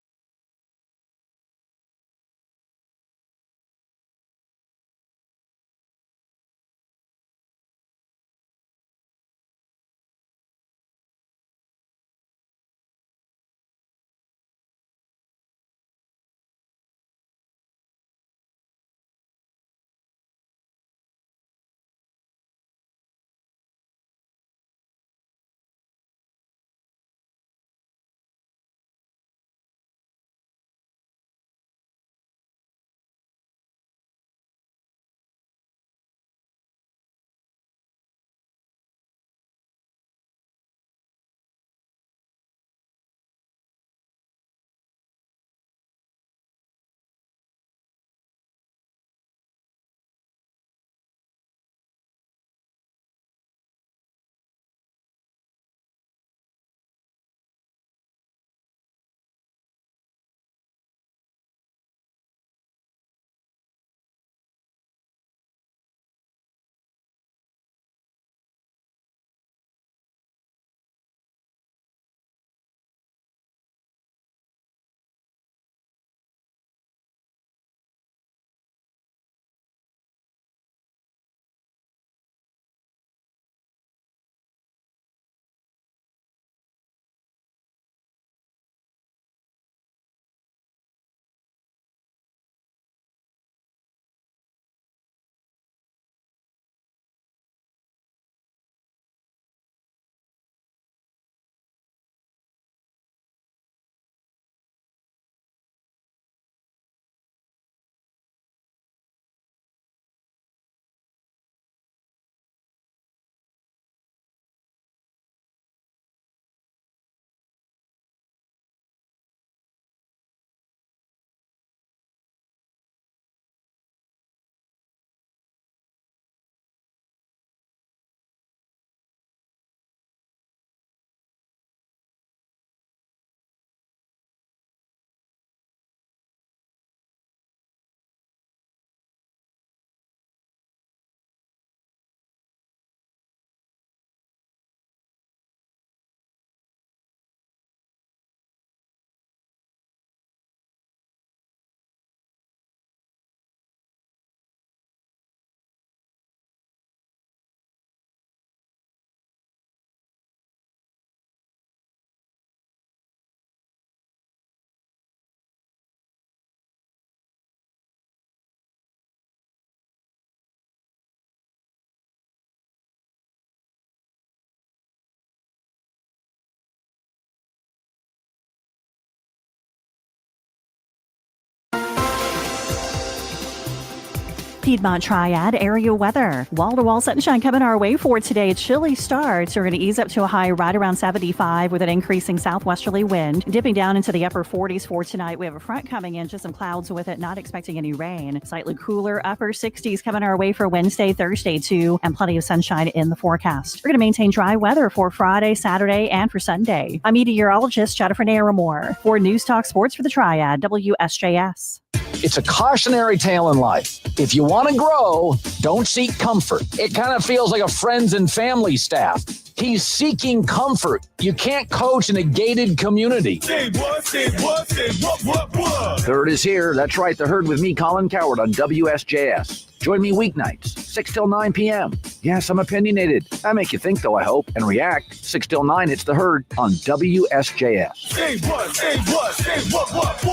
Piedmont Triad area weather. Wall-to-wall sunshine coming our way for today. Chilly starts. We're going to ease up to a high right around 75 with an increasing southwesterly wind. Dipping down into the upper 40s for tonight. We have a front coming in, just some clouds with it, not expecting any rain. Slightly cooler upper 60s coming our way for Wednesday, Thursday too, and plenty of sunshine in the forecast. We're going to maintain dry weather for Friday, Saturday, and for Sunday. I'm meteorologist Jennifer Naramore for News Talk Sports for the Triad, WSJS. It's a cautionary tale in life. If you want to grow, don't seek comfort. It kind of feels like a friends and family staff. He's seeking comfort. You can't coach in a gated community. Say what, say what, say what? Herd is here. That's right, The Herd with me, Colin Coward, on WSJS. Join me weeknights, 6 till 9 p.m. Yes, I'm opinionated. I make you think, though, I hope, and react. 6 till 9, it's The Herd on WSJS. Say what, say what, say what?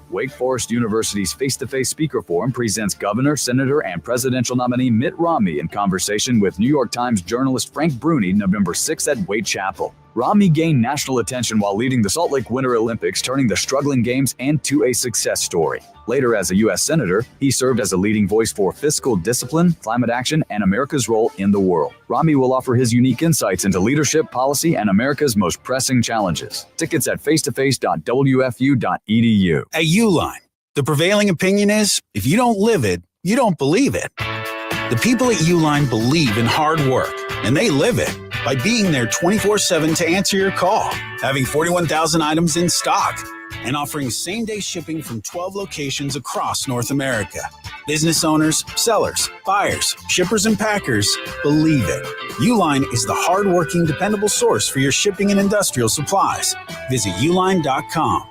Wake Forest University's face-to-face speaker forum presents Governor, Senator, and presidential nominee Mitt Romney in conversation with New York Times journalist Frank Bruni November 6th at Wade Chapel. Romney gained national attention while leading the Salt Lake Winter Olympics, turning the struggling games into a success story. Later, as a U.S. Senator, he served as a leading voice for fiscal discipline, climate action, and America's role in the world. Romney will offer his unique insights into leadership, policy, and America's most pressing challenges. Tickets at facetoface.wfu.edu. At Uline, the prevailing opinion is, if you don't live it, you don't believe it. The people at Uline believe in hard work, and they live it by being there 24/7 to answer your call, having 41,000 items in stock, and offering same-day shipping from 12 locations across North America. Business owners, sellers, buyers, shippers, and packers believe it. Uline is the hard-working, dependable source for your shipping and industrial supplies. Visit uline.com.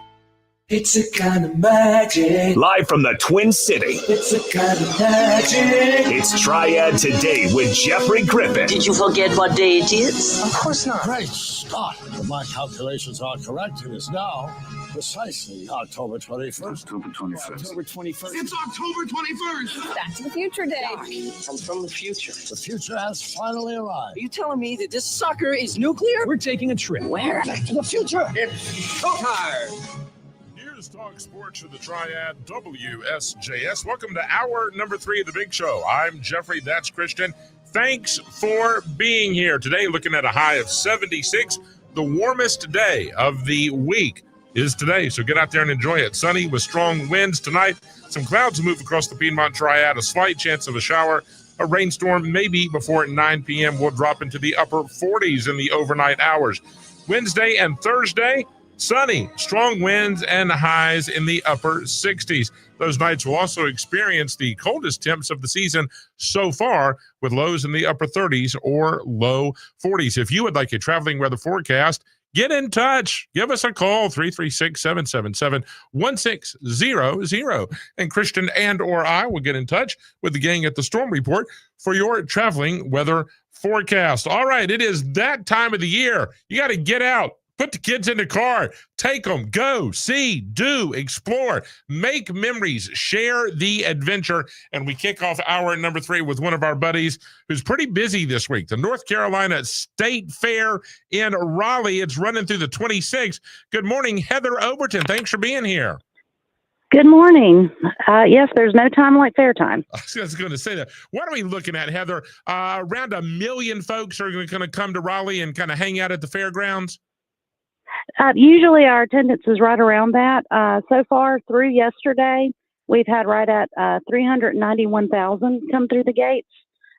It's a kind of magic. Live from the Twin City. It's a kind of magic. It's Triad Today with Jeffrey Griffin. Did you forget what day it is? Of course not. Great Scott. If my calculations are correct, it is now precisely October 21st. October 21st. October 21st. It's October 21st. Back to the Future Day. I'm from the future. The future has finally arrived. Are you telling me that this sucker is nuclear? We're taking a trip. Where? Back to the future. It's showtime. News Talk Sports for the Triad, WSJS. Welcome to hour number 3 of the big show. I'm Jeffrey, that's Christian. Thanks for being here. Today, looking at a high of 76. The warmest day of the week is today, so get out there and enjoy it. Sunny with strong winds tonight. Some clouds move across the Piedmont Triad. A slight chance of a shower. A rainstorm maybe before 9 p.m. will drop into the upper 40s in the overnight hours. Wednesday and Thursday, sunny, strong winds, and highs in the upper 60s. Those nights will also experience the coldest temps of the season so far, with lows in the upper 30s or low 40s. If you would like a traveling weather forecast, get in touch. Give us a call, 336-777-1600. And Christian and or I will get in touch with the gang at the Storm Report for your traveling weather forecast. All right, it is that time of the year. You got to get out. Put the kids in the car, take them, go, see, do, explore, make memories, share the adventure. And we kick off hour number 3 with one of our buddies who's pretty busy this week. The North Carolina State Fair in Raleigh. It's running through the 26th. Good morning, Heather Overton. Thanks for being here. Good morning. Yes, there's no time like fair time. I was going to say that. What are we looking at, Heather? Around 1 million folks are going to come to Raleigh and kind of hang out at the fairgrounds? Usually our attendance is right around that. So far through yesterday, we've had right at 391,000 come through the gates.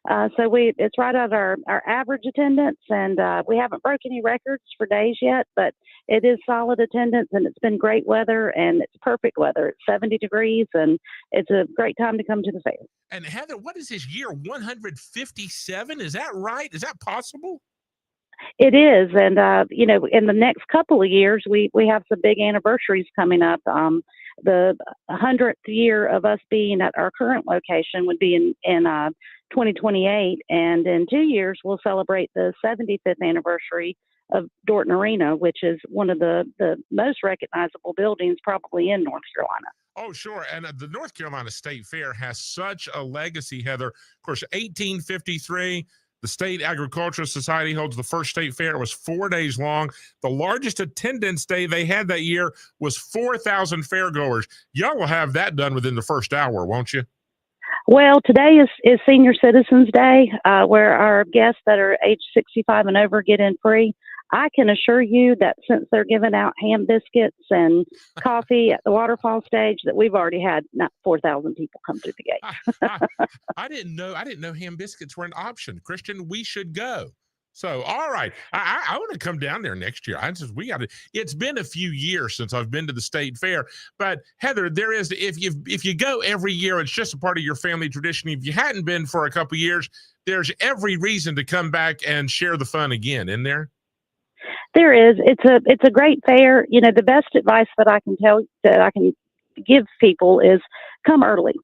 So it's right at our average attendance, and we haven't broke any records for days yet, but it is solid attendance, and it's been great weather, and it's perfect weather. It's 70 degrees, and it's a great time to come to the fair. And Heather, what is this year, 157? Is that right? Is that possible? It is, and in the next couple of years, we have some big anniversaries coming up. The 100th year of us being at our current location would be in 2028, and in 2 years we'll celebrate the 75th anniversary of Dorton Arena, which is one of the most recognizable buildings probably in North Carolina. Oh, sure. And the North Carolina State Fair has such a legacy, Heather. Of course, 1853. The State Agricultural Society holds the first state fair. It was 4 days long. The largest attendance day they had that year was 4,000 fairgoers. Y'all will have that done within the first hour, won't you? Well, today is Senior Citizens Day, where our guests that are age 65 and over get in free. I can assure you that since they're giving out ham biscuits and coffee at the waterfall stage, that we've already had not 4,000 people come through the gate. I didn't know ham biscuits were an option. Christian, we should go. So, all right, I want to come down there next year. It's been a few years since I've been to the state fair, but Heather, there is, if you go every year, it's just a part of your family tradition. If you hadn't been for a couple years, there's every reason to come back and share the fun again, isn't there? There is. It's a great fair. You know, the best advice that I can give people is come early.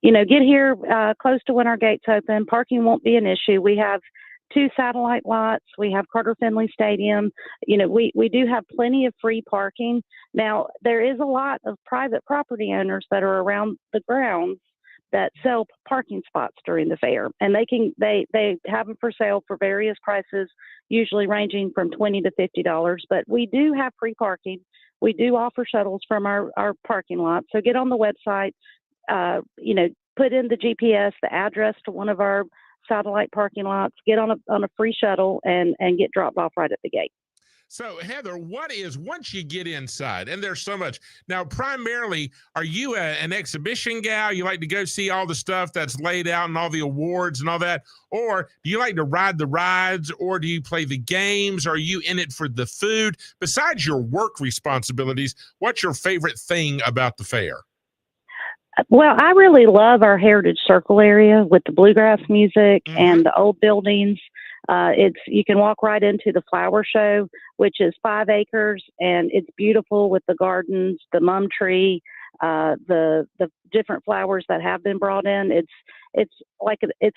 You know, get here close to when our gates open. Parking won't be an issue. We have 2 satellite lots. We have Carter Finley Stadium. You know, we do have plenty of free parking. Now, there is a lot of private property owners that are around the grounds that sell parking spots during the fair, and they have them for sale for various prices, usually ranging from $20 to $50. But we do have free parking. We do offer shuttles from our parking lot. So get on the website, you know, put in the GPS, the address to one of our satellite parking lots, get on a free shuttle and get dropped off right at the gate. So, Heather, once you get inside, and there's so much. Now, primarily, are you an exhibition gal? You like to go see all the stuff that's laid out and all the awards and all that? Or do you like to ride the rides? Or do you play the games? Are you in it for the food? Besides your work responsibilities, what's your favorite thing about the fair? Well, I really love our Heritage Circle area with the bluegrass music and the old buildings. You can walk right into the flower show, which is 5 acres, and it's beautiful with the gardens, the mum tree, the different flowers that have been brought in. It's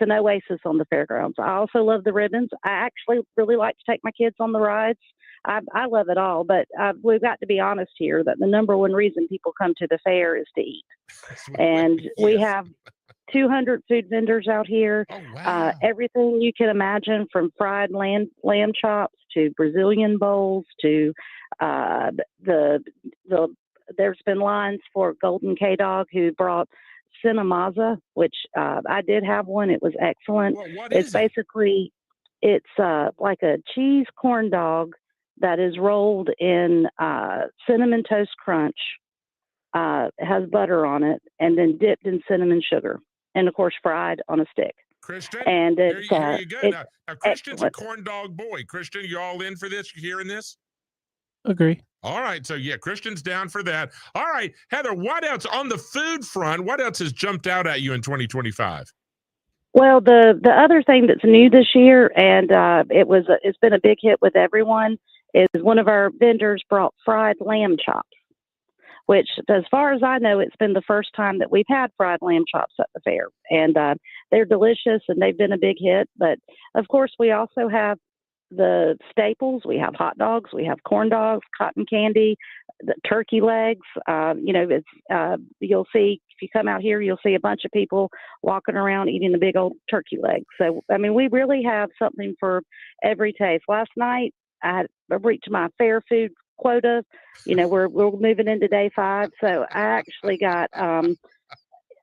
an oasis on the fairgrounds. I also love the ribbons. I actually really like to take my kids on the rides. I love it all, but we've got to be honest here that the number one reason people come to the fair is to eat. And we have 200 food vendors out here. Oh, wow. Everything you can imagine, from fried lamb chops to Brazilian bowls to there's been lines for Golden K-Dog, who brought Cinemaza, which I did have one. It was excellent. Well, what is it's like a cheese corn dog that is rolled in cinnamon toast crunch. It has butter on it, and then dipped in cinnamon sugar, and of course fried on a stick. Christian, and here you go. Now, Christian's excellent. a corn dog boy. Christian, you all in for this? You hearing this? Agree. All right. So, yeah, Christian's down for that. All right. Heather, what else on the food front? What else has jumped out at you in 2025? Well, the other thing that's new this year, and it's been a big hit with everyone, is one of our vendors brought fried lamb chops, which, as far as I know, it's been the first time that we've had fried lamb chops at the fair. And they're delicious, and they've been a big hit. But, of course, we also have the staples. We have hot dogs. We have corn dogs, cotton candy, the turkey legs. You'll see, if you come out here, you'll see a bunch of people walking around eating the big old turkey legs. So, I mean, we really have something for every taste. Last night, I reached my fair food quota. You know, we're moving into day 5. So I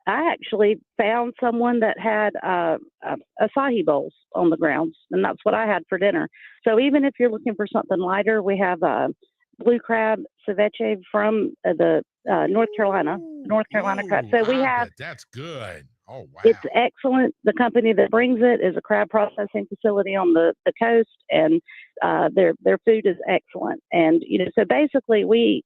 actually found someone that had acai bowls on the grounds, and that's what I had for dinner. So even if you're looking for something lighter, we have blue crab ceviche from the North Carolina crab. So we have. That's good. Oh, wow. It's excellent. The company that brings it is a crab processing facility on the coast, and their food is excellent. And, you know, so basically we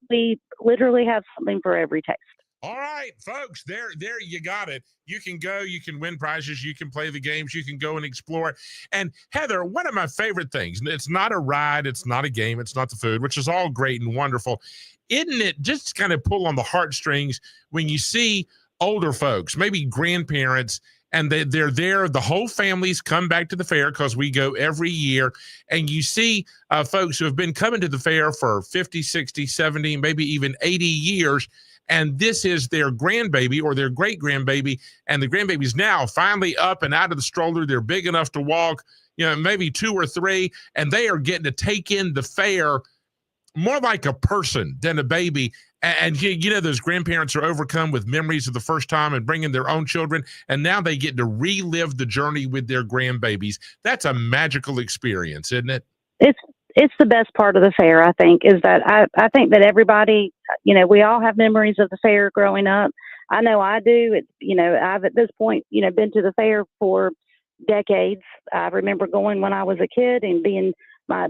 literally have something for every taste. All right, folks, there you got it. You can go, you can win prizes, you can play the games, you can go and explore. And Heather, one of my favorite things, it's not a ride, it's not a game, it's not the food, which is all great and wonderful. Isn't it just kind of pull on the heartstrings when you see older folks, maybe grandparents, and they're there, the whole families come back to the fair because we go every year, and you see folks who have been coming to the fair for 50, 60, 70, maybe even 80 years, and this is their grandbaby or their great-grandbaby, and the grandbaby's now finally up and out of the stroller. They're big enough to walk, you know, maybe 2 or 3, and they are getting to take in the fair more like a person than a baby. And you know, those grandparents are overcome with memories of the first time and bringing their own children, and now they get to relive the journey with their grandbabies. That's a magical experience, isn't it? It's the best part of the fair, I think, is that I think that everybody, you know, we all have memories of the fair growing up. I know I do. It's, you know, I've at this point, you know, been to the fair for decades. I remember going when I was a kid and my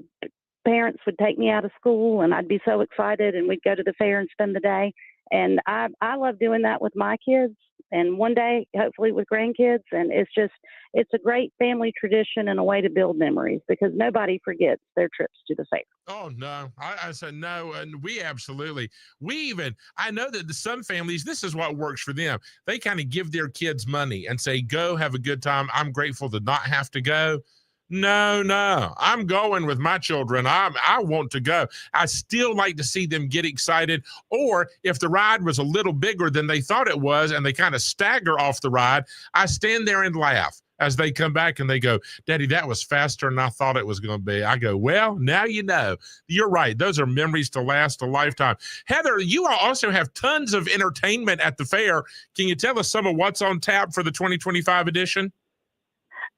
parents would take me out of school and I'd be so excited and we'd go to the fair and spend the day. And I love doing that with my kids and one day, hopefully with grandkids. And it's a great family tradition and a way to build memories because nobody forgets their trips to the fair. Oh, no, I said no. And I know that some families, this is what works for them. They kind of give their kids money and say, go have a good time. I'm grateful to not have to go. No, I'm going with my children. I want to go. I still like to see them get excited. Or if the ride was a little bigger than they thought it was and they kind of stagger off the ride, I stand there and laugh as they come back and they go, Daddy, that was faster than I thought it was going to be. I go, well, now you know. You're right. Those are memories to last a lifetime. Heather, you also have tons of entertainment at the fair. Can you tell us some of what's on tap for the 2025 edition?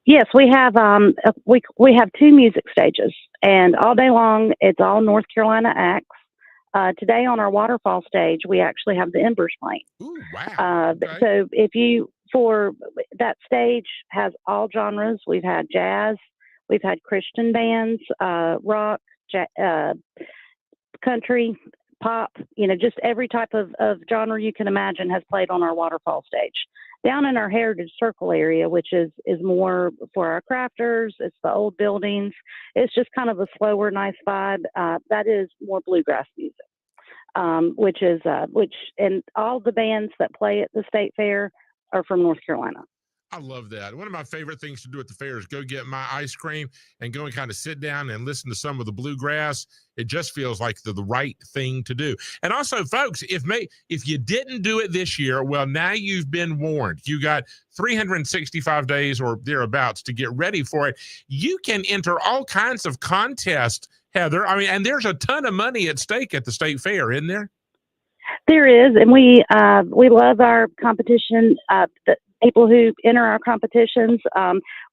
Yes, we have we have two music stages, and all day long it's all North Carolina acts. Today on our waterfall stage, we actually have the Embers playing. Ooh, wow! Okay. So for that stage has all genres. We've had jazz, we've had Christian bands, rock, country, pop. You know, just every type of genre you can imagine has played on our waterfall stage. Down in our Heritage Circle area, which is more for our crafters, it's the old buildings. It's just kind of a slower, nice vibe. That is more bluegrass music, and all the bands that play at the state fair are from North Carolina. I love that. One of my favorite things to do at the fair is go get my ice cream and go and kind of sit down and listen to some of the bluegrass. It just feels like the right thing to do. And also, folks, if you didn't do it this year, well, now you've been warned. You got 365 days or thereabouts to get ready for it. You can enter all kinds of contests, Heather. I mean, and there's a ton of money at stake at the state fair, isn't there? There is, and we love our competition. The people who enter our competitions,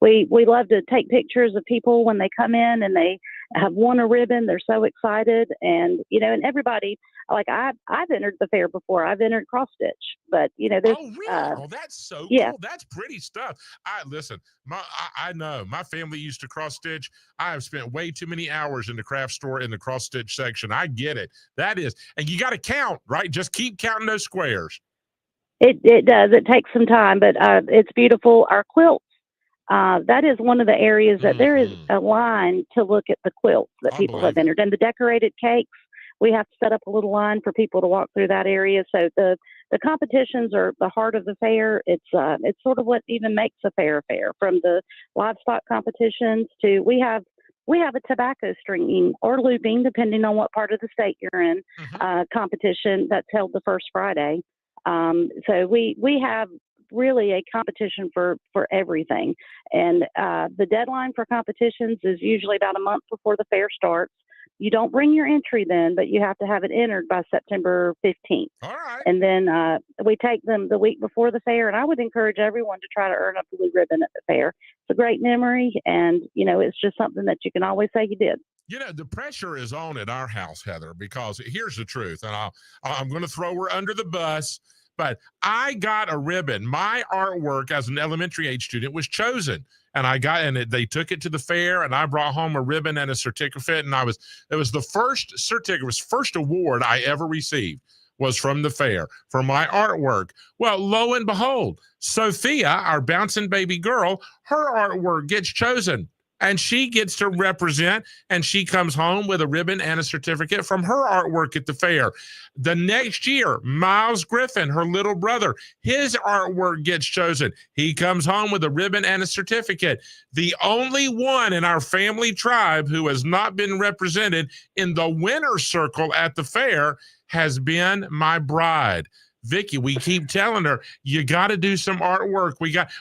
we love to take pictures of people when they come in and they have won a ribbon. They're so excited, and you know, and everybody. Like I've entered the fair before. I've entered cross stitch, but you know, there's. Oh, really? That's so cool. That's pretty stuff. I know my family used to cross stitch. I have spent way too many hours in the craft store in the cross stitch section. I get it. That is, and you got to count, right? Just keep counting those squares. It does. It takes some time, but it's beautiful. Our quilts. That is one of the areas that there is a line to look at the quilts that people have entered, and the decorated cakes. We have to set up a little line for people to walk through that area. So the competitions are the heart of the fair. It's sort of what even makes a fair, from the livestock competitions to we have a tobacco stringing or looping, depending on what part of the state you're in, competition that's held the first Friday. So we have really a competition for everything. And the deadline for competitions is usually about a month before the fair starts. You don't bring your entry then, but you have to have it entered by September 15th. All right. And then we take them the week before the fair, and I would encourage everyone to try to earn a blue ribbon at the fair. It's a great memory, and, you know, it's just something that you can always say you did. You know, the pressure is on at our house, Heather, because here's the truth, and I'm going to throw her under the bus, but I got a ribbon. My artwork as an elementary age student was chosen. And they took it to the fair, and I brought home a ribbon and a certificate. And it was the first award I ever received was from the fair for my artwork. Well, lo and behold, Sophia, our bouncing baby girl, her artwork gets chosen. And she gets to represent, and she comes home with a ribbon and a certificate from her artwork at the fair. The next year, Miles Grffin, her little brother, his artwork gets chosen. He comes home with a ribbon and a certificate. The only one in our family tribe who has not been represented in the winner's circle at the fair has been my bride. Vicky, we keep telling her, you got to do some artwork.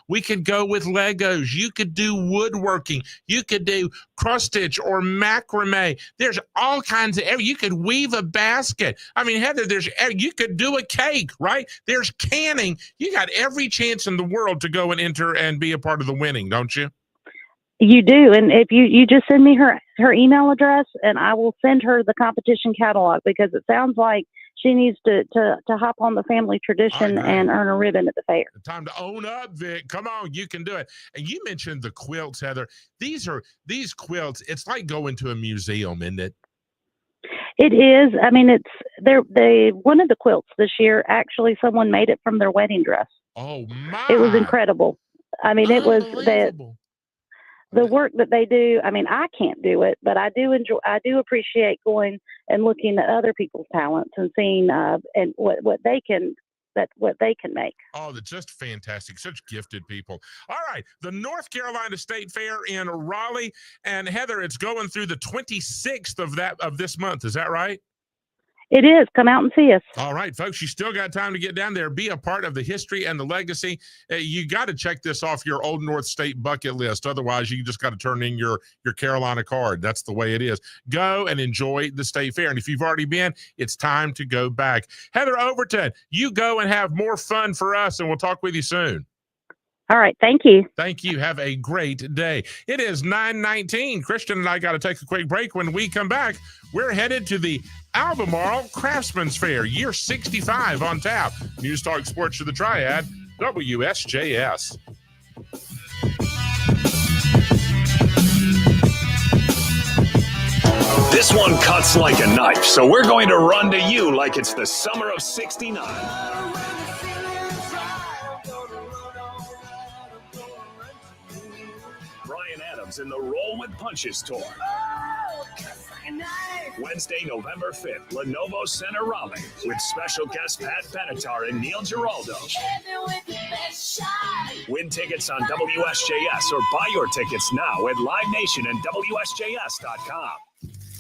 We could go with Legos. You could do woodworking. You could do cross stitch or macrame. There's all kinds of, you could weave a basket. I mean, Heather, you could do a cake, right? There's canning. You got every chance in the world to go and enter and be a part of the winning, don't you? You do, and if you just send me her email address, and I will send her the competition catalog, because it sounds like she needs to hop on the family tradition and earn a ribbon at the fair. Time to own up, Vic. Come on, you can do it. And you mentioned the quilts, Heather. These quilts. It's like going to a museum, isn't it? It is. I mean, they one of the quilts this year, actually, someone made it from their wedding dress. Oh my! It was incredible. I mean, it was the work that they do. I mean, I can't do it, but I do appreciate going and looking at other people's talents and seeing and what they can make. Oh, that's just fantastic. Such gifted people. All right. The North Carolina State Fair in Raleigh. And Heather, it's going through the 26th of this month. Is that right? It is. Come out and see us. All right, folks, you still got time to get down there. Be a part of the history and the legacy. You got to check this off your Old North State bucket list. Otherwise, you just got to turn in your Carolina card. That's the way it is. Go and enjoy the State Fair. And if you've already been, it's time to go back. Heather Overton, you go and have more fun for us, and we'll talk with you soon. All right. Thank you. Thank you. Have a great day. It is 9:19. Christian and I got to take a quick break. When we come back, we're headed to the Albemarle Craftsman's Fair, year 65 on tap. News Talk Sports to the Triad, WSJS. This one cuts like a knife, so we're going to run to you like it's the summer of '69. In the Roll with Punches tour. Wednesday, November 5th, Lenovo Center, Raleigh, with special guests Pat Benatar and Neil Giraldo. Win tickets on WSJS or buy your tickets now at Live Nation and WSJS.com.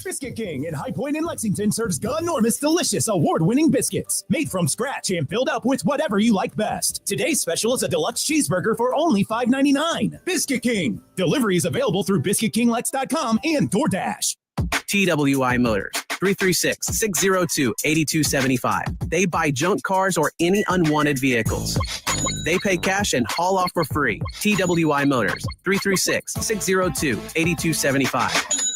Biscuit King in High Point in Lexington serves enormous, delicious, award-winning biscuits made from scratch and filled up with whatever you like best. Today's special is a deluxe cheeseburger for only $5.99. Biscuit King. Delivery is available through BiscuitKingLex.com and DoorDash. TWI Motors, 336-602-8275. They buy junk cars or any unwanted vehicles. They pay cash and haul off for free. TWI Motors, 336-602-8275.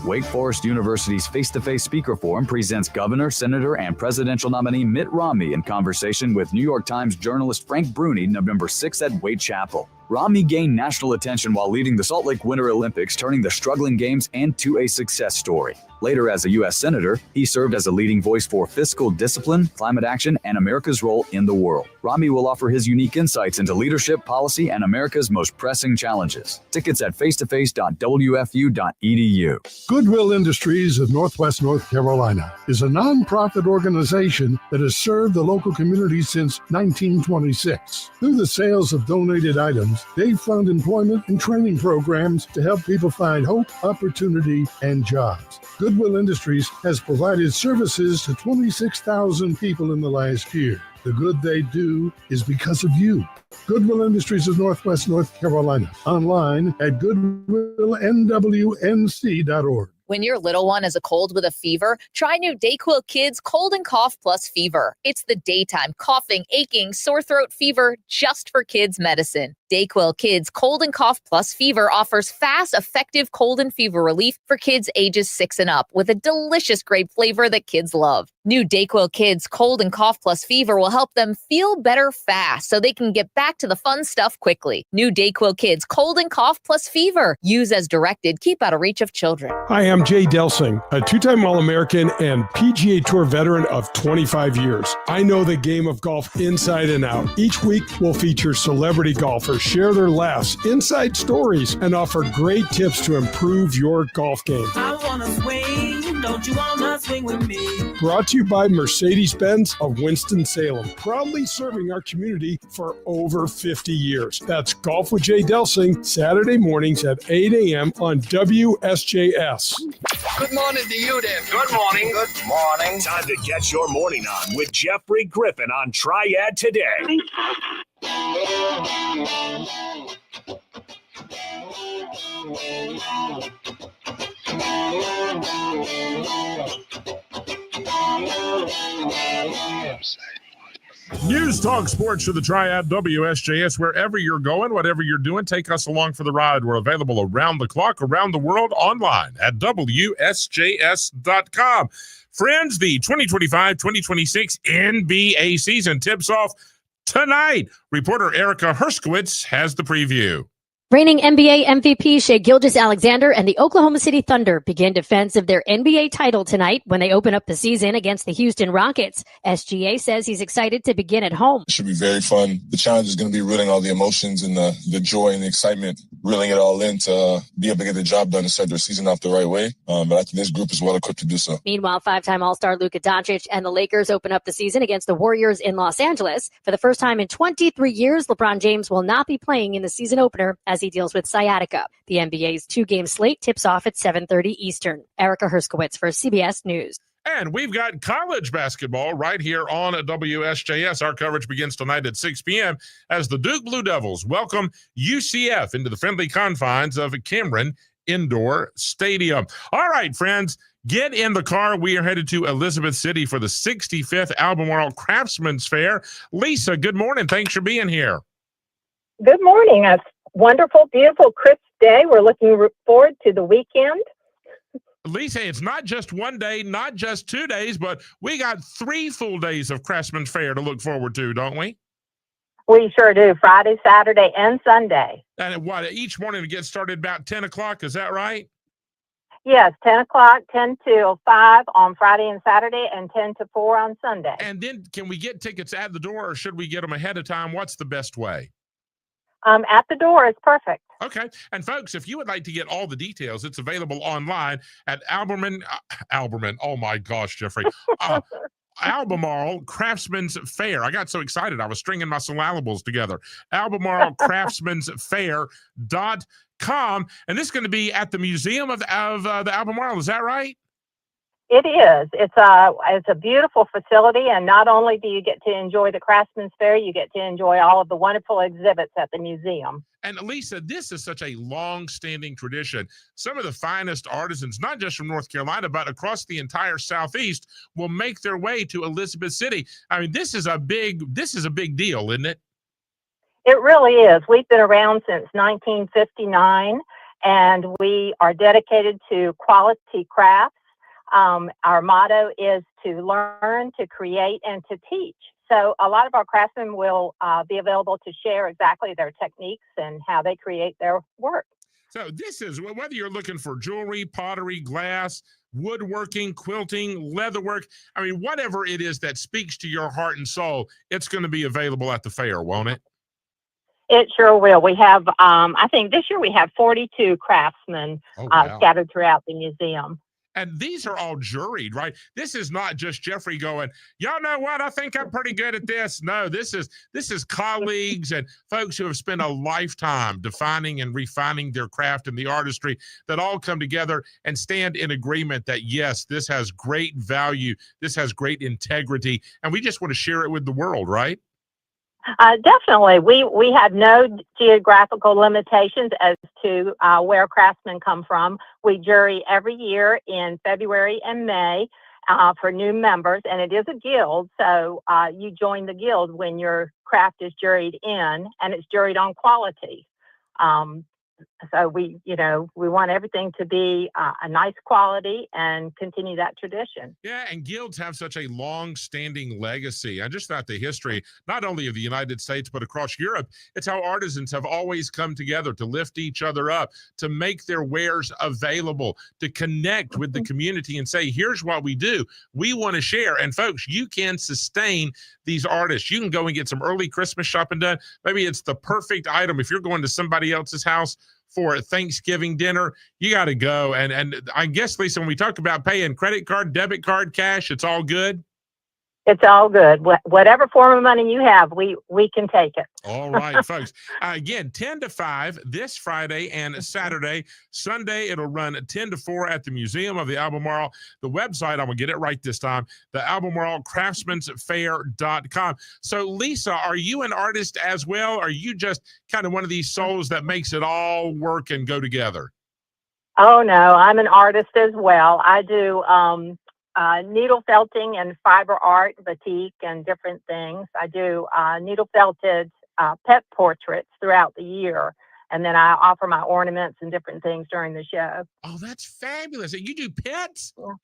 Wake Forest University's face-to-face speaker forum presents Governor, Senator, and presidential nominee Mitt Romney in conversation with New York Times journalist Frank Bruni November 6th at Wade Chapel. Romney gained national attention while leading the Salt Lake Winter Olympics, turning the struggling games into a success story. Later, as a U.S. Senator, he served as a leading voice for fiscal discipline, climate action, and America's role in the world. Romney will offer his unique insights into leadership, policy, and America's most pressing challenges. Tickets at facetoface.wfu.edu. Goodwill Industries of Northwest North Carolina is a nonprofit organization that has served the local community since 1926. Through the sales of donated items, they fund employment and training programs to help people find hope, opportunity, and jobs. Goodwill Industries has provided services to 26,000 people in the last year. The good they do is because of you. Goodwill Industries of Northwest North Carolina. Online at goodwillnwnc.org. When your little one has a cold with a fever, try new DayQuil Kids Cold and Cough Plus Fever. It's the daytime coughing, aching, sore throat fever just for kids medicine. DayQuil Kids Cold and Cough Plus Fever offers fast, effective cold and fever relief for kids ages 6 and up with a delicious grape flavor that kids love. New DayQuil Kids Cold and Cough Plus Fever will help them feel better fast so they can get back to the fun stuff quickly. New DayQuil Kids Cold and Cough Plus Fever. Use as directed. Keep out of reach of children. Hi, I'm Jay Delsing, a two-time All-American and PGA Tour veteran of 25 years. I know the game of golf inside and out. Each week, we'll feature celebrity golfers, share their laughs, inside stories, and offer great tips to improve your golf game. I wanna swing, don't you wanna swing with me? Brought to you by Mercedes-Benz of Winston-Salem, proudly serving our community for over 50 years. That's Golf with Jay Delsing, Saturday mornings at 8 a.m. on WSJS. Good morning to you then. Good morning. Good morning. Time to get your morning on with Jeffrey Griffin on Triad Today. News Talk Sports for the Triad WSJS. Wherever you're going, whatever you're doing, take us along for the ride. We're available around the clock, around the world, online at WSJS.com. Friends, the 2025-2026 NBA season tips off tonight. Reporter Erica Herskowitz has the preview. Reigning NBA MVP Shai Gilgeous-Alexander and the Oklahoma City Thunder begin defense of their NBA title tonight when they open up the season against the Houston Rockets. SGA says he's excited to begin at home. It should be very fun. The challenge is going to be reeling all the emotions and the joy and the excitement, reeling it all in to be able to get the job done and start their season off the right way. But I think this group is well equipped to do so. Meanwhile, five-time All-Star Luka Doncic and the Lakers open up the season against the Warriors in Los Angeles. For the first time in 23 years, LeBron James will not be playing in the season opener as he deals with sciatica. The NBA's two-game slate tips off at 7:30 Eastern. Erica Herskowitz for CBS News. And we've got college basketball right here on WSJS. Our coverage begins tonight at 6 p.m. as the Duke Blue Devils welcome UCF into the friendly confines of Cameron Indoor Stadium. All right, friends, get in the car. We are headed to Elizabeth City for the 65th Albemarle Craftsman's Fair. Lisa, good morning. Thanks for being here. Good morning. A wonderful, beautiful, crisp day. We're looking forward to the weekend. Lisa, it's not just one day, not just 2 days, but we got 3 full days of Craftsman's Fair to look forward to, don't we? We sure do. Friday, Saturday, and Sunday. And what, each morning it gets started about 10 o'clock, is that right? Yes, 10 o'clock, 10 till 5 on Friday and Saturday, and 10 to 4 on Sunday. And then can we get tickets at the door, or should we get them ahead of time? What's the best way? At the door is perfect. Okay. And folks, if you would like to get all the details, it's available online at Albemarle. Oh my gosh, Jeffrey. Albemarle Craftsman's Fair. I got so excited. I was stringing my syllables together. Albemarle Craftsman's Fair.com. And this is going to be at the Museum of the Albemarle. Is that right? It is. It's a beautiful facility, and not only do you get to enjoy the Craftsman's Fair, you get to enjoy all of the wonderful exhibits at the museum. And Lisa, this is such a long-standing tradition. Some of the finest artisans, not just from North Carolina, but across the entire Southeast, will make their way to Elizabeth City. I mean, this is a big deal, isn't it? It really is. We've been around since 1959, and we are dedicated to quality crafts. Our motto is to learn, to create, and to teach. So a lot of our craftsmen will be available to share exactly their techniques and how they create their work. So this is, whether you're looking for jewelry, pottery, glass, woodworking, quilting, leatherwork, I mean, whatever it is that speaks to your heart and soul, it's going to be available at the fair, won't it? It sure will. We have, I think this year we have 42 craftsmen scattered throughout the museum. And these are all juried, right? This is not just Jeffrey going, y'all know what? I think I'm pretty good at this. No, this is colleagues and folks who have spent a lifetime defining and refining their craft and the artistry that all come together and stand in agreement that, yes, this has great value. This has great integrity. And we just want to share it with the world, right? Definitely. We have no geographical limitations as to where craftsmen come from. We jury every year in February and May for new members, and it is a guild. So you join the guild when your craft is juried in, and it's juried on quality. So we want everything to be a nice quality and continue that tradition. Yeah, and guilds have such a long-standing legacy. I just thought the history, not only of the United States, but across Europe, it's how artisans have always come together to lift each other up, to make their wares available, to connect with the community and say, here's what we do. We want to share. And folks, you can sustain these artists. You can go and get some early Christmas shopping done. Maybe it's the perfect item. If you're going to somebody else's house for Thanksgiving dinner, you got to go. And I guess, Lisa, when we talk about paying credit card, debit card, cash, it's all good? It's all good. Whatever form of money you have, we can take it. All right, folks. Again, 10 to 5 this Friday and Saturday. Sunday, it'll run 10 to 4 at the Museum of the Albemarle. The website, I'm going to get it right this time, the Albemarle Craftsmansfair.com. So, Lisa, are you an artist as well? Or are you just kind of one of these souls that makes it all work and go together? Oh, no, I'm an artist as well. I do needle felting and fiber art, batik, and different things. I do needle felted pet portraits throughout the year. And then I offer my ornaments and different things during the show. Oh, that's fabulous. You do pets? Yeah.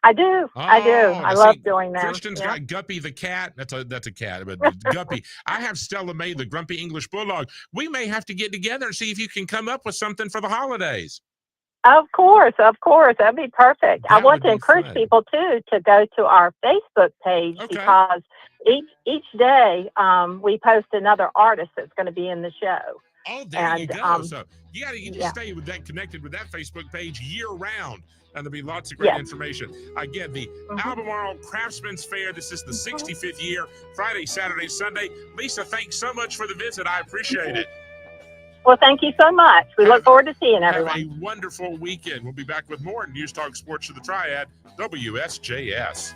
I do. I love doing them. Christian's got Guppy the cat. That's a cat, but Guppy. I have Stella May, the grumpy English bulldog. We may have to get together and see if you can come up with something for the holidays. Of course. That'd be perfect. I want to encourage people too to go to our Facebook page because each day we post another artist that's going to be in the show. Oh, there you go. So you got to stay with that, connected with that Facebook page year round. And there'll be lots of great information. Again, the Albemarle Craftsman's Fair. This is the 65th year, Friday, Saturday, Sunday. Lisa, thanks so much for the visit. I appreciate it. Well, thank you so much. We look forward to seeing everyone. Have a wonderful weekend. We'll be back with more News Talk Sports to the Triad, WSJS.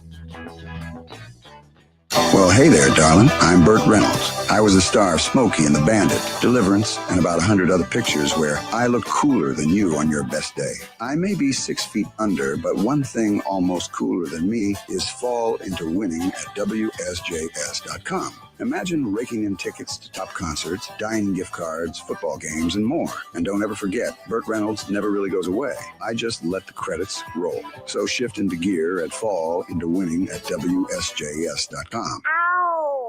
Well, hey there, darling. I'm Burt Reynolds. I was the star of Smokey and the Bandit, Deliverance, and about 100 other pictures where I look cooler than you on your best day. I may be 6 feet under, but one thing almost cooler than me is fall into winning at WSJS.com. Imagine raking in tickets to top concerts, dine gift cards, football games, and more. And don't ever forget, Burt Reynolds never really goes away. I just let the credits roll. So shift into gear at fall into winning at WSJS.com.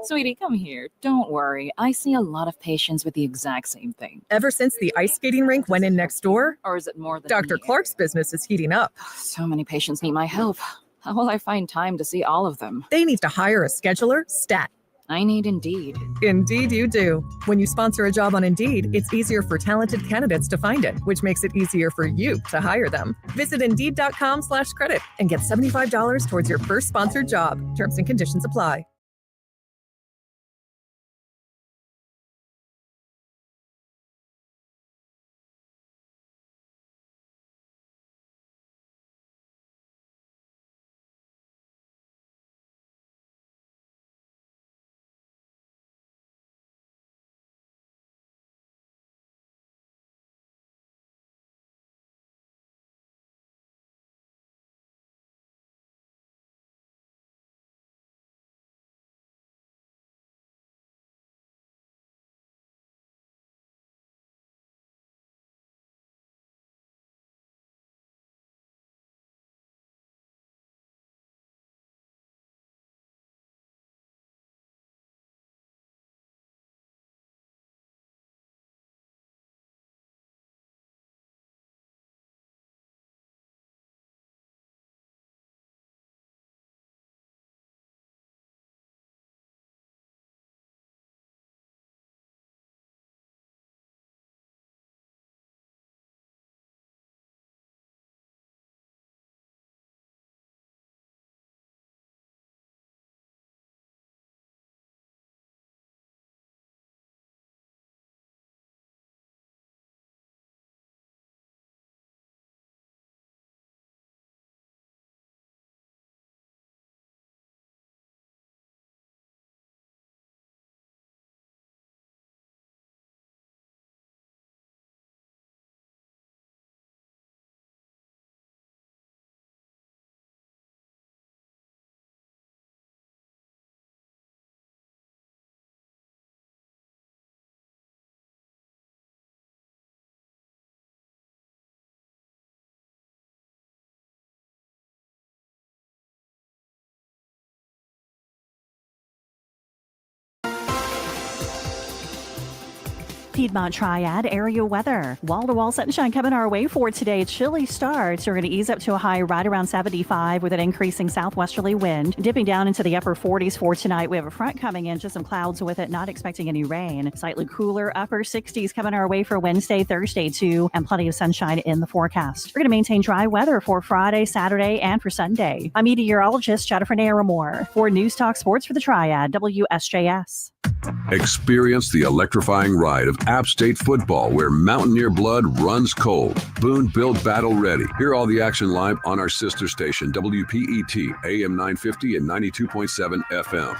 Sweetie, come here. Don't worry. I see a lot of patients with the exact same thing. Ever since the ice skating rink went in next door? Or is it more than Dr. Clark's business is heating up. So many patients need my help. How will I find time to see all of them? They need to hire a scheduler, stat. I need Indeed. Indeed you do. When you sponsor a job on Indeed, it's easier for talented candidates to find it, which makes it easier for you to hire them. Visit Indeed.com/credit and get $75 towards your first sponsored job. Terms and conditions apply. Piedmont Triad area weather. Wall-to-wall sunshine coming our way for today. Chilly starts. We're going to ease up to a high right around 75 with an increasing southwesterly wind. Dipping down into the upper 40s for tonight. We have a front coming in, just some clouds with it, not expecting any rain. Slightly cooler upper 60s coming our way for Wednesday, Thursday too, and plenty of sunshine in the forecast. We're going to maintain dry weather for Friday, Saturday, and for Sunday. I'm meteorologist Jennifer Naramore for News Talk Sports for the Triad, WSJS. Experience the electrifying ride of App State football where Mountaineer blood runs cold. Boone built battle ready. Hear all the action live on our sister station, WPET, AM 950 and 92.7 FM.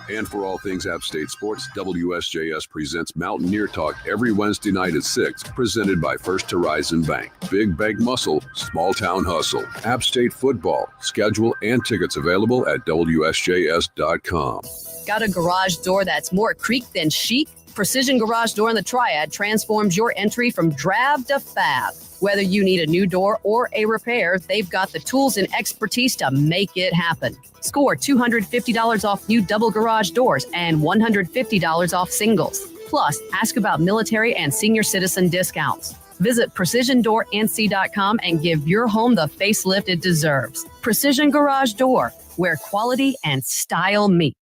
And for all things App State sports, WSJS presents Mountaineer Talk every Wednesday night at 6, presented by First Horizon Bank. Big Bank Muscle, Small Town Hustle. App State football. Schedule and tickets available at WSJS.com. Got a garage door that's more creek than chic? Precision Garage Door in the Triad transforms your entry from drab to fab. Whether you need a new door or a repair, they've got the tools and expertise to make it happen. Score $250 off new double garage doors and $150 off singles. Plus, ask about military and senior citizen discounts. Visit PrecisionDoorNC.com and give your home the facelift it deserves. Precision Garage Door, where quality and style meet.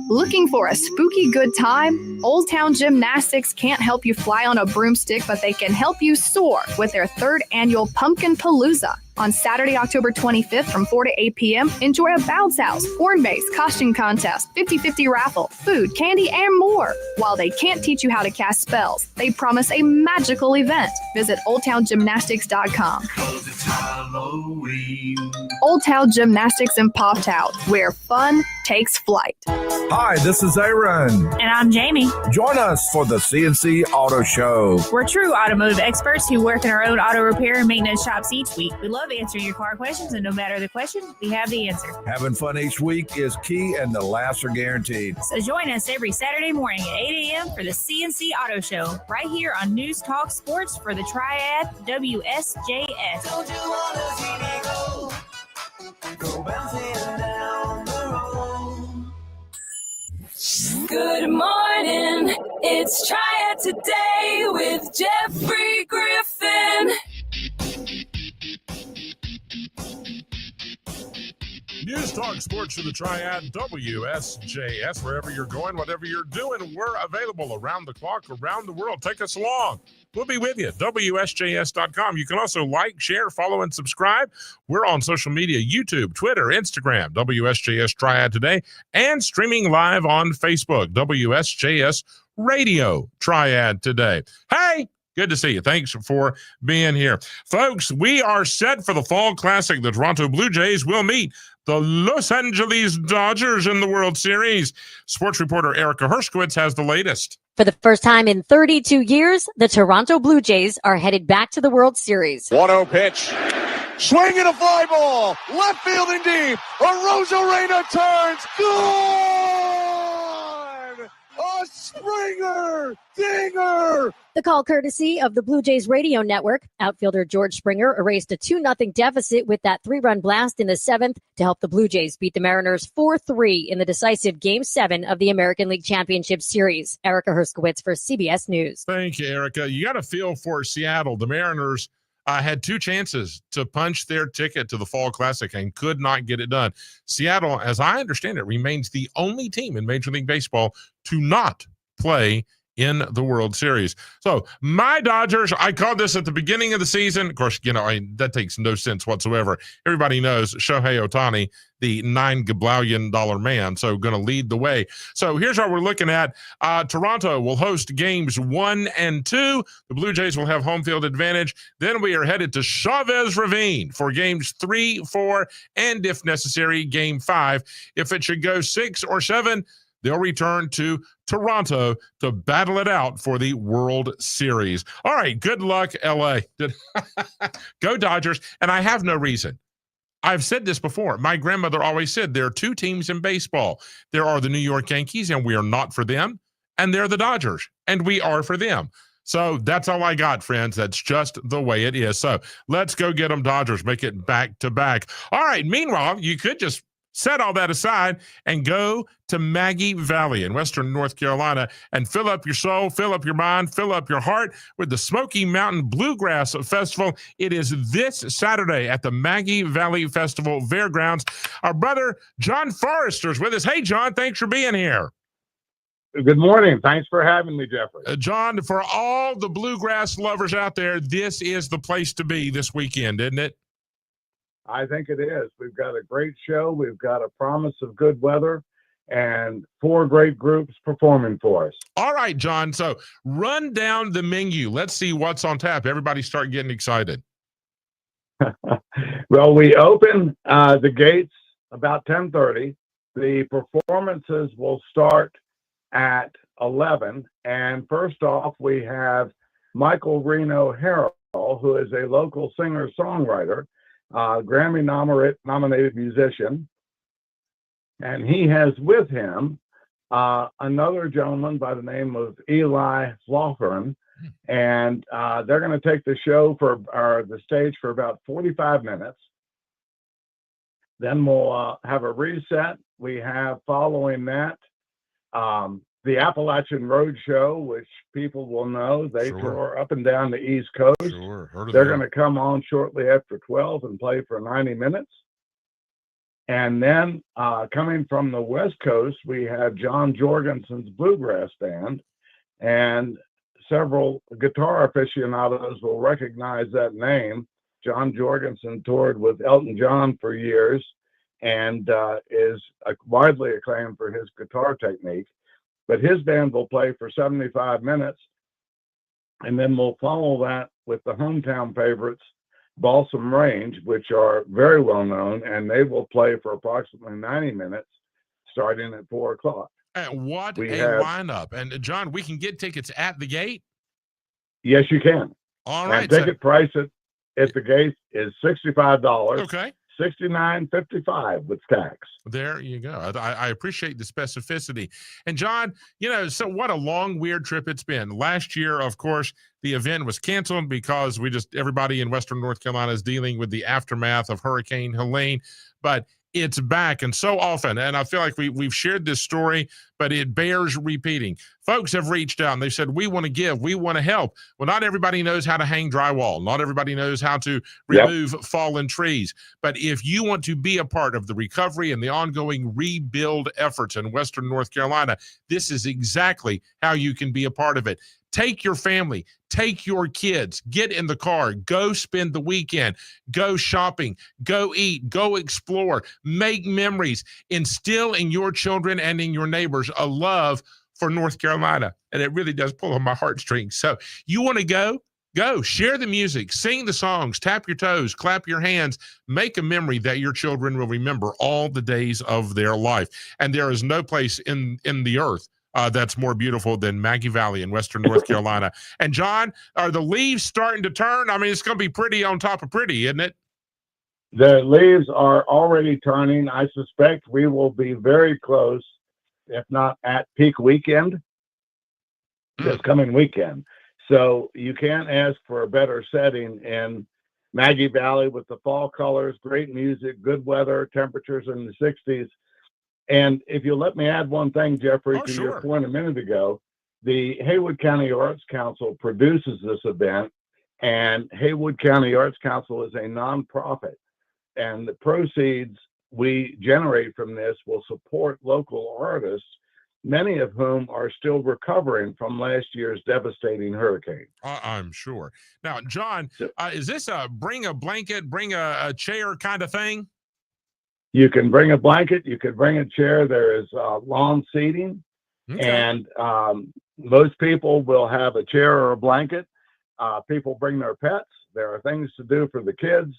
Looking for a spooky good time? Old Town Gymnastics can't help you fly on a broomstick, but they can help you soar with their 3rd annual Pumpkin Palooza. On Saturday, October 25th from 4 to 8 p.m., enjoy a bounce house, horn bass, costume contest, 50-50 raffle, food, candy, and more. While they can't teach you how to cast spells, they promise a magical event. Visit OldTownGymnastics.com. Old Town Gymnastics in Pawtown, where fun takes flight. Hi, this is Aaron. And I'm Jamie. Join us for the CNC Auto Show. We're true automotive experts who work in our own auto repair and maintenance shops each week. We love answering your car questions, and no matter the question, we have the answer. Having fun each week is key, and the laughs are guaranteed. So join us every Saturday morning at 8 a.m. for the CNC Auto Show, right here on News Talk Sports for the Triad, WSJS. Don't you wanna see me go? Go bouncing down the road. Good morning. It's Triad Today with Jeffrey Griffin. News Talk Sports for the Triad, WSJS. Wherever you're going, whatever you're doing, we're available around the clock, around the world. Take us along. We'll be with you. WSJS.com. You can also like, share, follow, and subscribe. We're on social media, YouTube, Twitter, Instagram, WSJS Triad Today, and streaming live on Facebook, WSJS Radio Triad Today. Hey! Good to see you. Thanks for being here. Folks, we are set for the Fall Classic. The Toronto Blue Jays will meet the Los Angeles Dodgers in the World Series. Sports reporter Erica Herskowitz has the latest. For the first time in 32 years, the Toronto Blue Jays are headed back to the World Series. 1-0 pitch. Swing and a fly ball. Left field and deep. Arozarena turns. Gone! A Springer! Dinger! The call courtesy of the Blue Jays radio network. Outfielder George Springer erased a 2-0 deficit with that 3-run blast in the 7th to help the Blue Jays beat the Mariners 4-3 in the decisive Game 7 of the American League Championship Series. Erica Herskowitz for CBS News. Thank you, Erica. You got a feel for Seattle. The Mariners had 2 chances to punch their ticket to the Fall Classic and could not get it done. Seattle, as I understand it, remains the only team in Major League Baseball to not play in the World Series. So my Dodgers, I called this at the beginning of the season. Of course, that takes no sense whatsoever. Everybody knows Shohei Ohtani, the $9 billion man, so going to lead the way. So here's what we're looking at. Toronto will host games 1 and 2. The Blue Jays will have home field advantage. Then we are headed to Chavez Ravine for games 3, 4, and if necessary, game 5. If it should go 6 or 7, they'll return to Toronto to battle it out for the World Series. All right, good luck, LA. Go Dodgers. And I have no reason. I've said this before. My grandmother always said there are 2 teams in baseball. There are the New York Yankees, and we are not for them. And they're the Dodgers, and we are for them. So that's all I got, friends. That's just the way it is. So let's go get them, Dodgers. Make it back to back. All right, meanwhile, you could just set all that aside and go to Maggie Valley in Western North Carolina and fill up your soul, fill up your mind, fill up your heart with the Smoky Mountain Bluegrass Festival. It is this Saturday at the Maggie Valley Festival Fairgrounds. Our brother John Forrester is with us. Hey, John, thanks for being here. Good morning. Thanks for having me, Jeffrey. John, for all the bluegrass lovers out there, this is the place to be this weekend, isn't it? I think it is. We've got a great show. We've got a promise of good weather and 4 great groups performing for us. All right, John. So run down the menu. Let's see what's on tap. Everybody start getting excited. Well, we open the gates about 10:30. The performances will start at 11. And first off, we have Michael Reno Harrell, who is a local singer-songwriter, Grammy-nominated musician. And he has with him another gentleman by the name of Eli Flaughern. And they're going to take the show the stage for about 45 minutes. Then we'll have a reset. We have following that the Appalachian Road Show, which people will know. They tour up and down the East Coast. They're going to come on shortly after 12 and play for 90 minutes. And then coming from the West Coast, we have John Jorgensen's Bluegrass Band. And several guitar aficionados will recognize that name. John Jorgensen toured with Elton John for years and is widely acclaimed for his guitar technique. But his band will play for 75 minutes, and then we'll follow that with the hometown favorites, Balsam Range, which are very well known, and they will play for approximately 90 minutes, starting at 4 o'clock. And what lineup. And John, we can get tickets at the gate? Yes, you can. All right. And ticket price at the gate is $65. Okay. $69.55 with tax. There you go. I appreciate the specificity. And John, so what a long, weird trip it's been. Last year, of course, the event was canceled because everybody in Western North Carolina is dealing with the aftermath of Hurricane Helene. But it's back, and so often, and I feel like we've shared this story, but it bears repeating. Folks have reached out and they said, we want to give, we want to help. Well, not everybody knows how to hang drywall. Not everybody knows how to remove fallen trees. But if you want to be a part of the recovery and the ongoing rebuild efforts in Western North Carolina, this is exactly how you can be a part of it. Take your family, take your kids, get in the car, go spend the weekend, go shopping, go eat, go explore, make memories, instill in your children and in your neighbors a love for North Carolina. And it really does pull on my heartstrings. So you want to go, share the music, sing the songs, tap your toes, clap your hands, make a memory that your children will remember all the days of their life. And there is no place in the earth that's more beautiful than Maggie Valley in Western North Carolina. And John, are the leaves starting to turn? I mean, it's going to be pretty on top of pretty, isn't it? The leaves are already turning. I suspect we will be very close, if not at peak weekend, this coming weekend. So you can't ask for a better setting in Maggie Valley with the fall colors, great music, good weather, temperatures in the 60s. And if you let me add one thing, Jeffrey, to your point a minute ago, the Haywood County Arts Council produces this event, and Haywood County Arts Council is a nonprofit, and the proceeds we generate from this will support local artists, many of whom are still recovering from last year's devastating hurricane. I'm sure. Now, John, is this a bring a blanket, bring a chair kind of thing? You can bring a blanket, you can bring a chair. There is lawn seating, and most people will have a chair or a blanket. People bring their pets. There are things to do for the kids.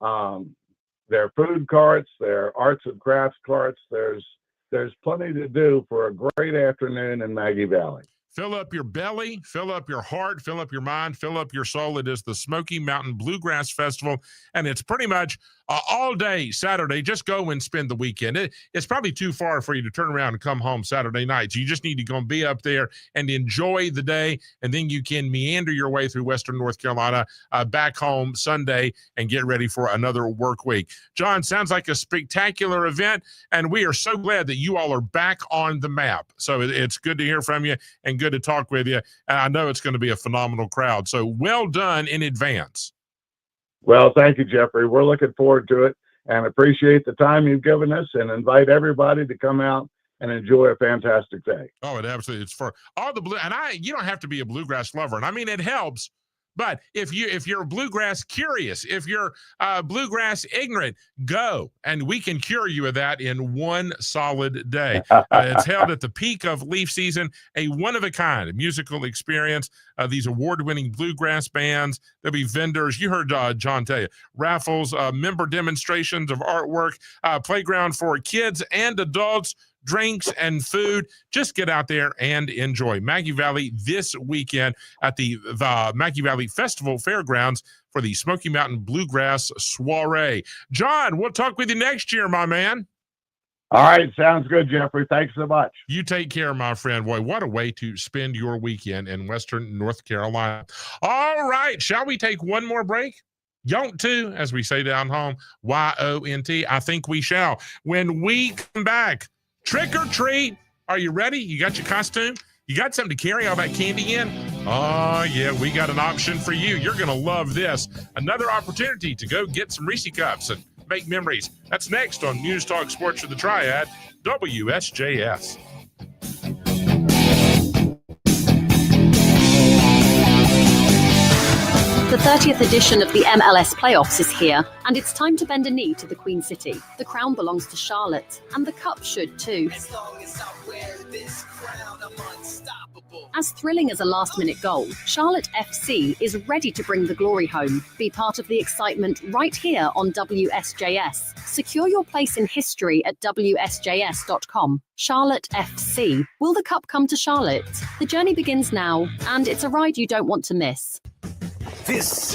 There are food carts, there are arts and crafts carts. There's plenty to do for a great afternoon in Maggie Valley. Fill up your belly, fill up your heart, fill up your mind, fill up your soul. It is the Smoky Mountain Bluegrass Festival, and it's pretty much all day Saturday. Just go and spend the weekend. It's probably too far for you to turn around and come home Saturday night. So you just need to go and be up there and enjoy the day, and then you can meander your way through Western North Carolina back home Sunday and get ready for another work week. John, sounds like a spectacular event, and we are so glad that you all are back on the map. So it's good to hear from you and good to talk with you. And I know it's going to be a phenomenal crowd. So well done in advance. Well, thank you, Jeffrey. We're looking forward to it and appreciate the time you've given us, and invite everybody to come out and enjoy a fantastic day. Oh, it absolutely. It's for all the blue, and you don't have to be a bluegrass lover. And I mean, it helps. But if you're bluegrass curious, if you're bluegrass ignorant, go, and we can cure you of that in one solid day. It's held at the peak of leaf season, a one-of-a-kind musical experience. These award-winning bluegrass bands, there'll be vendors. You heard John tell you, raffles, member demonstrations of artwork, playground for kids and adults, drinks and food. Just get out there and enjoy Maggie Valley this weekend at the Maggie Valley Festival Fairgrounds for the Smoky Mountain Bluegrass Soiree. John, we'll talk with you next year, my man. All right. Sounds good, Jeffrey. Thanks so much. You take care, my friend. Boy, what a way to spend your weekend in Western North Carolina. All right. Shall we take one more break? Yont to, as we say down home, Y-O-N-T. I think we shall. When we come back, trick or treat. Are you ready? You got your costume? You got something to carry all that candy in? Oh, yeah, we got an option for you. You're going to love this. Another opportunity to go get some Reese Cups and make memories. That's next on News Talk Sports for the Triad, WSJS. The 30th edition of the MLS playoffs is here, and it's time to bend a knee to the Queen City. The crown belongs to Charlotte, and the cup should too. As thrilling as a last-minute goal, Charlotte FC is ready to bring the glory home. Be part of the excitement right here on WSJS. Secure your place in history at WSJS.com. Charlotte FC. Will the cup come to Charlotte? The journey begins now, and it's a ride you don't want to miss. This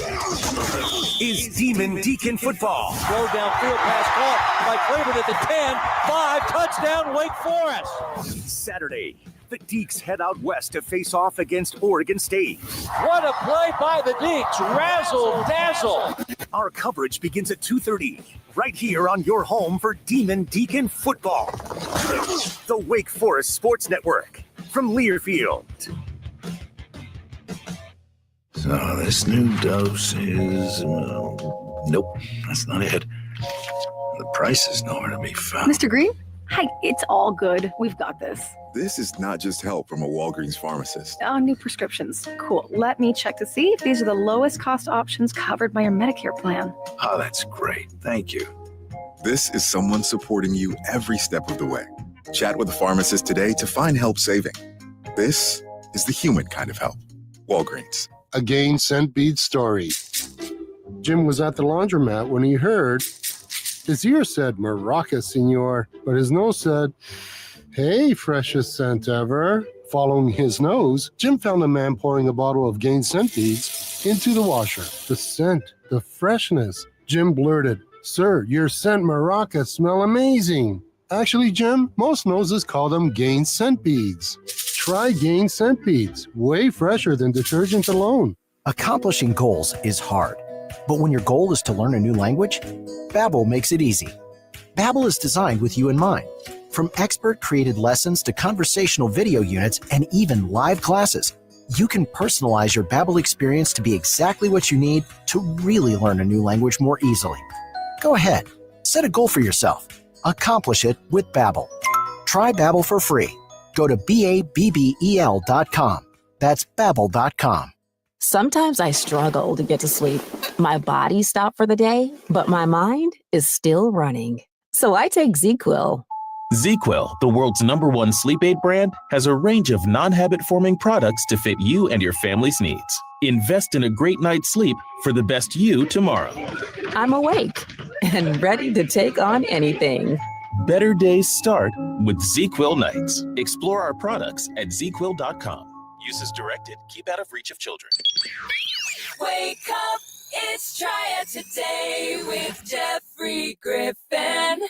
is Demon Deacon football. Go downfield pass caught by Cleveland at the 10. 5 touchdown Wake Forest. Saturday, the Deeks head out west to face off against Oregon State. What a play by the Deeks. Razzle dazzle. Our coverage begins at 2:30, right here on your home for Demon Deacon football. The Wake Forest Sports Network from Learfield. So this new dose is... nope, that's not it. The price is nowhere to be found. Mr. Green? Hi, it's all good. We've got this. This is not just help from a Walgreens pharmacist. Oh, new prescriptions. Cool. Let me check to see if these are the lowest cost options covered by your Medicare plan. Oh, that's great. Thank you. This is someone supporting you every step of the way. Chat with a pharmacist today to find help saving. This is the human kind of help. Walgreens. A gain scent bead story. Jim was at the laundromat when he heard his ear said Maraca, senor, but his nose said, hey, freshest scent ever. Following his nose, Jim found a man pouring a bottle of Gain scent beads into the washer. The scent, the freshness. Jim blurted, sir, your scent Maraca smell amazing. Actually, Jim, most noses call them Gain scent beads. Try Gain scent beads, way fresher than detergent alone. Accomplishing goals is hard, but when your goal is to learn a new language, Babbel makes it easy. Babbel is designed with you in mind. From expert-created lessons to conversational video units and even live classes, you can personalize your Babbel experience to be exactly what you need to really learn a new language more easily. Go ahead, set a goal for yourself. Accomplish it with Babbel. Try Babbel for free. Go to BABBEL.com. That's Babbel.com. Sometimes I struggle to get to sleep. My body stopped for the day, but my mind is still running. So I take ZzzQuil. ZzzQuil, the world's #1 sleep aid brand, has a range of non-habit-forming products to fit you and your family's needs. Invest in a great night's sleep for the best you tomorrow. I'm awake and ready to take on anything. Better days start with ZzzQuil nights. Explore our products at ZzzQuil.com. Use as directed. Keep out of reach of children. Wake up, It's Triad Today with Jeffrey Griffin.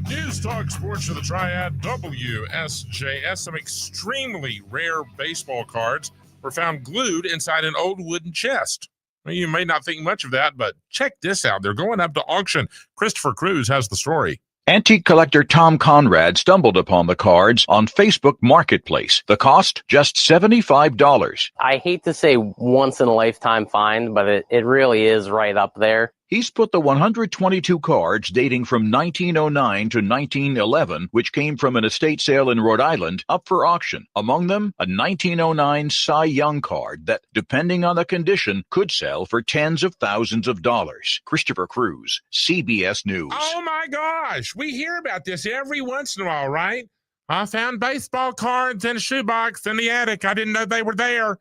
News Talk Sports for the Triad, WSJS. Some extremely rare baseball cards were found glued inside an old wooden chest. Well, you may not think much of that, but check this out. They're going up to auction. Christopher Cruz has the story. Antique collector Tom Conrad stumbled upon the cards on Facebook Marketplace. The cost, just $75. I hate to say once in a lifetime find, but it really is right up there. He's put the 122 cards dating from 1909 to 1911, which came from an estate sale in Rhode Island, up for auction. Among them, a 1909 Cy Young card that, depending on the condition, could sell for tens of thousands of dollars. Christopher Cruz, CBS News. Oh my gosh, we hear about this every once in a while, right? I found baseball cards in a shoebox in the attic. I didn't know they were there.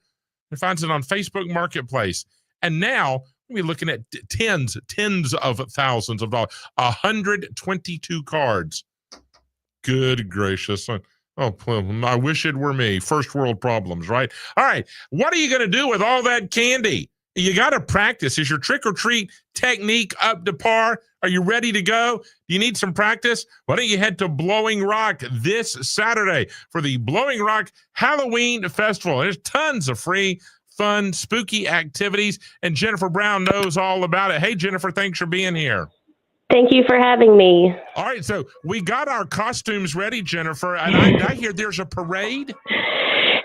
He finds it on Facebook Marketplace. And now we're looking at tens of thousands of dollars. 122 cards. Good gracious. Oh, I wish it were me. First world problems, right? All right. What are you going to do with all that candy? You got to practice. Is your trick or treat technique up to par? Are you ready to go? Do you need some practice? Why don't you head to Blowing Rock this Saturday for the Blowing Rock Halloween Festival? There's tons of free, fun, spooky activities, and Jennifer Brown knows all about it. Hey, Jennifer, thanks for being here. Thank you for having me. All right, so we got our costumes ready, Jennifer, and I hear there's a parade.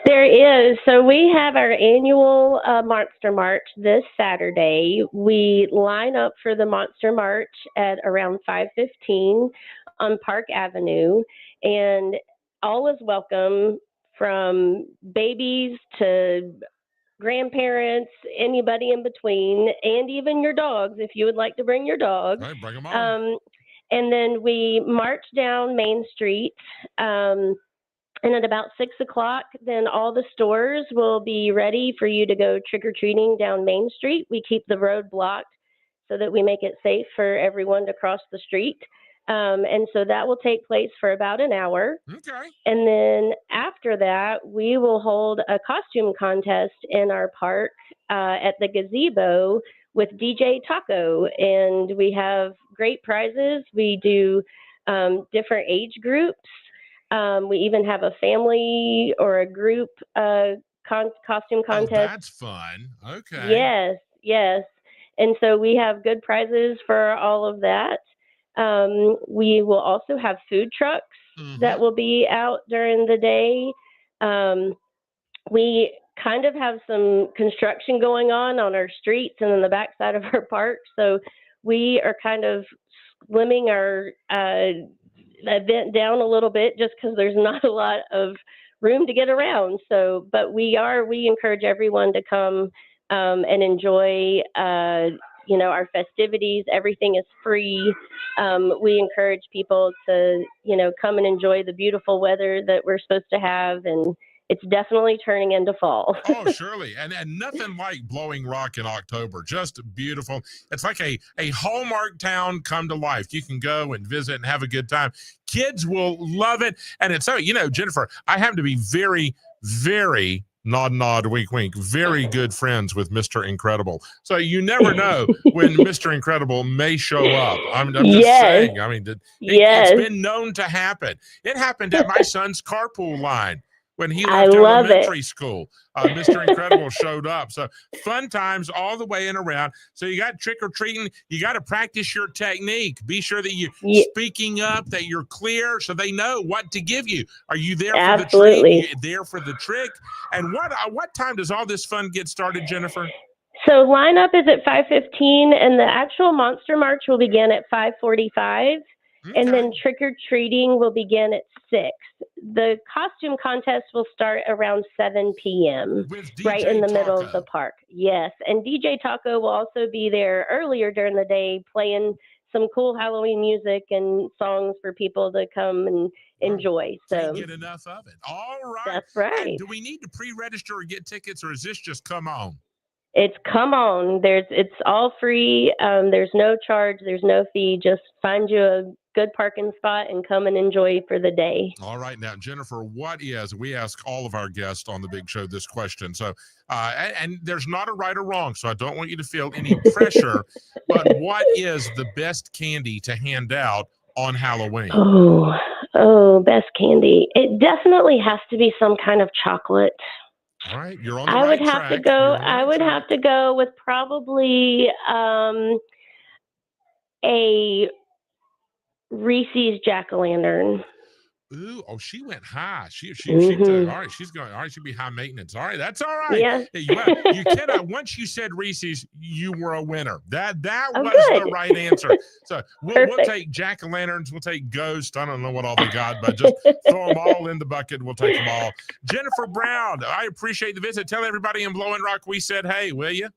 There is. So we have our annual Monster March this Saturday. We line up for the Monster March at around 5:15 on Park Avenue, and all is welcome, from babies to grandparents, anybody in between, and even your dogs if you would like to bring your dog. All right, bring them on. And then we march down Main Street. And at about 6 o'clock, then all the stores will be ready for you to go trick-or-treating down Main Street. We keep the road blocked so that we make it safe for everyone to cross the street. And so that will take place for about an hour. Okay. And then after that, we will hold a costume contest in our park at the gazebo with DJ Taco. And we have great prizes. We do different age groups. We even have a family or a group costume contest. Oh, that's fun. Okay. Yes, yes. And so we have good prizes for all of that. We will also have food trucks that will be out during the day. We kind of have some construction going on our streets and in the backside of our park. So we are kind of slimming our event down a little bit just because there's not a lot of room to get around. So, but we encourage everyone to come and enjoy, our festivities. Everything is free. We encourage people to, come and enjoy the beautiful weather that we're supposed to have. And it's definitely turning into fall. Oh, surely. And nothing like Blowing Rock in October. Just beautiful. It's like a Hallmark town come to life. You can go and visit and have a good time. Kids will love it. And it's so, Jennifer, I happen to be very, very nod, wink, wink, very good friends with Mr. Incredible. So you never know when Mr. Incredible may show up. I'm just saying. I mean, it's been known to happen. It happened at my son's carpool line. When he left elementary school, Mr. Incredible showed up. So fun times all the way and around. So you got trick-or-treating. You got to practice your technique. Be sure that you're speaking up, that you're clear so they know what to give you. Are you there for the treat? Are you there for the trick? And what time does all this fun get started, Jennifer? So lineup is at 5:15, and the actual Monster March will begin at 5:45. Okay. And then trick-or-treating will begin at 6. The costume contest will start around 7 p.m. right in the middle of the park. Yes, and DJ Taco will also be there earlier during the day playing some cool Halloween music and songs for people to come and enjoy. So can't get enough of it. All right. That's right. And do we need to pre-register or get tickets, or is this just come on? It's come on. It's all free. There's no charge. There's no fee. Just find you a good parking spot and come and enjoy for the day. All right. Now, Jennifer, we ask all of our guests on the big show this question. So, and there's not a right or wrong, so I don't want you to feel any pressure, but what is the best candy to hand out on Halloween? Oh, best candy. It definitely has to be some kind of chocolate. All right, you're on the right track. I would have to go with probably a Reese's Jack-o'-lantern. Ooh, she went high. She Mhm. all right, she's going, all right, she'll be high maintenance. All right, that's all right. Yeah. You cannot, once you said Reese's, you were a winner. That was good. the right answer. So we'll Perfect. take jack-o'-lanterns, we'll take ghosts. I don't know what all they got, but just throw them all in the bucket. We'll take them all. Jennifer Brown, I appreciate the visit. Tell everybody in Blowing Rock we said hey, will you?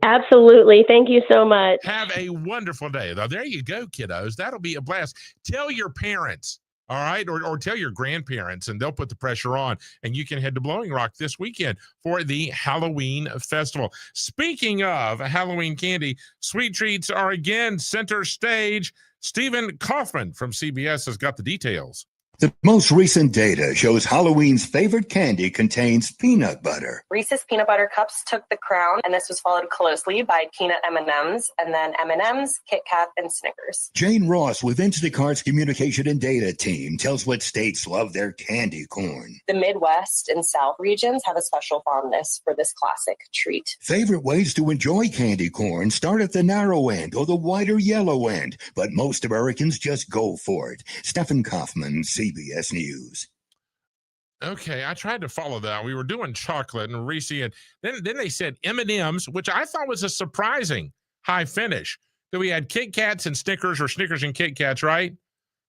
Absolutely. Thank you so much. Have a wonderful day. Now, there you go, kiddos. That'll be a blast. Tell your parents, all right, or tell your grandparents, and they'll put the pressure on, and you can head to Blowing Rock this weekend for the Halloween Festival. Speaking of Halloween candy, sweet treats are again center stage. Stephen Kaufman from CBS has got the details. The most recent data shows Halloween's favorite candy contains peanut butter. Reese's Peanut Butter Cups took the crown, and this was followed closely by peanut M&Ms, and then M&Ms, Kit Kat, and Snickers. Jane Ross with Instacart's communication and data team tells what states love their candy corn. The Midwest and South regions have a special fondness for this classic treat. Favorite ways to enjoy candy corn start at the narrow end or the wider yellow end, but most Americans just go for it. Stephen Kaufman, CBS News. Okay, I tried to follow that. We were doing chocolate and Reese, and then they said M&Ms, which I thought was a surprising high finish. That we had Kit Kats and Snickers, or Snickers and Kit Kats, right?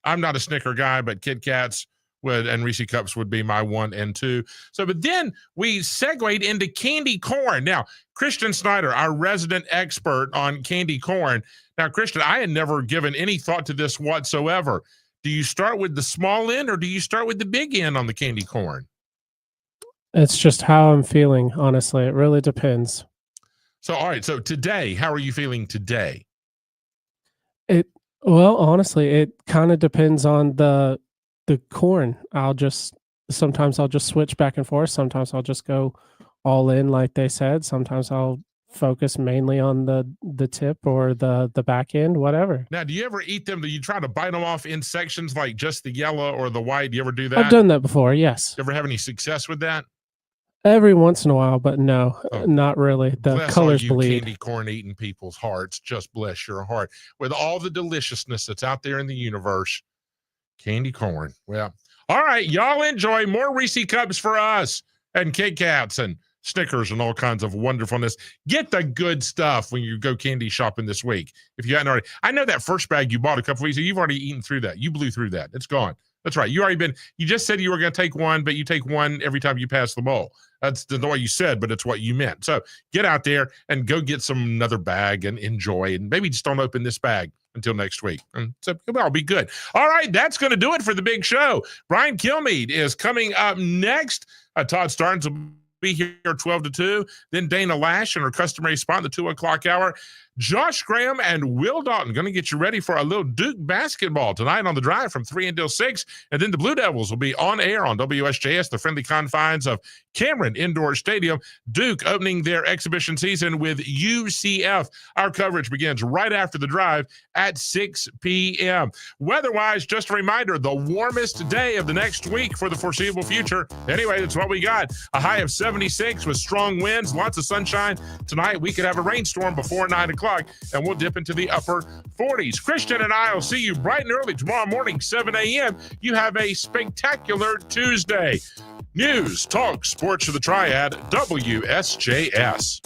I'm not a Snicker guy, but Kit Kats and Reese Cups would be my 1 and 2. So, but then we segued into candy corn. Now, Christian Snyder, our resident expert on candy corn. Now, Christian, I had never given any thought to this whatsoever. Do you start with the small end or do you start with the big end on the candy corn? It's just how I'm feeling, honestly. It really depends. So, all right. So today, how are you feeling today? Well, honestly, it kind of depends on the corn. Sometimes I'll just switch back and forth. Sometimes I'll just go all in, like they said. Sometimes I'll focus mainly on the tip or the back end, whatever. Now, do you ever eat them? Do you try to bite them off in sections like just the yellow or the white? Do you ever do that? I've done that before, yes. You ever have any success with that? Every once in a while, but no, not really. The Bless colors all you bleed. candy corn eating people's hearts. Just bless your heart. With all the deliciousness that's out there in the universe, candy corn. Well, all right, y'all enjoy more Reese Cups for us and Kit Kats and Snickers and all kinds of wonderfulness. Get the good stuff when you go candy shopping this week. If you hadn't already, I know that first bag you bought a couple weeks ago, you've already eaten through that. You blew through that. It's gone. That's right. You just said you were going to take one, but you take one every time you pass the bowl. That's the way you said, but it's what you meant. So get out there and go get another bag and enjoy, and maybe just don't open this bag until next week. And so it'll all be good. All right. That's going to do it for the big show. Brian Kilmeade is coming up next. Todd Starnes will be here 12 to 2. Then Dana Lash in her customary spot in the 2 o'clock hour. Josh Graham and Will Dalton going to get you ready for a little Duke basketball tonight on the drive from 3 until 6. And then the Blue Devils will be on air on WSJS, the friendly confines of Cameron Indoor Stadium. Duke opening their exhibition season with UCF. Our coverage begins right after the drive at 6 p.m. Weather-wise, just a reminder, the warmest day of the next week for the foreseeable future. Anyway, that's what we got. A high of 76 with strong winds, lots of sunshine. Tonight, we could have a rainstorm before 9 o'clock. And we'll dip into the upper 40s. Christian and I will see you bright and early tomorrow morning, 7 a.m. You have a spectacular Tuesday. News, talk, sports of the Triad, WSJS.